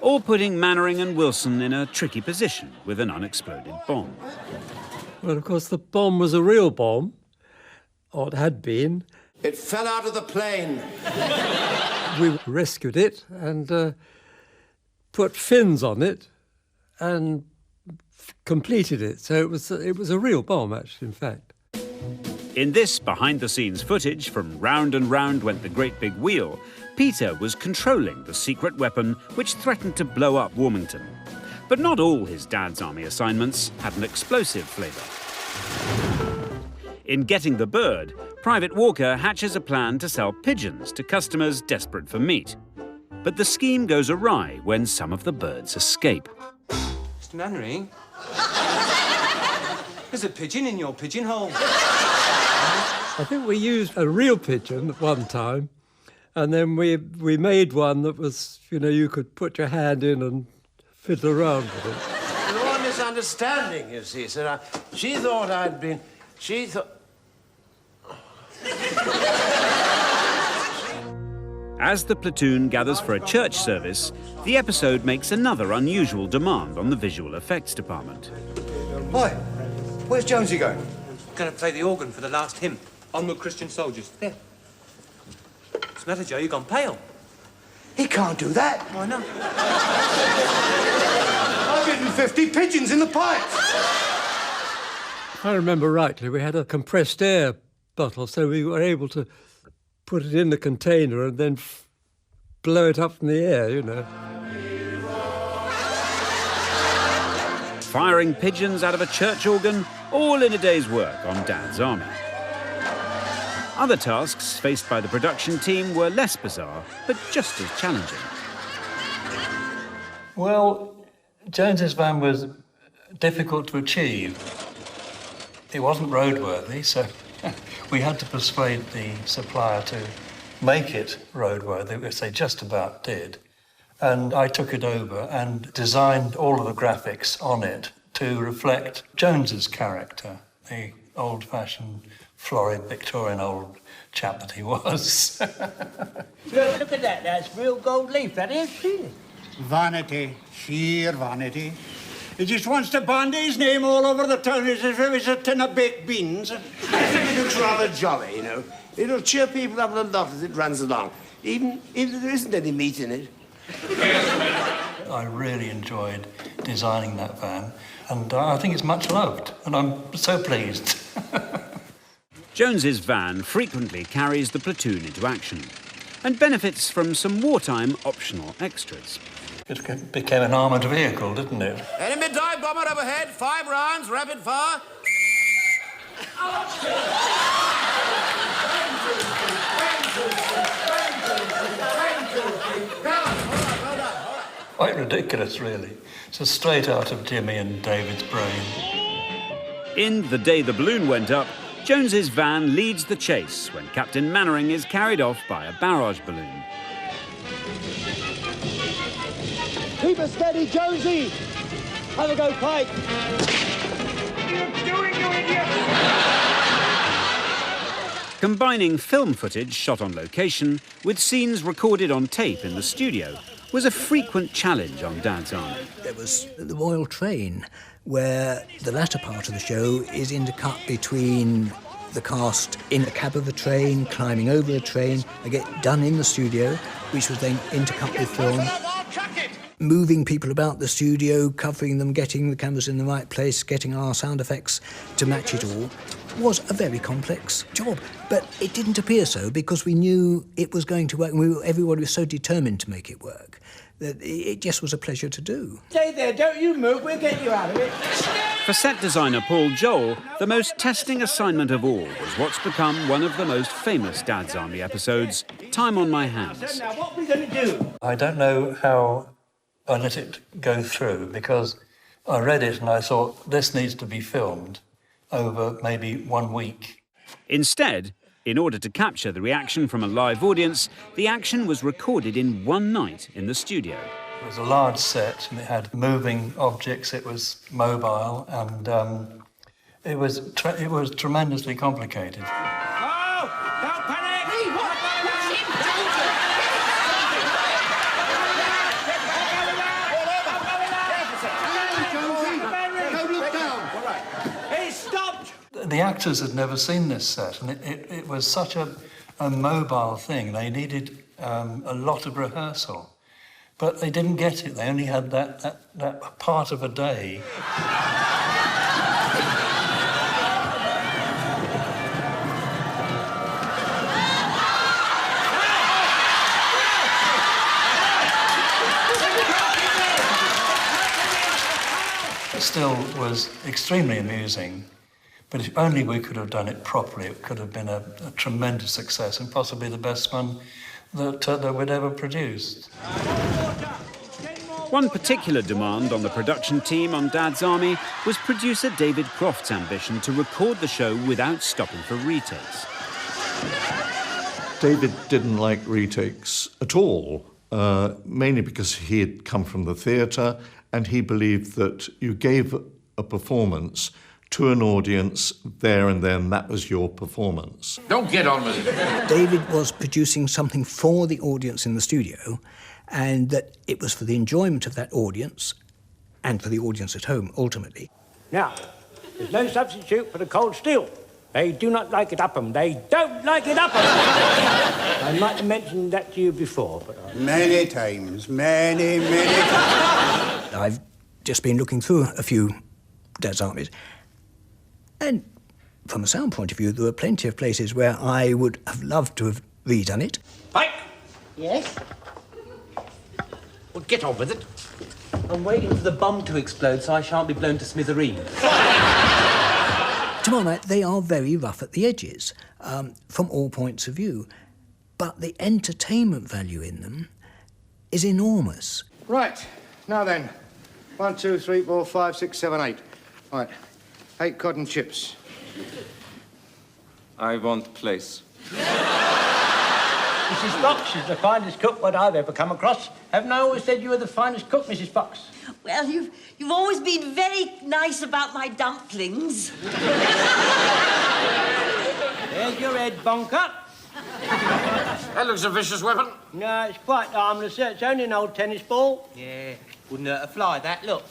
or putting Mannering and Wilson in a tricky position with an unexploded bomb. Well, of course, the bomb was a real bomb, or it had been. It fell out of the plane. We rescued it and put fins on it and completed it. So it was a real bomb, actually, in fact. In this behind-the-scenes footage from Round and Round Went the Great Big Wheel, Peter was controlling the secret weapon which threatened to blow up Warmington. But not all his Dad's Army assignments had an explosive flavour. In Getting the Bird, Private Walker hatches a plan to sell pigeons to customers desperate for meat. But the scheme goes awry when some of the birds escape. Mr. Mannering? There's a pigeon in your pigeonhole. I think we used a real pigeon at one time, and then we made one that was, you know, you could put your hand in and fiddle around with it. There's all a misunderstanding, you see, sir. She thought I'd been... She thought... As the platoon gathers for a church service, the episode makes another unusual demand on the visual effects department. Hi, where's Jonesy going? Going to play the organ for the last hymn. Onward, Christian soldiers. There. What's the matter, Joe? You've gone pale. He can't do that. Why not? I've hidden 50 pigeons in the pipes. If I remember rightly, we had a compressed air bottle, so we were able to put it in the container and then blow it up in the air, you know. Firing pigeons out of a church organ, all in a day's work on Dad's Army. Other tasks faced by the production team were less bizarre, but just as challenging. Well, Jones's van was difficult to achieve. It wasn't roadworthy, so we had to persuade the supplier to make it roadworthy, which they just about did. And I took it over and designed all of the graphics on it to reflect Jones's character, the old-fashioned, florid, Victorian old chap that he was. Look at that. That's real gold leaf. That is, really. Vanity. Sheer vanity. He just wants to bandy his name all over the town as if it was a tin of baked beans. I think it looks rather jolly, you know. It'll cheer people up a lot as it runs along, even if there isn't any meat in it. I really enjoyed designing that van, and I think it's much loved, and I'm so pleased. Jones's van frequently carries the platoon into action and benefits from some wartime optional extras. It became an armoured vehicle, didn't it? Enemy dive bomber overhead, 5 rounds, rapid fire. Quite ridiculous, really. It's a straight out of Jimmy and David's brain. In The Day the Balloon Went Up, Jones's van leads the chase when Captain Mannering is carried off by a barrage balloon. Keep us steady, Jonesy! Have a go, Pike! You're doing, you idiot! Combining film footage shot on location with scenes recorded on tape in the studio was a frequent challenge on Dad's Army. There was the Royal Train, where the latter part of the show is intercut between the cast in the cab of the train, climbing over a train, and get done in the studio, which was then intercut with film. Moving people about the studio, covering them, getting the cameras in the right place, getting our sound effects to match it all, was a very complex job. But it didn't appear so because we knew it was going to work, and everybody was so determined to make it work that it just was a pleasure to do. Stay there, don't you move, we'll get you out of it. For set designer Paul Joel, the most testing assignment of all was what's become one of the most famous Dad's Army episodes, Time on My Hands. Now, what are we going to do? I don't know how I let it go through because I read it and I thought this needs to be filmed over maybe 1 week. Instead, in order to capture the reaction from a live audience, the action was recorded in one night in the studio. It was a large set and it had moving objects, it was mobile, and it was tremendously complicated. The actors had never seen this set, and it was such a mobile thing. They needed a lot of rehearsal, but they didn't get it. They only had that part of a day. It still was extremely amusing. But if only we could have done it properly, it could have been a tremendous success and possibly the best one that we'd ever produced. One particular demand on the production team on Dad's Army was producer David Croft's ambition to record the show without stopping for retakes. David didn't like retakes at all, mainly because he had come from the theatre and he believed that you gave a performance to an audience there and then, that was your performance. Don't get on with it. David was producing something for the audience in the studio, and that it was for the enjoyment of that audience and for the audience at home, ultimately. Now, there's no substitute for the cold steel. They do not like it up 'em. They don't like it up 'em. I might have mentioned that to you before, but... Many times, many times. I've just been looking through a few Dad's Armies, and from a sound point of view, there were plenty of places where I would have loved to have redone it. Pike! Yes? Well, get on with it. I'm waiting for the bomb to explode so I shan't be blown to smithereens. Tomorrow night, they are very rough at the edges, from all points of view. But the entertainment value in them is enormous. Right, now then. 1, 2, 3, 4, 5, 6, 7, 8. Right, 8 cotton chips. I want place. Mrs. Fox is the finest cook what I've ever come across. Haven't I always said you were the finest cook, Mrs. Fox? Well, you've always been very nice about my dumplings. There's your head, bonker. That looks a vicious weapon. No, it's quite harmless, sir. It's only an old tennis ball. Yeah, wouldn't hurt a fly, that. Look.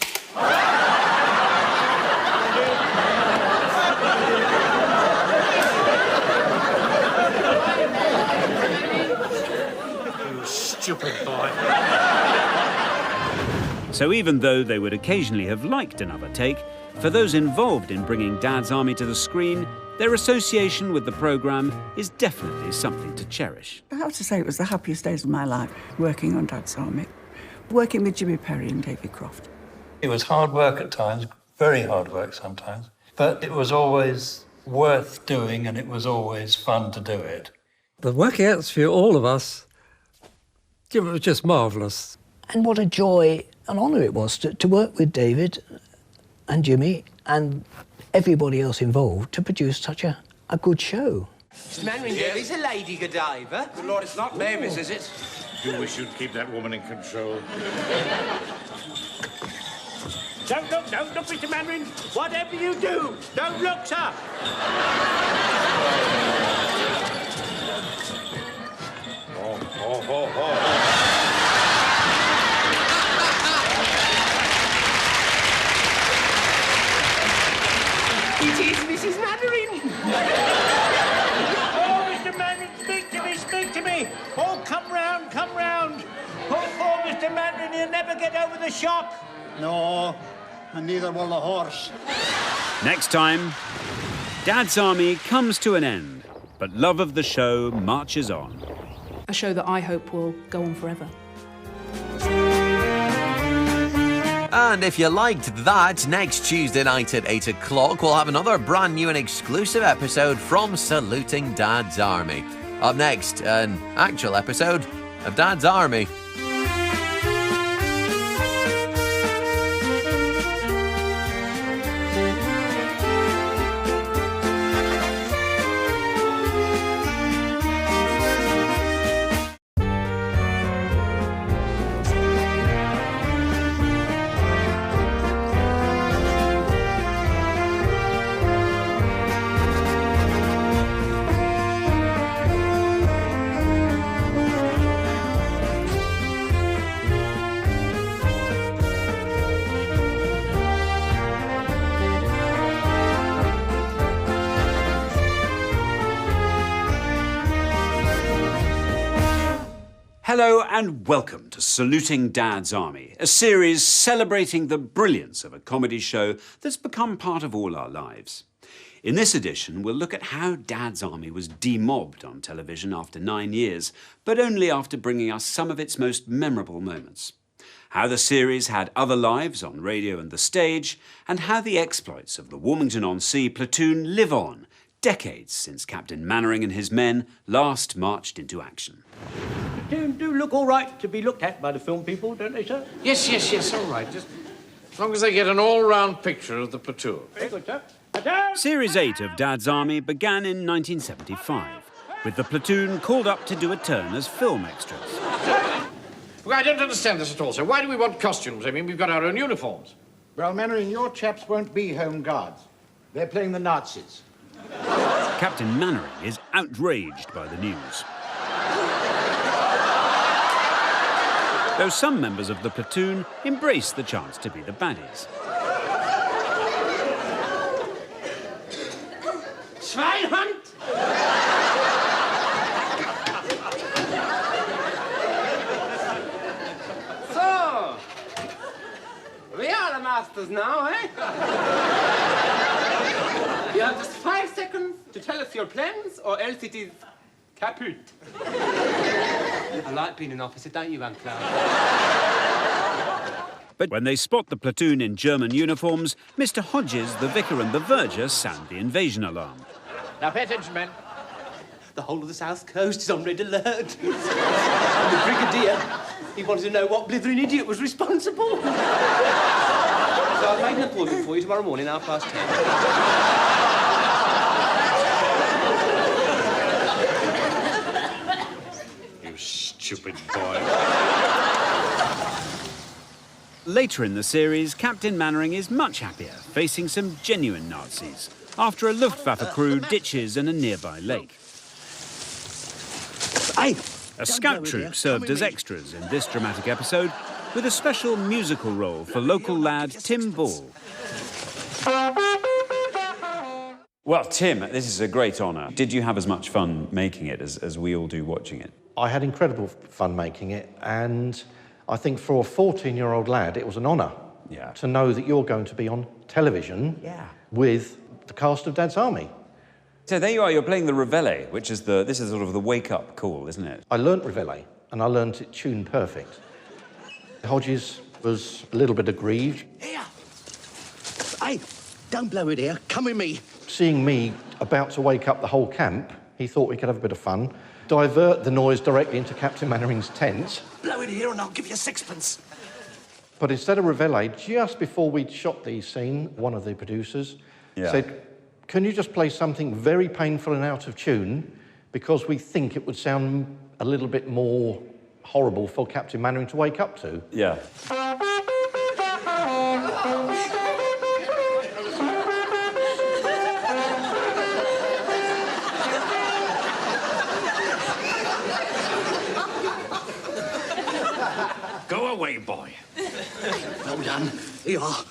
You stupid boy. So even though they would occasionally have liked another take, for those involved in bringing Dad's Army to the screen, their association with the programme is definitely something to cherish. I have to say it was the happiest days of my life, working on Dad's Army, working with Jimmy Perry and David Croft. It was hard work at times, very hard work sometimes, but it was always worth doing and it was always fun to do it. The working atmosphere, all of us, It was just marvellous. And what a joy and honour it was to work with David and Jimmy and everybody else involved to produce such a good show. Mr. Mannering, there's a lady Godiva. Good Lord, it's not Mavis, is it? Do wish you'd keep that woman in control. Don't look, Mr. Mannering. Whatever you do, don't look, sir. It is Mrs. Mannering. Oh, Mr. Mannering, speak to me. Oh, come round. Poor Mr. Mannering, he'll never get over the shock. No, and neither will the horse. Next time, Dad's Army comes to an end, but love of the show marches on. A show that I hope will go on forever. And if you liked that, next Tuesday night at 8 o'clock, we'll have another brand new and exclusive episode from Saluting Dad's Army. Up next, an actual episode of Dad's Army. Hello and welcome to Saluting Dad's Army, a series celebrating the brilliance of a comedy show that's become part of all our lives. In this edition, we'll look at how Dad's Army was demobbed on television after 9 years, but only after bringing us some of its most memorable moments. How the series had other lives on radio and the stage, and how the exploits of the Wilmington-on-Sea platoon live on, decades since Captain Mannering and his men last marched into action. Do look all right to be looked at by the film people, don't they, sir? Yes, all right. Just as long as they get an all-round picture of the platoon. Very good, sir. Series 8 of Dad's Army began in 1975, with the platoon called up to do a turn as film extras. Well, I don't understand this at all, sir. Why do we want costumes? I mean, we've got our own uniforms. Well, Mannering, your chaps won't be home guards. They're playing the Nazis. Captain Mannering is outraged by the news. Though some members of the platoon embrace the chance to be the baddies. Schweinhund! So, we are the masters now, eh? You have just 5 seconds to tell us your plans, or else it is kaput. I like being an officer, don't you, Uncle? But when they spot the platoon in German uniforms, Mr. Hodges, the vicar and the verger sound the invasion alarm. Now, pay attention, men. The whole of the South Coast is on red alert. And the Brigadier, he wanted to know what blithering idiot was responsible. So I've made an appointment for you tomorrow morning, 10:30. Stupid boy. Later in the series, Captain Mannering is much happier, facing some genuine Nazis, after a Luftwaffe crew ditches in a nearby lake. A scout troop served as extras in this dramatic episode, with a special musical role for local lad Tim Ball. Well, Tim, this is a great honour. Did you have as much fun making it as we all do watching it? I had incredible fun making it, and I think for a 14-year-old lad, it was an honour to know that you're going to be on television with the cast of Dad's Army. So there you are, you're playing the Reveille, which is this is sort of the wake-up call, isn't it? I learnt Reveille, and I learnt it tuned perfect. Hodges was a little bit aggrieved. Here! Hey, don't blow it here. Come with me. Seeing me about to wake up the whole camp, he thought we could have a bit of fun. divert the noise directly into Captain Mannering's tent. Blow it here and I'll give you 6p. But instead of reveille, just before we'd shot the scene, one of the producers said, can you just play something very painful and out of tune, because we think it would sound a little bit more horrible for Captain Mannering to wake up to. Yeah. Go away, boy. Well done. Here you are.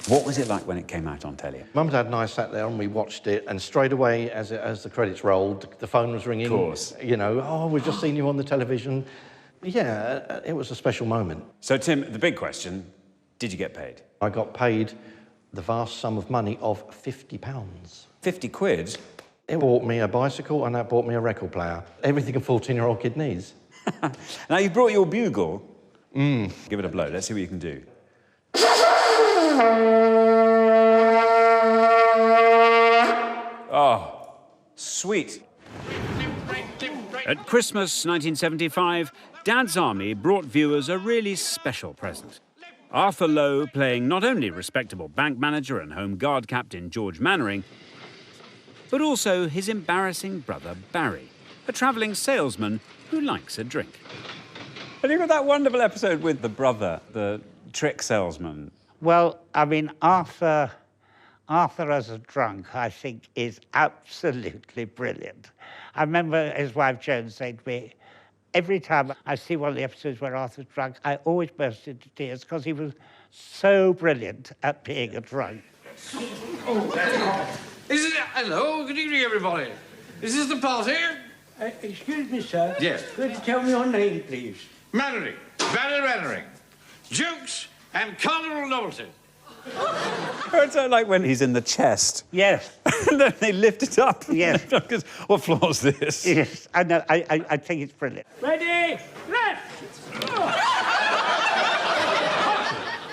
What was it like when it came out on telly? Mum, Dad and I sat there and we watched it, and straight away, as the credits rolled, the phone was ringing. Of course. You know, oh, we've just seen you on the television. Yeah, it was a special moment. So, Tim, the big question, did you get paid? I got paid the vast sum of money of £50. 50 quid? It bought me a bicycle and that bought me a record player. Everything a 14-year-old kid needs. Now, you brought your bugle. Give it a blow. Let's see what you can do. Oh, sweet. At Christmas 1975, Dad's Army brought viewers a really special present. Arthur Lowe playing not only respectable bank manager and Home Guard captain George Mannering, but also his embarrassing brother Barry, a travelling salesman who likes a drink. Have you got that wonderful episode with the brother, the trick salesman? Well, I mean, Arthur as a drunk, I think, is absolutely brilliant. I remember his wife Joan saying to me, every time I see one of the episodes where Arthur's drunk, I always burst into tears because he was so brilliant at being a drunk. Hello, good evening, everybody. Is this the party? Excuse me, sir. Yes. Could you tell me your name, please? Mannering, Barry Mannering. Jukes and carnival novelty. It's like when he's in the chest. Yes. And then they lift it up. Yes. What floor's this? Yes, I know. I think it's brilliant. Ready, left!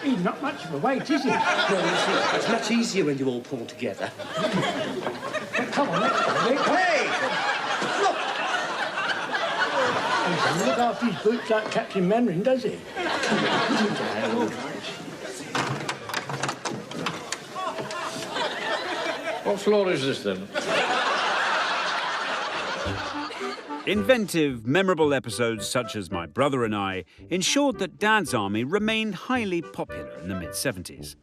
He's not much of a weight, is he? No, it's much easier when you all pull together. Come on, let's go. Hey! Look! He doesn't look after his boots like Captain Mannering, does he? What floor is this, then? Inventive, memorable episodes such as My Brother and I ensured that Dad's Army remained highly popular in the mid-70s.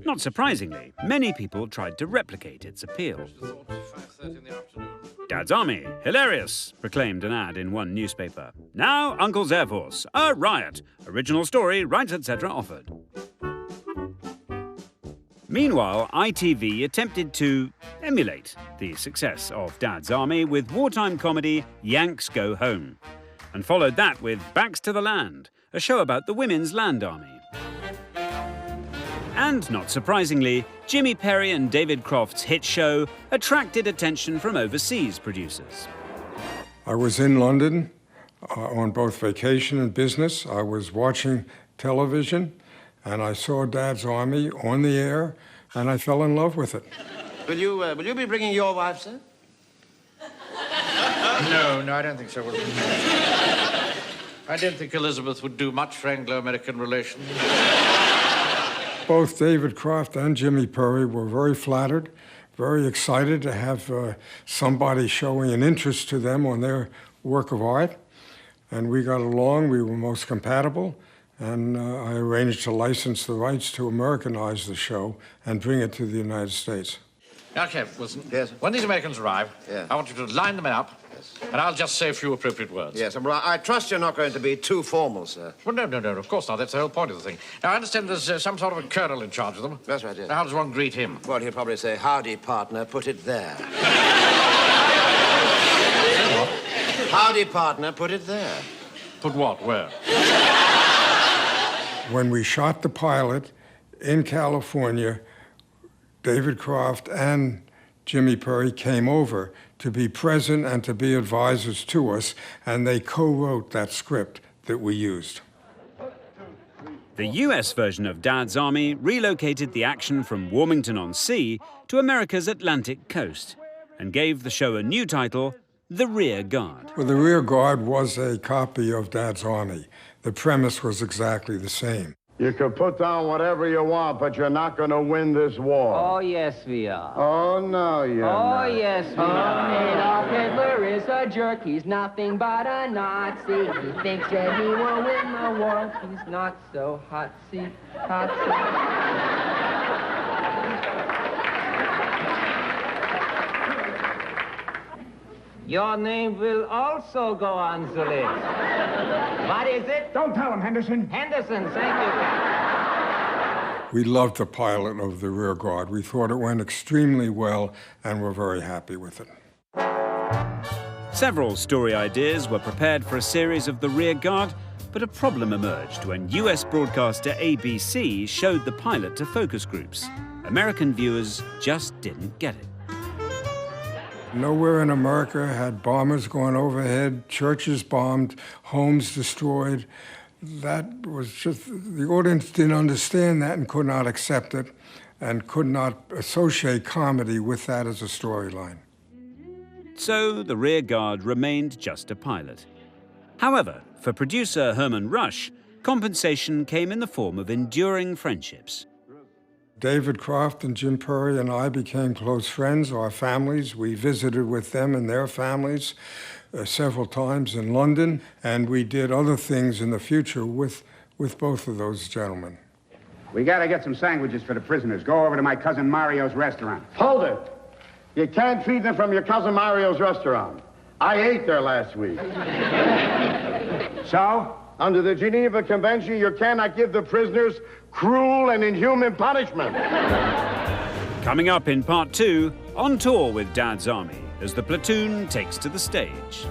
Not surprisingly, many people tried to replicate its appeal. Dad's Army, hilarious, proclaimed an ad in one newspaper. Now, Uncle's Air Force, a riot. Original story, rights, etc. offered. Meanwhile, ITV attempted to emulate the success of Dad's Army with wartime comedy Yanks Go Home, and followed that with Backs to the Land, a show about the Women's Land Army. And not surprisingly, Jimmy Perry and David Croft's hit show attracted attention from overseas producers. I was in London on both vacation and business. I was watching television, and I saw Dad's Army on the air, and I fell in love with it. Will you be bringing your wife, sir? No, I don't think so. I don't think Elizabeth would do much for Anglo-American relations. Both David Croft and Jimmy Perry were very flattered, very excited to have somebody showing an interest to them on their work of art. And we got along, we were most compatible, and I arranged to license the rights to Americanize the show and bring it to the United States. Okay, Wilson. Yes. When these Americans arrive, I want you to line them up, and I'll just say a few appropriate words. Yes, well, I trust you're not going to be too formal, sir. Well, no, of course not. That's the whole point of the thing. Now, I understand there's some sort of a colonel in charge of them. That's right, yes. Now, how does one greet him? Well, he'll probably say, "Howdy, partner, put it there." Howdy, partner, put it there. Put what? Where? When we shot the pilot in California, David Croft and Jimmy Perry came over to be present and to be advisors to us, and they co-wrote that script that we used. The US version of Dad's Army relocated the action from Warmington-on-Sea to America's Atlantic coast and gave the show a new title, The Rear Guard. Well, The Rear Guard was a copy of Dad's Army. The premise was exactly the same. You can put down whatever you want, but you're not going to win this war. Oh, yes, we are. Oh, no, you're not. Oh, yes, we are. Adolf Hitler is a jerk. He's nothing but a Nazi. He thinks that he will win the war. He's not so hot-see, hot-see. Your name will also go on the list. What is it? Don't tell him, Henderson. Henderson, thank you, Captain. We loved the pilot of The Rear Guard. We thought it went extremely well, and we're very happy with it. Several story ideas were prepared for a series of The Rear Guard, but a problem emerged when US broadcaster ABC showed the pilot to focus groups. American viewers just didn't get it. Nowhere in America had bombers gone overhead, churches bombed, homes destroyed. That was just, the audience didn't understand that and could not accept it and could not associate comedy with that as a storyline. So The Rear Guard remained just a pilot. However, for producer Herman Rush, compensation came in the form of enduring friendships. David Croft and Jim Perry and I became close friends, our families. We visited with them and their families several times in London, and we did other things in the future with both of those gentlemen. We gotta get some sandwiches for the prisoners. Go over to my cousin Mario's restaurant. Hold it. You can't feed them from your cousin Mario's restaurant. I ate there last week. So? Under the Geneva Convention, you cannot give the prisoners cruel and inhuman punishment. Coming up in part 2, on tour with Dad's Army, as the platoon takes to the stage.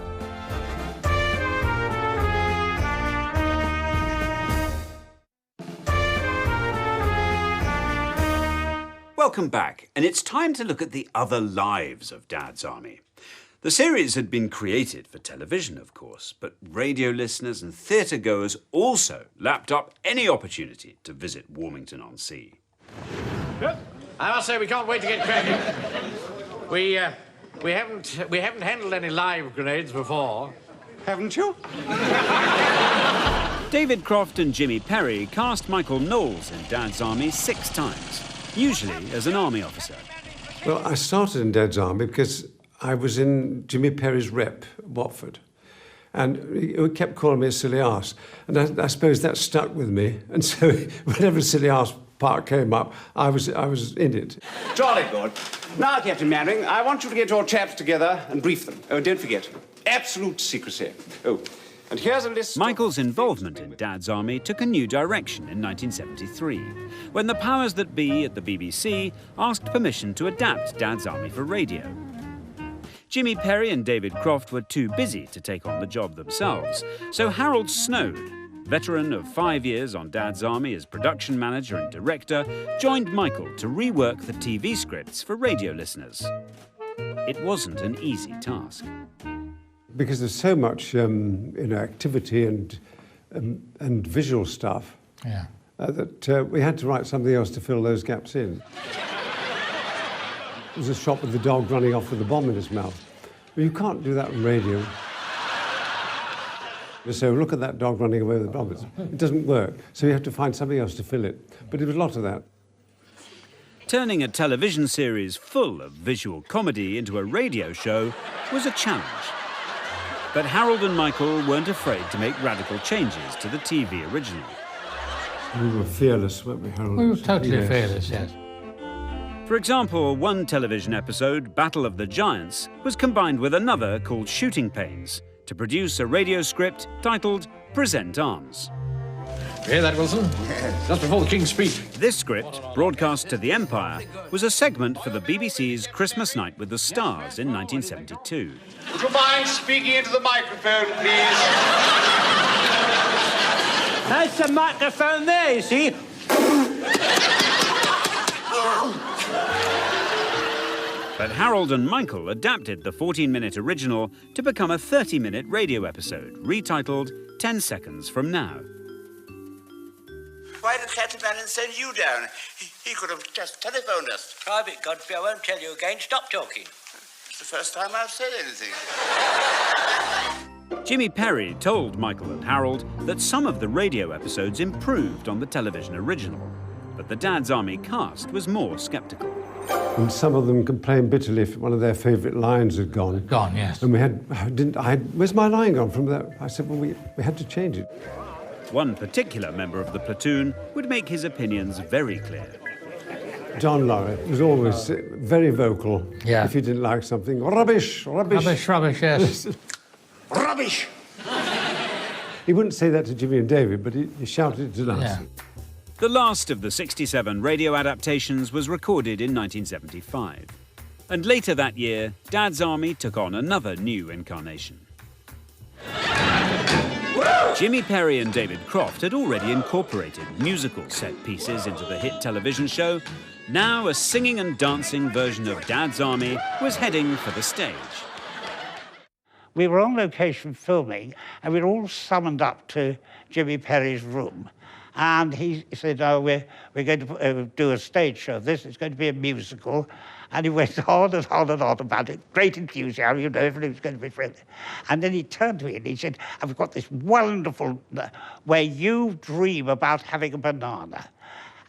Welcome back, and it's time to look at the other lives of Dad's Army. The series had been created for television, of course, but radio listeners and theatre-goers also lapped up any opportunity to visit Warmington-on-Sea. I must say we can't wait to get cracking. We haven't handled any live grenades before, haven't you? David Croft and Jimmy Perry cast Michael Knowles in Dad's Army 6 times, usually as an army officer. Well, I started in Dad's Army because I was in Jimmy Perry's rep, Watford, and he kept calling me a silly arse. And I suppose that stuck with me. And so whenever a silly arse part came up, I was in it. Jolly good. Now, Captain Mannering, I want you to get your chaps together and brief them. Oh, don't forget, absolute secrecy. Oh, and here's a list. Michael's involvement in Dad's Army took a new direction in 1973, when the powers that be at the BBC asked permission to adapt Dad's Army for radio. Jimmy Perry and David Croft were too busy to take on the job themselves, so Harold Snoad, veteran of 5 years on Dad's Army as production manager and director, joined Michael to rework the TV scripts for radio listeners. It wasn't an easy task. Because there's so much activity and visual stuff that we had to write something else to fill those gaps in. There's a shot with the dog running off with the bomb in his mouth. Well, you can't do that on radio. So look at that dog running away with the bomb. It doesn't work. So you have to find something else to fill it. But there was a lot of that. Turning a television series full of visual comedy into a radio show was a challenge. But Harold and Michael weren't afraid to make radical changes to the TV original. We were fearless, weren't we, Harold? We were totally fearless, yes. For example, one television episode, Battle of the Giants, was combined with another called Shooting Pains to produce a radio script titled Present Arms. Hear that, Wilson? Yes. Just before the King's speech. This script, broadcast to the Empire, was a segment for the BBC's Christmas Night with the Stars in 1972. Would you mind speaking into the microphone, please? That's the microphone there, you see. But Harold and Michael adapted the 14-minute original to become a 30-minute radio episode, retitled 10 Seconds From Now. Why did Captain Bannon send you down? He could have just telephoned us. Private, Godfrey, I won't tell you again. Stop talking. the first time I've said anything. Jimmy Perry told Michael and Harold that some of the radio episodes improved on the television original, but the Dad's Army cast was more sceptical. And some of them complained bitterly if one of their favourite lines had gone. Gone, yes. And where's my line gone from that? I said, well, we had to change it. One particular member of the platoon would make his opinions very clear. John Laurie was always very vocal. Yeah. If he didn't like something, rubbish, rubbish. Rubbish, rubbish, yes. Rubbish! He wouldn't say that to Jimmy and David, but he shouted it to us. Yeah. The last of the 67 radio adaptations was recorded in 1975. And later that year, Dad's Army took on another new incarnation. Jimmy Perry and David Croft had already incorporated musical set pieces into the hit television show. Now a singing and dancing version of Dad's Army was heading for the stage. We were on location filming, and we were all summoned up to Jimmy Perry's room. And he said, oh, we're going to do a stage show. This is going to be a musical. And he went on and on and on about it. Great enthusiasm, you know, everything's going to be friendly. And then he turned to me and he said, I've got this wonderful where you dream about having a banana.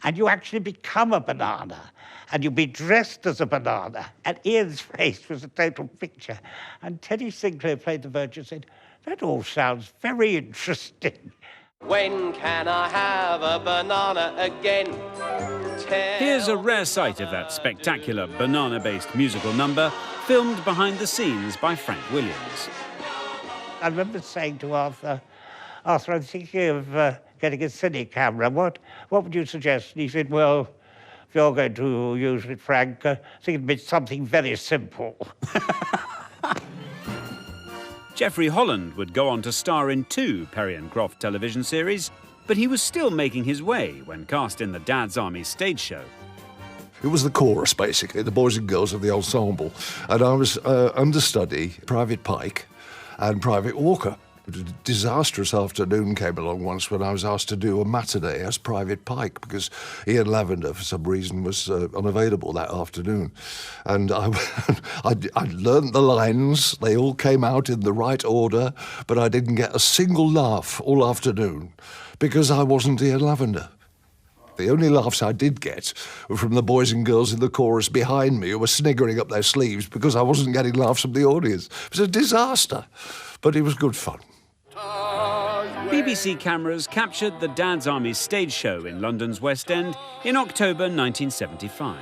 And you actually become a banana. And you'll be dressed as a banana. And Ian's face was a total picture. And Teddy Sinclair played the Virgin and said, that all sounds very interesting. When can I have a banana again? Here's a rare sight of that spectacular banana-based musical number, filmed behind the scenes by Frank Williams. I remember saying to Arthur, I'm thinking of getting a cine camera. What would you suggest? And he said, well, if you're going to use it, Frank, I think it'd be something very simple. Geoffrey Holland would go on to star in 2 Perry and Croft television series, but he was still making his way when cast in the Dad's Army stage show. It was the chorus, basically, the boys and girls of the ensemble. And I was understudy, Private Pike and Private Walker. A disastrous afternoon came along once when I was asked to do a matinee as Private Pike because Ian Lavender, for some reason, was unavailable that afternoon. And I learnt the lines. They all came out in the right order, but I didn't get a single laugh all afternoon because I wasn't Ian Lavender. The only laughs I did get were from the boys and girls in the chorus behind me who were sniggering up their sleeves because I wasn't getting laughs from the audience. It was a disaster, but it was good fun. BBC cameras captured the Dad's Army stage show in London's West End in October 1975.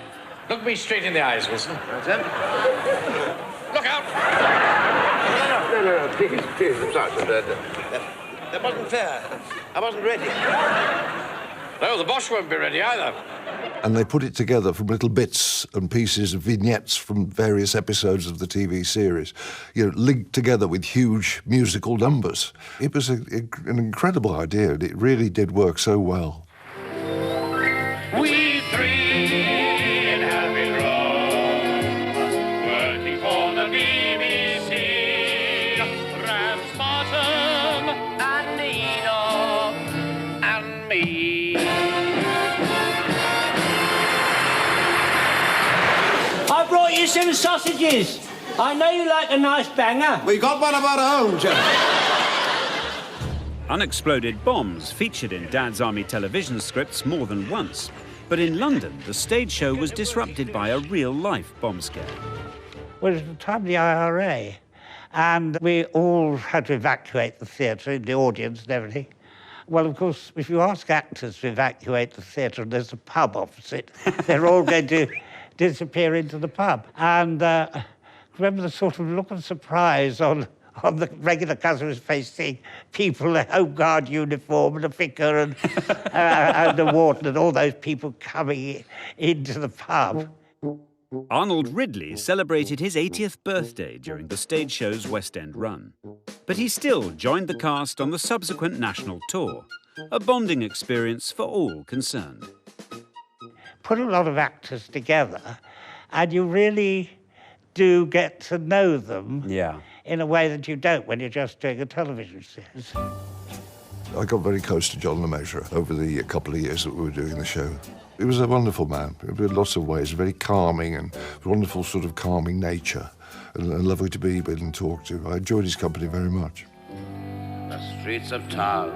Look me straight in the eyes, Wilson. Right, sir. Look out! No, please, I'm sorry, sir. That wasn't fair. I wasn't ready. No, the Bosch won't be ready either. And they put it together from little bits and pieces of vignettes from various episodes of the TV series, linked together with huge musical numbers. It was an incredible idea, and it really did work so well. We three in Happy Row, working for the BBC, Ramsbottom and Nino and me. I brought you some sausages. I know you like a nice banger. We got one of our own, Jeff. Unexploded bombs featured in Dad's Army television scripts more than once. But in London, the stage show was disrupted by a real-life bomb scare. Well, it was the time of the IRA, and we all had to evacuate the theatre, the audience and everything. Well, of course, if you ask actors to evacuate the theatre and there's a pub opposite, they're all going to disappear into the pub. And remember the sort of look of surprise on the regular customer's face, seeing people in a Home Guard uniform and a vicar and the warden and all those people coming into the pub. Arnold Ridley celebrated his 80th birthday during the stage show's West End run. But he still joined the cast on the subsequent national tour, a bonding experience for all concerned. Put a lot of actors together, and you really do get to know them in a way that you don't when you're just doing a television series. I got very close to John LeMessurier over the couple of years that we were doing the show. He was a wonderful man, in lots of ways, very calming and wonderful sort of calming nature. and lovely to be with and talk to. I enjoyed his company very much. The streets of town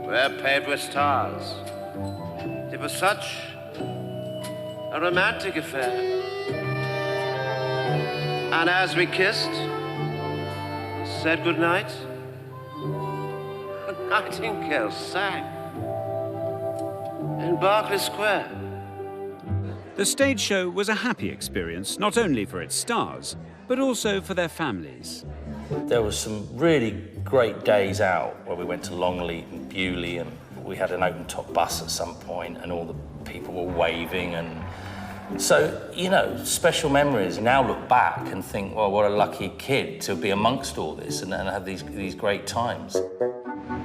were paved with stars. It was such a romantic affair. And as we kissed, said goodnight, a nightingale sang in Berkeley Square. The stage show was a happy experience, not only for its stars, but also for their families. There was some really great days out where we went to Longleat and Bewley, and we had an open-top bus at some point, and all the people were waving, and so, you know, special memories. Now look back and think, well, what a lucky kid to be amongst all this and have these great times.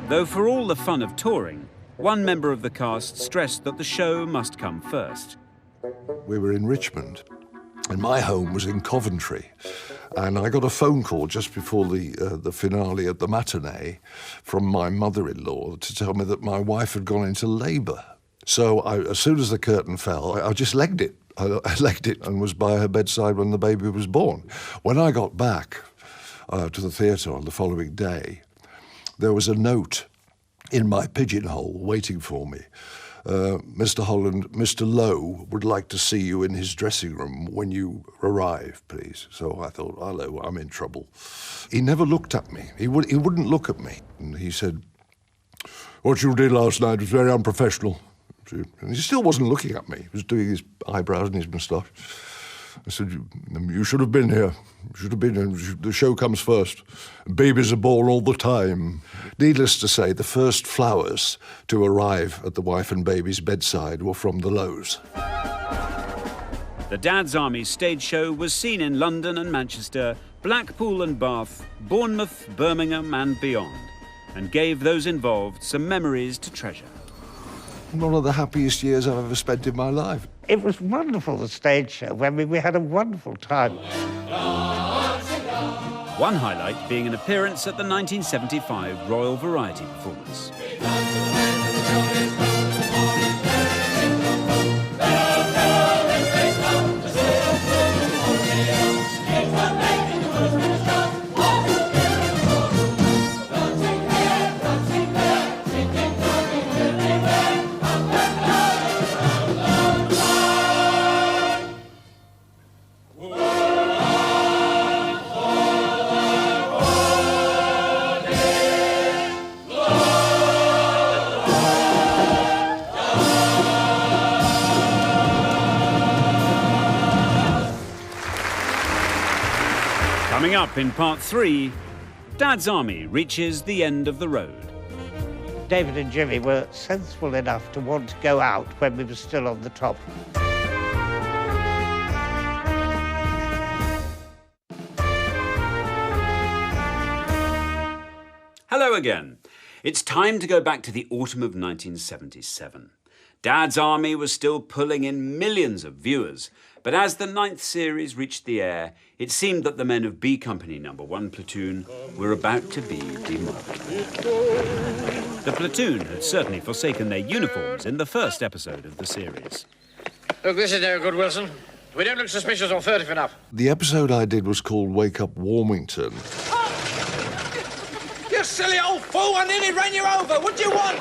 Though for all the fun of touring, one member of the cast stressed that the show must come first. We were in Richmond, and my home was in Coventry. And I got a phone call just before the finale of the matinee from my mother-in-law to tell me that my wife had gone into labour. So as soon as the curtain fell, I just legged it. I legged it and was by her bedside when the baby was born. When I got back to the theatre on the following day, there was a note in my pigeonhole waiting for me. Mr. Holland, Mr. Lowe would like to see you in his dressing room when you arrive, please. So I thought, hello, I'm in trouble. He never looked at me. He wouldn't look at me. And he said, what you did last night was very unprofessional. And he still wasn't looking at me. He was doing his eyebrows and his moustache. I said, you should have been here. You should have been here. The show comes first. Babies are born all the time. Needless to say, the first flowers to arrive at the wife and baby's bedside were from the Lowes. The Dad's Army stage show was seen in London and Manchester, Blackpool and Bath, Bournemouth, Birmingham and beyond, and gave those involved some memories to treasure. One of the happiest years I've ever spent in my life. It was wonderful, the stage show. I mean, we had a wonderful time. One highlight being an appearance at the 1975 Royal Variety Performance. Coming up in part 3, Dad's Army reaches the end of the road. David and Jimmy were sensible enough to want to go out when we were still on the top. Hello again. It's time to go back to the autumn of 1977. Dad's Army was still pulling in millions of viewers, but as the 9th series reached the air, it seemed that the men of B Company No. 1 Platoon were about to be demobbed. The platoon had certainly forsaken their uniforms in the first episode of the series. Look, this is no good, Wilson. We don't look suspicious or furtive enough. The episode I did was called Wake Up Warmington. You silly old fool! I nearly ran you over. What do you want?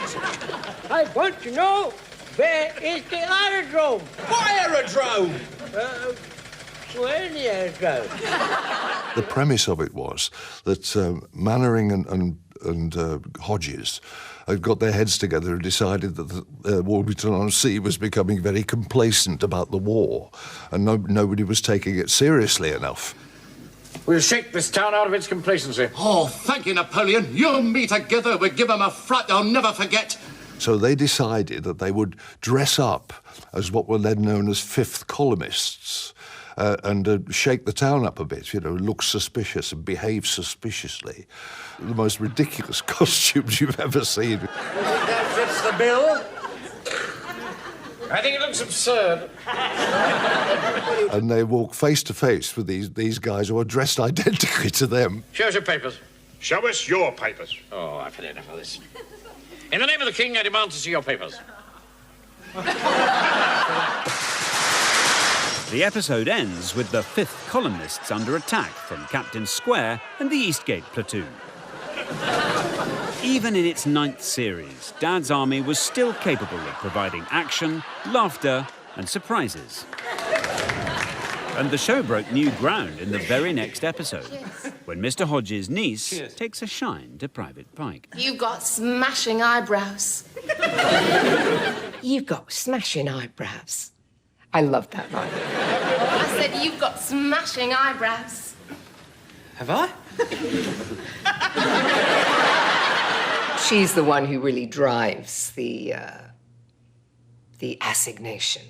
I want to know where is the aerodrome. What aerodrome? Where's the aerodrome? The premise of it was that Mannering and Hodges had got their heads together and decided that Warmington-on-Sea was becoming very complacent about the war, and nobody was taking it seriously enough. We'll shake this town out of its complacency. Oh, thank you, Napoleon. You and me together will give them a fright they'll never forget. So they decided that they would dress up as what were then known as fifth columnists and shake the town up a bit, you know, look suspicious and behave suspiciously. The most ridiculous costumes you've ever seen. That fits the bill. I think it looks absurd. And they walk face to face with these guys who are dressed identically to them. Show us your papers. Show us your papers. Oh, I've had enough of this. In the name of the King, I demand to see your papers. The episode ends with the 5th columnists under attack from Captain Square and the Eastgate platoon. Even in its 9th series, Dad's Army was still capable of providing action, laughter and surprises. And the show broke new ground in the very next episode, when Mr. Hodges' niece takes a shine to Private Pike. You've got smashing eyebrows. You've got smashing eyebrows. I love that line. I said you've got smashing eyebrows. Have I? She's the one who really drives the assignation.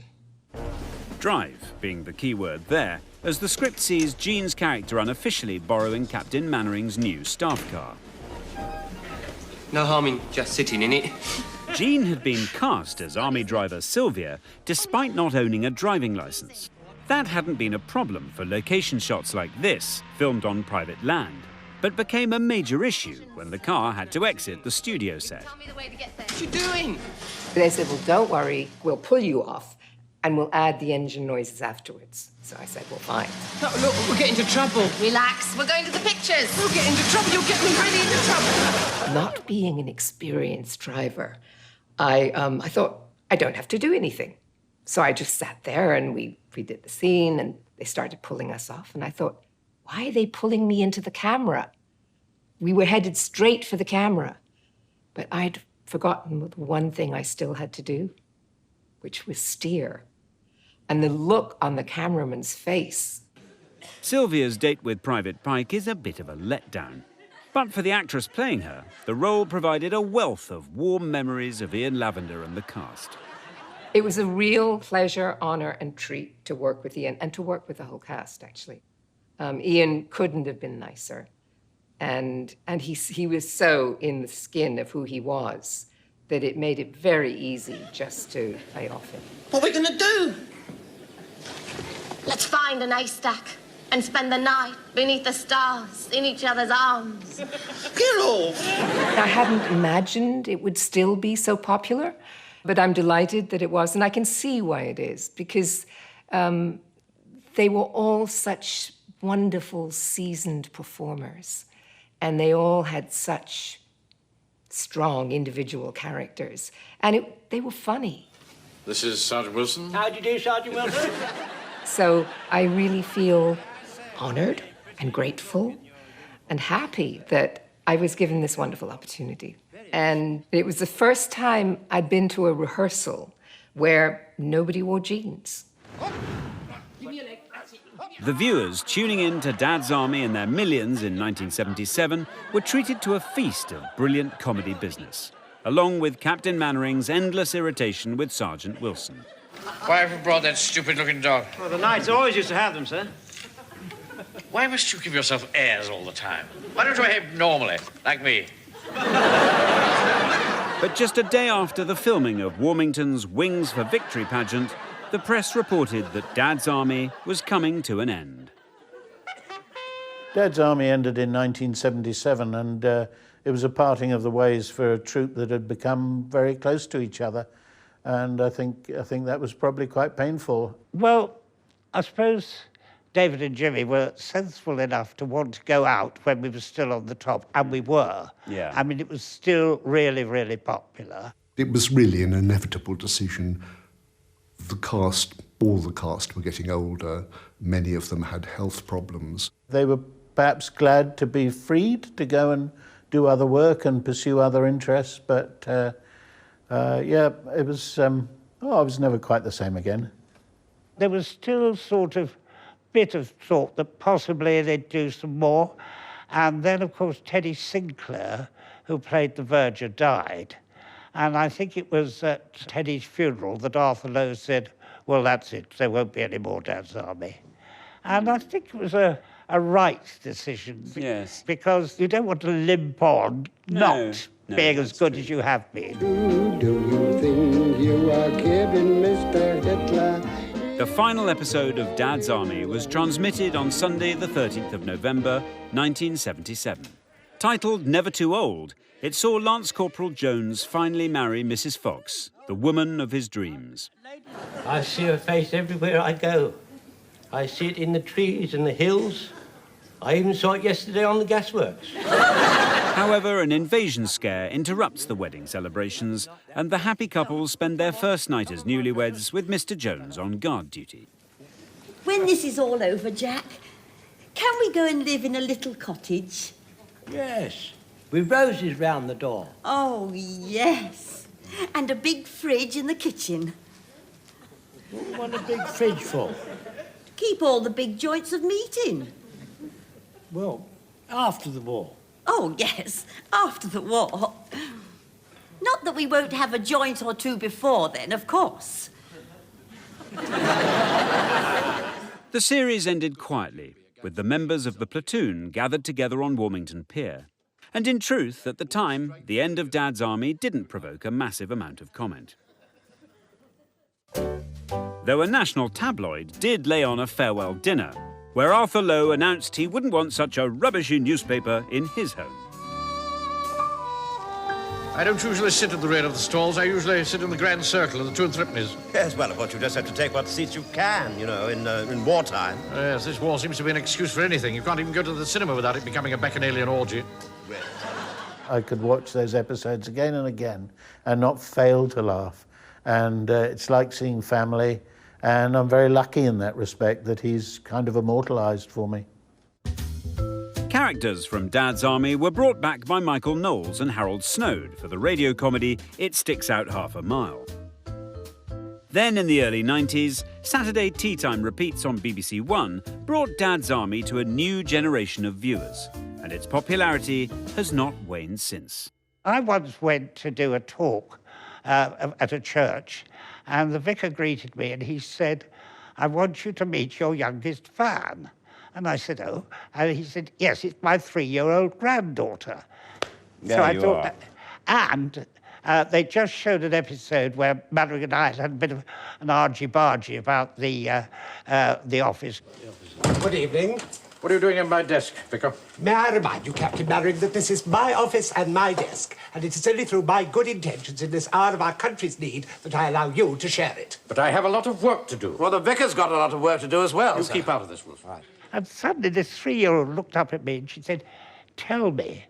Drive being the key word there, as the script sees Jean's character unofficially borrowing Captain Mannering's new staff car. No harm in just sitting in it. Jean had been cast as Army driver Sylvia, despite not owning a driving licence. That hadn't been a problem for location shots like this, filmed on private land, but became a major issue when the car had to exit the studio set. What you doing? They said, well, don't worry, we'll pull you off, and we'll add the engine noises afterwards. So I said, well, fine. No, look, we'll get into trouble. Relax, we're going to the pictures. We'll get into trouble, you'll get me really into trouble. Not being an experienced driver, I thought, I don't have to do anything. So I just sat there and we did the scene and they started pulling us off. And I thought, why are they pulling me into the camera? We were headed straight for the camera. But I'd forgotten the one thing I still had to do, which was steer. And the look on the cameraman's face. Sylvia's date with Private Pike is a bit of a letdown. But for the actress playing her, the role provided a wealth of warm memories of Ian Lavender and the cast. It was a real pleasure, honor, and treat to work with Ian, and to work with the whole cast, actually. Ian couldn't have been nicer. And he was so in the skin of who he was that it made it very easy just to play off him. What are we going to do? Let's find an haystack and spend the night beneath the stars in each other's arms. Get off! I hadn't imagined it would still be so popular, but I'm delighted that it was, and I can see why it is, because they were all such wonderful, seasoned performers, and they all had such strong individual characters, and they were funny. This is Sergeant Wilson. How do you do, Sergeant Wilson? So I really feel honored and grateful and happy that I was given this wonderful opportunity. And it was the first time I'd been to a rehearsal where nobody wore jeans. The viewers tuning in to Dad's Army and their millions in 1977 were treated to a feast of brilliant comedy business, along with Captain Mannering's endless irritation with Sergeant Wilson. Why have you brought that stupid-looking dog? Well, the Knights always used to have them, sir. Why must you give yourself airs all the time? Why don't you behave normally, like me? But just a day after the filming of Warmington's Wings for Victory pageant, the press reported that Dad's Army was coming to an end. Dad's Army ended in 1977, and it was a parting of the ways for a troupe that had become very close to each other. And I think that was probably quite painful. Well, I suppose David and Jimmy were sensible enough to want to go out when we were still on the top, and we were. Yeah. I mean, it was still really, really popular. It was really an inevitable decision. All the cast were getting older. Many of them had health problems. They were perhaps glad to be freed to go and do other work and pursue other interests, but yeah, it was, I was never quite the same again. There was still sort of bit of thought that possibly they'd do some more. And then, of course, Teddy Sinclair, who played the Verger, died. And I think it was at Teddy's funeral that Arthur Lowe said, well, that's it, there won't be any more Dad's Army. And I think it was a right decision. Yes. Because you don't want to limp on not being as good as you have been. Do you think you are kidding, Mr. Hitler? The final episode of Dad's Army was transmitted on Sunday, the 13th of November, 1977. Titled Never Too Old, it saw Lance Corporal Jones finally marry Mrs. Fox, the woman of his dreams. I see her face everywhere I go. I see it in the trees and the hills. I even saw it yesterday on the gasworks. However, an invasion scare interrupts the wedding celebrations, and the happy couple spend their first night as newlyweds with Mr. Jones on guard duty. When this is all over, Jack, can we go and live in a little cottage? Yes, with roses round the door. Oh, yes. And a big fridge in the kitchen. What do you want a big fridge for? Keep all the big joints of meat in. Well, after the war. Oh, yes, after the war. Not that we won't have a joint or two before then, of course. The series ended quietly, with the members of the platoon gathered together on Wilmington Pier. And in truth, at the time, the end of Dad's Army didn't provoke a massive amount of comment. Though a national tabloid did lay on a farewell dinner, where Arthur Lowe announced he wouldn't want such a rubbishy newspaper in his home. I don't usually sit at the rear of the stalls. I usually sit in the grand circle of the 2 and 3pennies. Yes, well, of course, you just have to take what seats you can, you know, in wartime. Yes, this war seems to be an excuse for anything. You can't even go to the cinema without it becoming a bacchanalian orgy. I could watch those episodes again and again and not fail to laugh. And it's like seeing family, and I'm very lucky in that respect that he's kind of immortalised for me. Characters from Dad's Army were brought back by Michael Knowles and Harold Snowd for the radio comedy It Sticks Out Half a Mile. Then in the early 90s, Saturday Tea Time repeats on BBC One brought Dad's Army to a new generation of viewers, and its popularity has not waned since. I once went to do a talk at a church, and the vicar greeted me and he said, "I want you to meet your youngest fan." And I said, "Oh," and he said, "Yes, it's my 3-year-old granddaughter." There so I you thought, are. and they just showed an episode where Mannering and I had a bit of an argy-bargy about the office. Good evening. What are you doing at my desk, Vicar? May I remind you, Captain Mannering, that this is my office and my desk, and it is only through my good intentions in this hour of our country's need that I allow you to share it. But I have a lot of work to do. Well, the vicar's got a lot of work to do as well, You sir. keep out of this, Wolf. And suddenly this 3-year-old looked up at me and she said, "Tell me,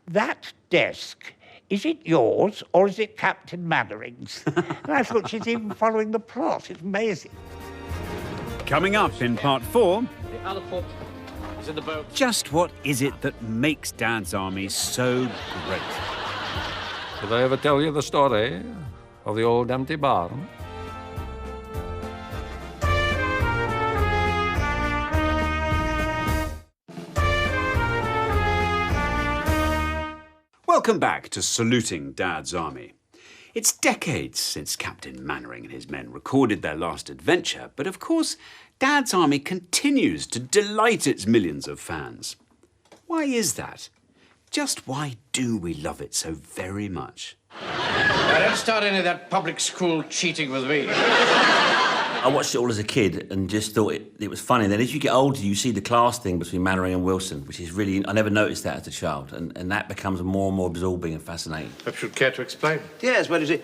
that desk, is it yours or is it Captain Mannering's?" And I thought, she's even following the plot. It's amazing. Coming up in part 4, The other foot is in the boat. just what is it that makes Dad's Army so great? Did I ever tell you the story of the old empty barn? Welcome back to Saluting Dad's Army. It's decades since Captain Mannering and his men recorded their last adventure, but of course, Dad's Army continues to delight its millions of fans. Why is that? Just why do we love it so very much? Now, don't start any of that public school cheating with me. I watched it all as a kid and just thought it was funny. Then as you get older, you see the class thing between Mannering and Wilson, which is really... I never noticed that as a child, and that becomes more and more absorbing and fascinating. Perhaps you'd care to explain. Yes, well, you see,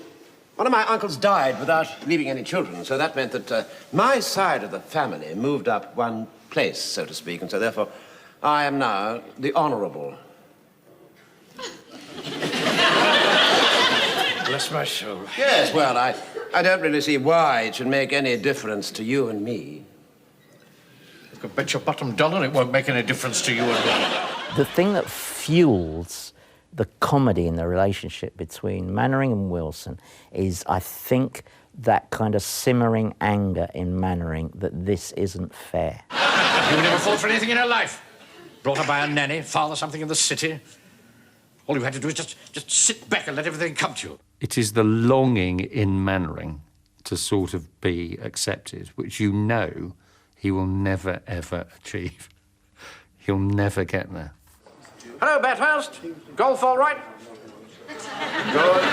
one of my uncles died without leaving any children, so that meant that my side of the family moved up one place, so to speak, and so therefore I am now the honourable. Bless my soul. Yes, well, I don't really see why it should make any difference to you and me. You could bet your bottom dollar it won't make any difference to you and me. The thing that fuels the comedy in the relationship between Mannering and Wilson is, I think, that kind of simmering anger in Mannering that this isn't fair. You never fought for anything in her life. Brought up by a nanny, father something in the city. All you had to do is just sit back and let everything come to you. It is the longing in Mannering to sort of be accepted, which you know he will never, ever achieve. He'll never get there. Hello, Bathurst. Golf all right? Good.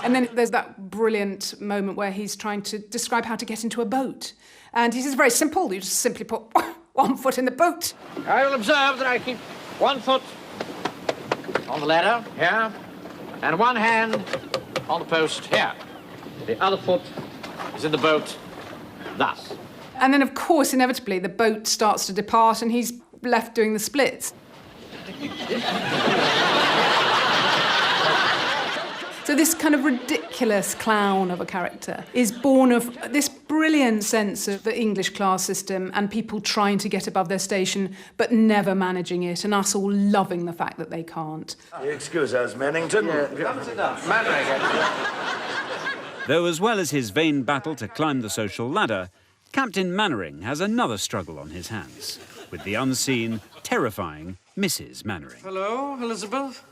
And then there's that brilliant moment where he's trying to describe how to get into a boat. And he says, very simple, you just simply put one foot in the boat. I will observe that I keep one foot on the ladder, here, and one hand on the post, here. The other foot is in the boat, thus. And then, of course, inevitably, the boat starts to depart and he's left doing the splits. So this kind of ridiculous clown of a character is born of this brilliant sense of the English class system and people trying to get above their station but never managing it, and us all loving the fact that they can't. Excuse us, Mannington. Though as well as his vain battle to climb the social ladder, Captain Mannering has another struggle on his hands, with the unseen, terrifying Mrs. Mannering. Hello, Elizabeth?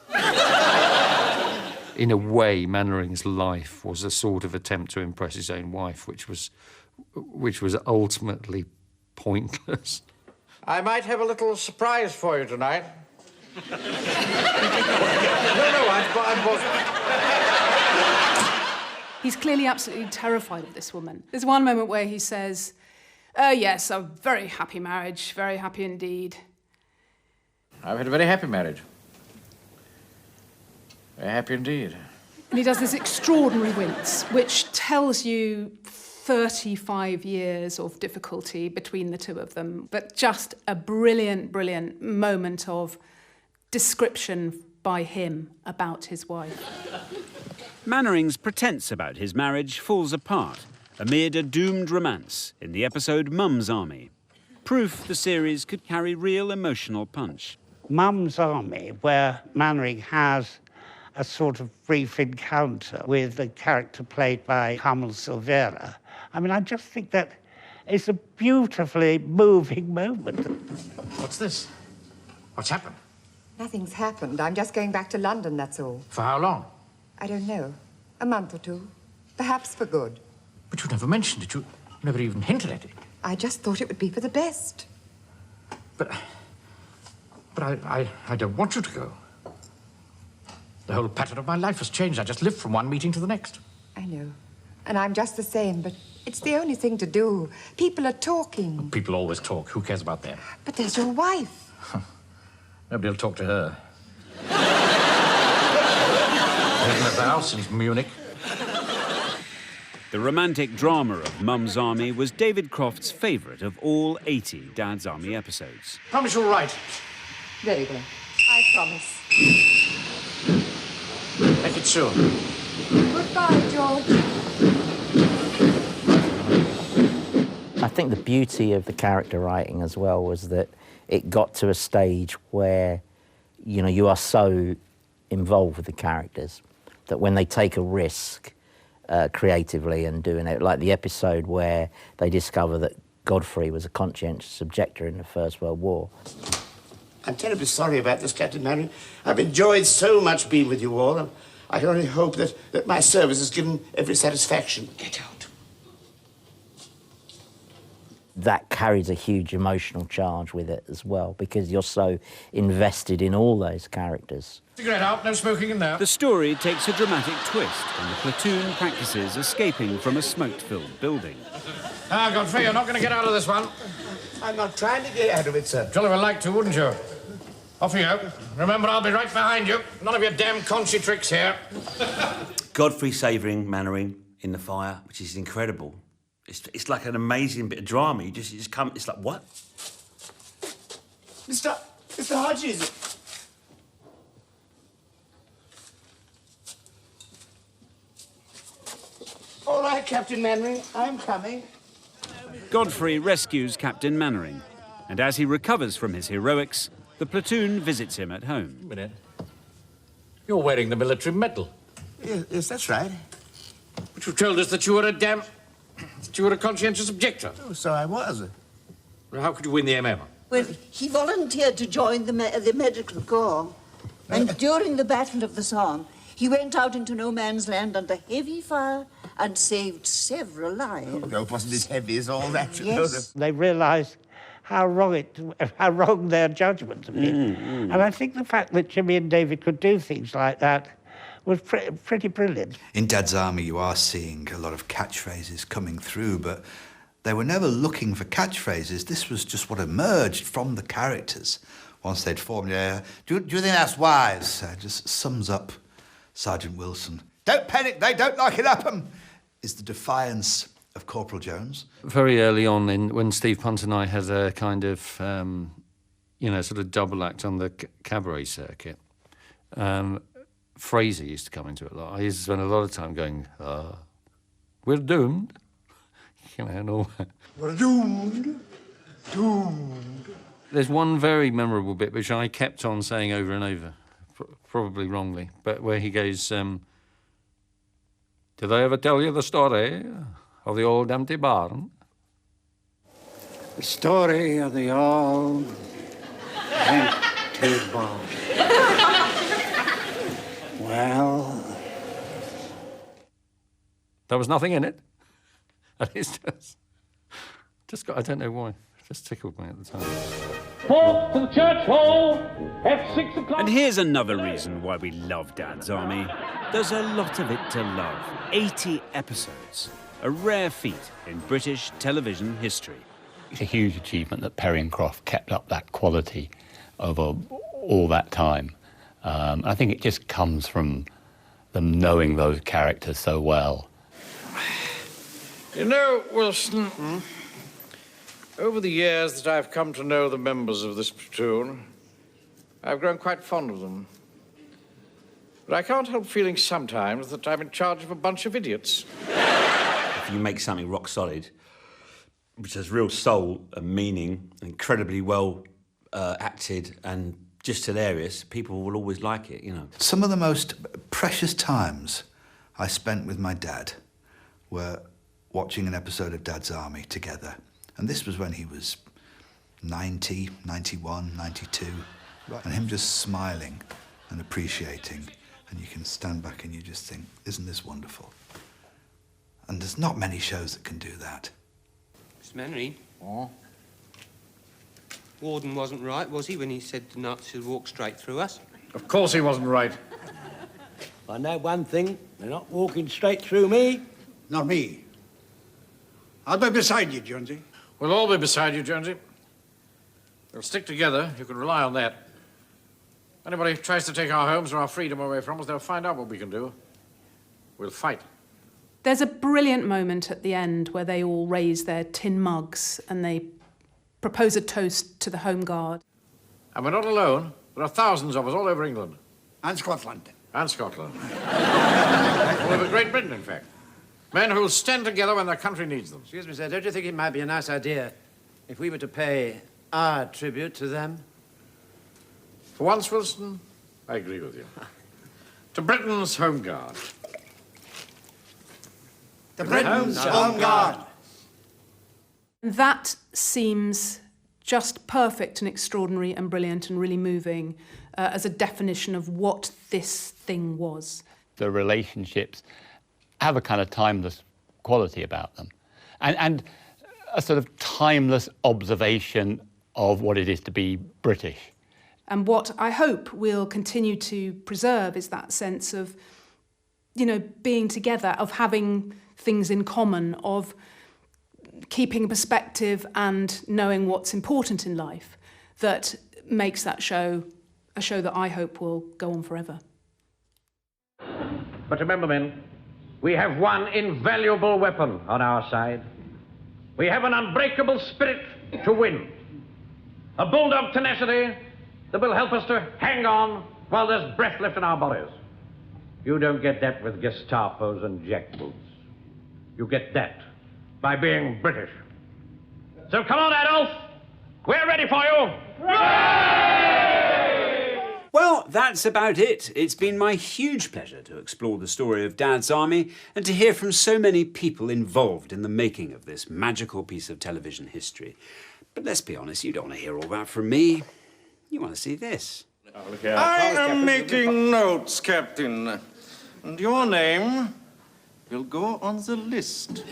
In a way, Mannering's life was a sort of attempt to impress his own wife, which was ultimately pointless. I might have a little surprise for you tonight. No, He's clearly absolutely terrified of this woman. There's one moment where he says, yes, a very happy marriage, very happy indeed. I've had a very happy marriage. Very happy indeed. And he does this extraordinary wince, which tells you 35 years of difficulty between the two of them, but just a brilliant, brilliant moment of description by him about his wife. Mannering's pretense about his marriage falls apart amid a doomed romance in the episode Mum's Army. Proof the series could carry real emotional punch. Mum's Army, where Mannering has a sort of brief encounter with a character played by Carmel Silvera. I mean, I just think that it's a beautifully moving moment. What's this? What's happened? Nothing's happened. I'm just going back to London, that's all. For how long? I don't know. A month or two. Perhaps for good. But you never mentioned it. You never even hinted at it. I just thought it would be for the best. But I don't want you to go. The whole pattern of my life has changed. I just live from one meeting to the next. I know. And I'm just the same, but it's the only thing to do. People are talking. People always talk. Who cares about them? But there's your wife. Nobody will talk to her. He left the house in Munich. The romantic drama of Mum's Army was David Croft's favourite of all 80 Dad's Army episodes. Promise you'll write. Very well. I promise. Make it soon. Goodbye, George. I think the beauty of the character writing as well was that it got to a stage where, you know, you are so involved with the characters that when they take a risk creatively and doing it, like the episode where they discover that Godfrey was a conscientious objector in the First World War. I'm terribly sorry about this, Captain Mannering. I've enjoyed so much being with you all, and I can only hope that my service has given every satisfaction. Get out. That carries a huge emotional charge with it as well, because you're so invested in all those characters. Cigarette out, no smoking in there. The story takes a dramatic twist when the platoon practices escaping from a smoke-filled building. Ah, Godfrey, you're not going to get out of this one. I'm not trying to get out of it, sir. Jolly well like to, wouldn't you? Off you go. Remember, I'll be right behind you. None of your damn conchy tricks here. Godfrey savouring Mannering in the fire, which is incredible. It's like an amazing bit of drama. You just come. It's like, what? Mr. Hodges. All right, Captain Mannering, I'm coming. Godfrey rescues Captain Mannering, and as he recovers from his heroics, the platoon visits him at home. Wait a minute. You're wearing the military medal. Yes, that's right. But you told us that you were a conscientious objector. Oh, so I was. Well, how could you win the MM? Well, he volunteered to join the medical corps. And during the Battle of the Somme, he went out into no man's land under heavy fire and saved several lives. Oh, no, it wasn't as heavy as all that. Yes. They realised how wrong their judgment had been. And I think the fact that Jimmy and David could do things like that was pretty brilliant. In Dad's Army, you are seeing a lot of catchphrases coming through, but they were never looking for catchphrases. This was just what emerged from the characters once they'd formed. Do you think that's wise? Just sums up Sergeant Wilson. Don't panic, they don't like it up 'em, is the defiance of Corporal Jones. Very early on, when Steve Punt and I had a kind of, sort of double act on the cabaret circuit, Fraser used to come into it a lot. I used to spend a lot of time going, we're doomed, and all that. We're doomed. Doomed. There's one very memorable bit which I kept on saying over and over, probably wrongly, but where he goes, did I ever tell you the story of the old empty barn? The story of the old empty barn. Well... There was nothing in it. And it's just got, I don't know why, it just tickled me at the time. Forth to the church hall at 6 o'clock. And here's another reason why we love Dad's Army. There's a lot of it to love. 80 episodes. A rare feat in British television history. It's a huge achievement that Perry and Croft kept up that quality over all that time. I think it just comes from them knowing those characters so well. You know, Wilson, over the years that I've come to know the members of this platoon, I've grown quite fond of them. But I can't help feeling sometimes that I'm in charge of a bunch of idiots. If you make something rock solid, which has real soul and meaning, incredibly well acted and just hilarious, people will always like it, you know. Some of the most precious times I spent with my dad were watching an episode of Dad's Army together. And this was when he was 90, 91, 92. Right. And him just smiling and appreciating. And you can stand back and you just think, isn't this wonderful? And there's not many shows that can do that. Mr. Manning? Warden wasn't right, was he, when he said the Nazis would walk straight through us? Of course he wasn't right. I know one thing, they're not walking straight through me. Not me. I'll be beside you, Jonesy. We'll all be beside you, Jonesy. We'll stick together, you can rely on that. Anybody who tries to take our homes or our freedom away from us, they'll find out what we can do. We'll fight. There's a brilliant moment at the end where they all raise their tin mugs and they propose a toast to the Home Guard. And we're not alone. There are thousands of us all over England. And Scotland. And Scotland. All over Great Britain, in fact. Men who will stand together when their country needs them. Excuse me, sir, don't you think it might be a nice idea if we were to pay our tribute to them? For once, Wilson, I agree with you. To Britain's Home Guard. To Britain's Home Guard. That seems just perfect and extraordinary and brilliant and really moving as a definition of what this thing was. The relationships have a kind of timeless quality about them. And a sort of timeless observation of what it is to be British. And what I hope we'll continue to preserve is that sense of, being together, of having things in common, of keeping perspective and knowing what's important in life that makes that show a show that I hope will go on forever. But remember, men, we have one invaluable weapon on our side. We have an unbreakable spirit to win. A bulldog tenacity that will help us to hang on while there's breath left in our bodies. You don't get that with Gestapos and jackboots. You get that by being British. So come on, Adolf. We're ready for you. Well, that's about it. It's been my huge pleasure to explore the story of Dad's Army and to hear from so many people involved in the making of this magical piece of television history. But let's be honest, you don't want to hear all that from me. You want to see this. I am making notes, Captain. And your name will go on the list.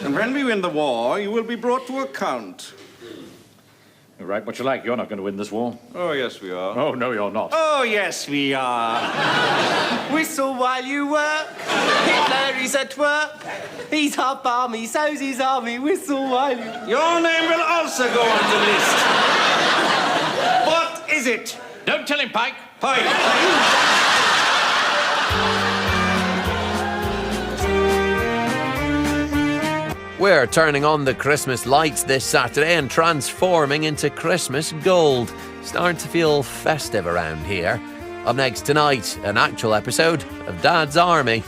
And when we win the war, you will be brought to account. You write what you like. You're not going to win this war. Oh, yes, we are. Oh, no, you're not. Oh, yes, we are. Whistle while you work. Hitler is at work. He's half army, so's his army. Whistle while you... Your name will also go on the list. What is it? Don't tell him, Pike. Pike. We're turning on the Christmas lights this Saturday and transforming into Christmas gold. Starting to feel festive around here. Up next tonight, an actual episode of Dad's Army.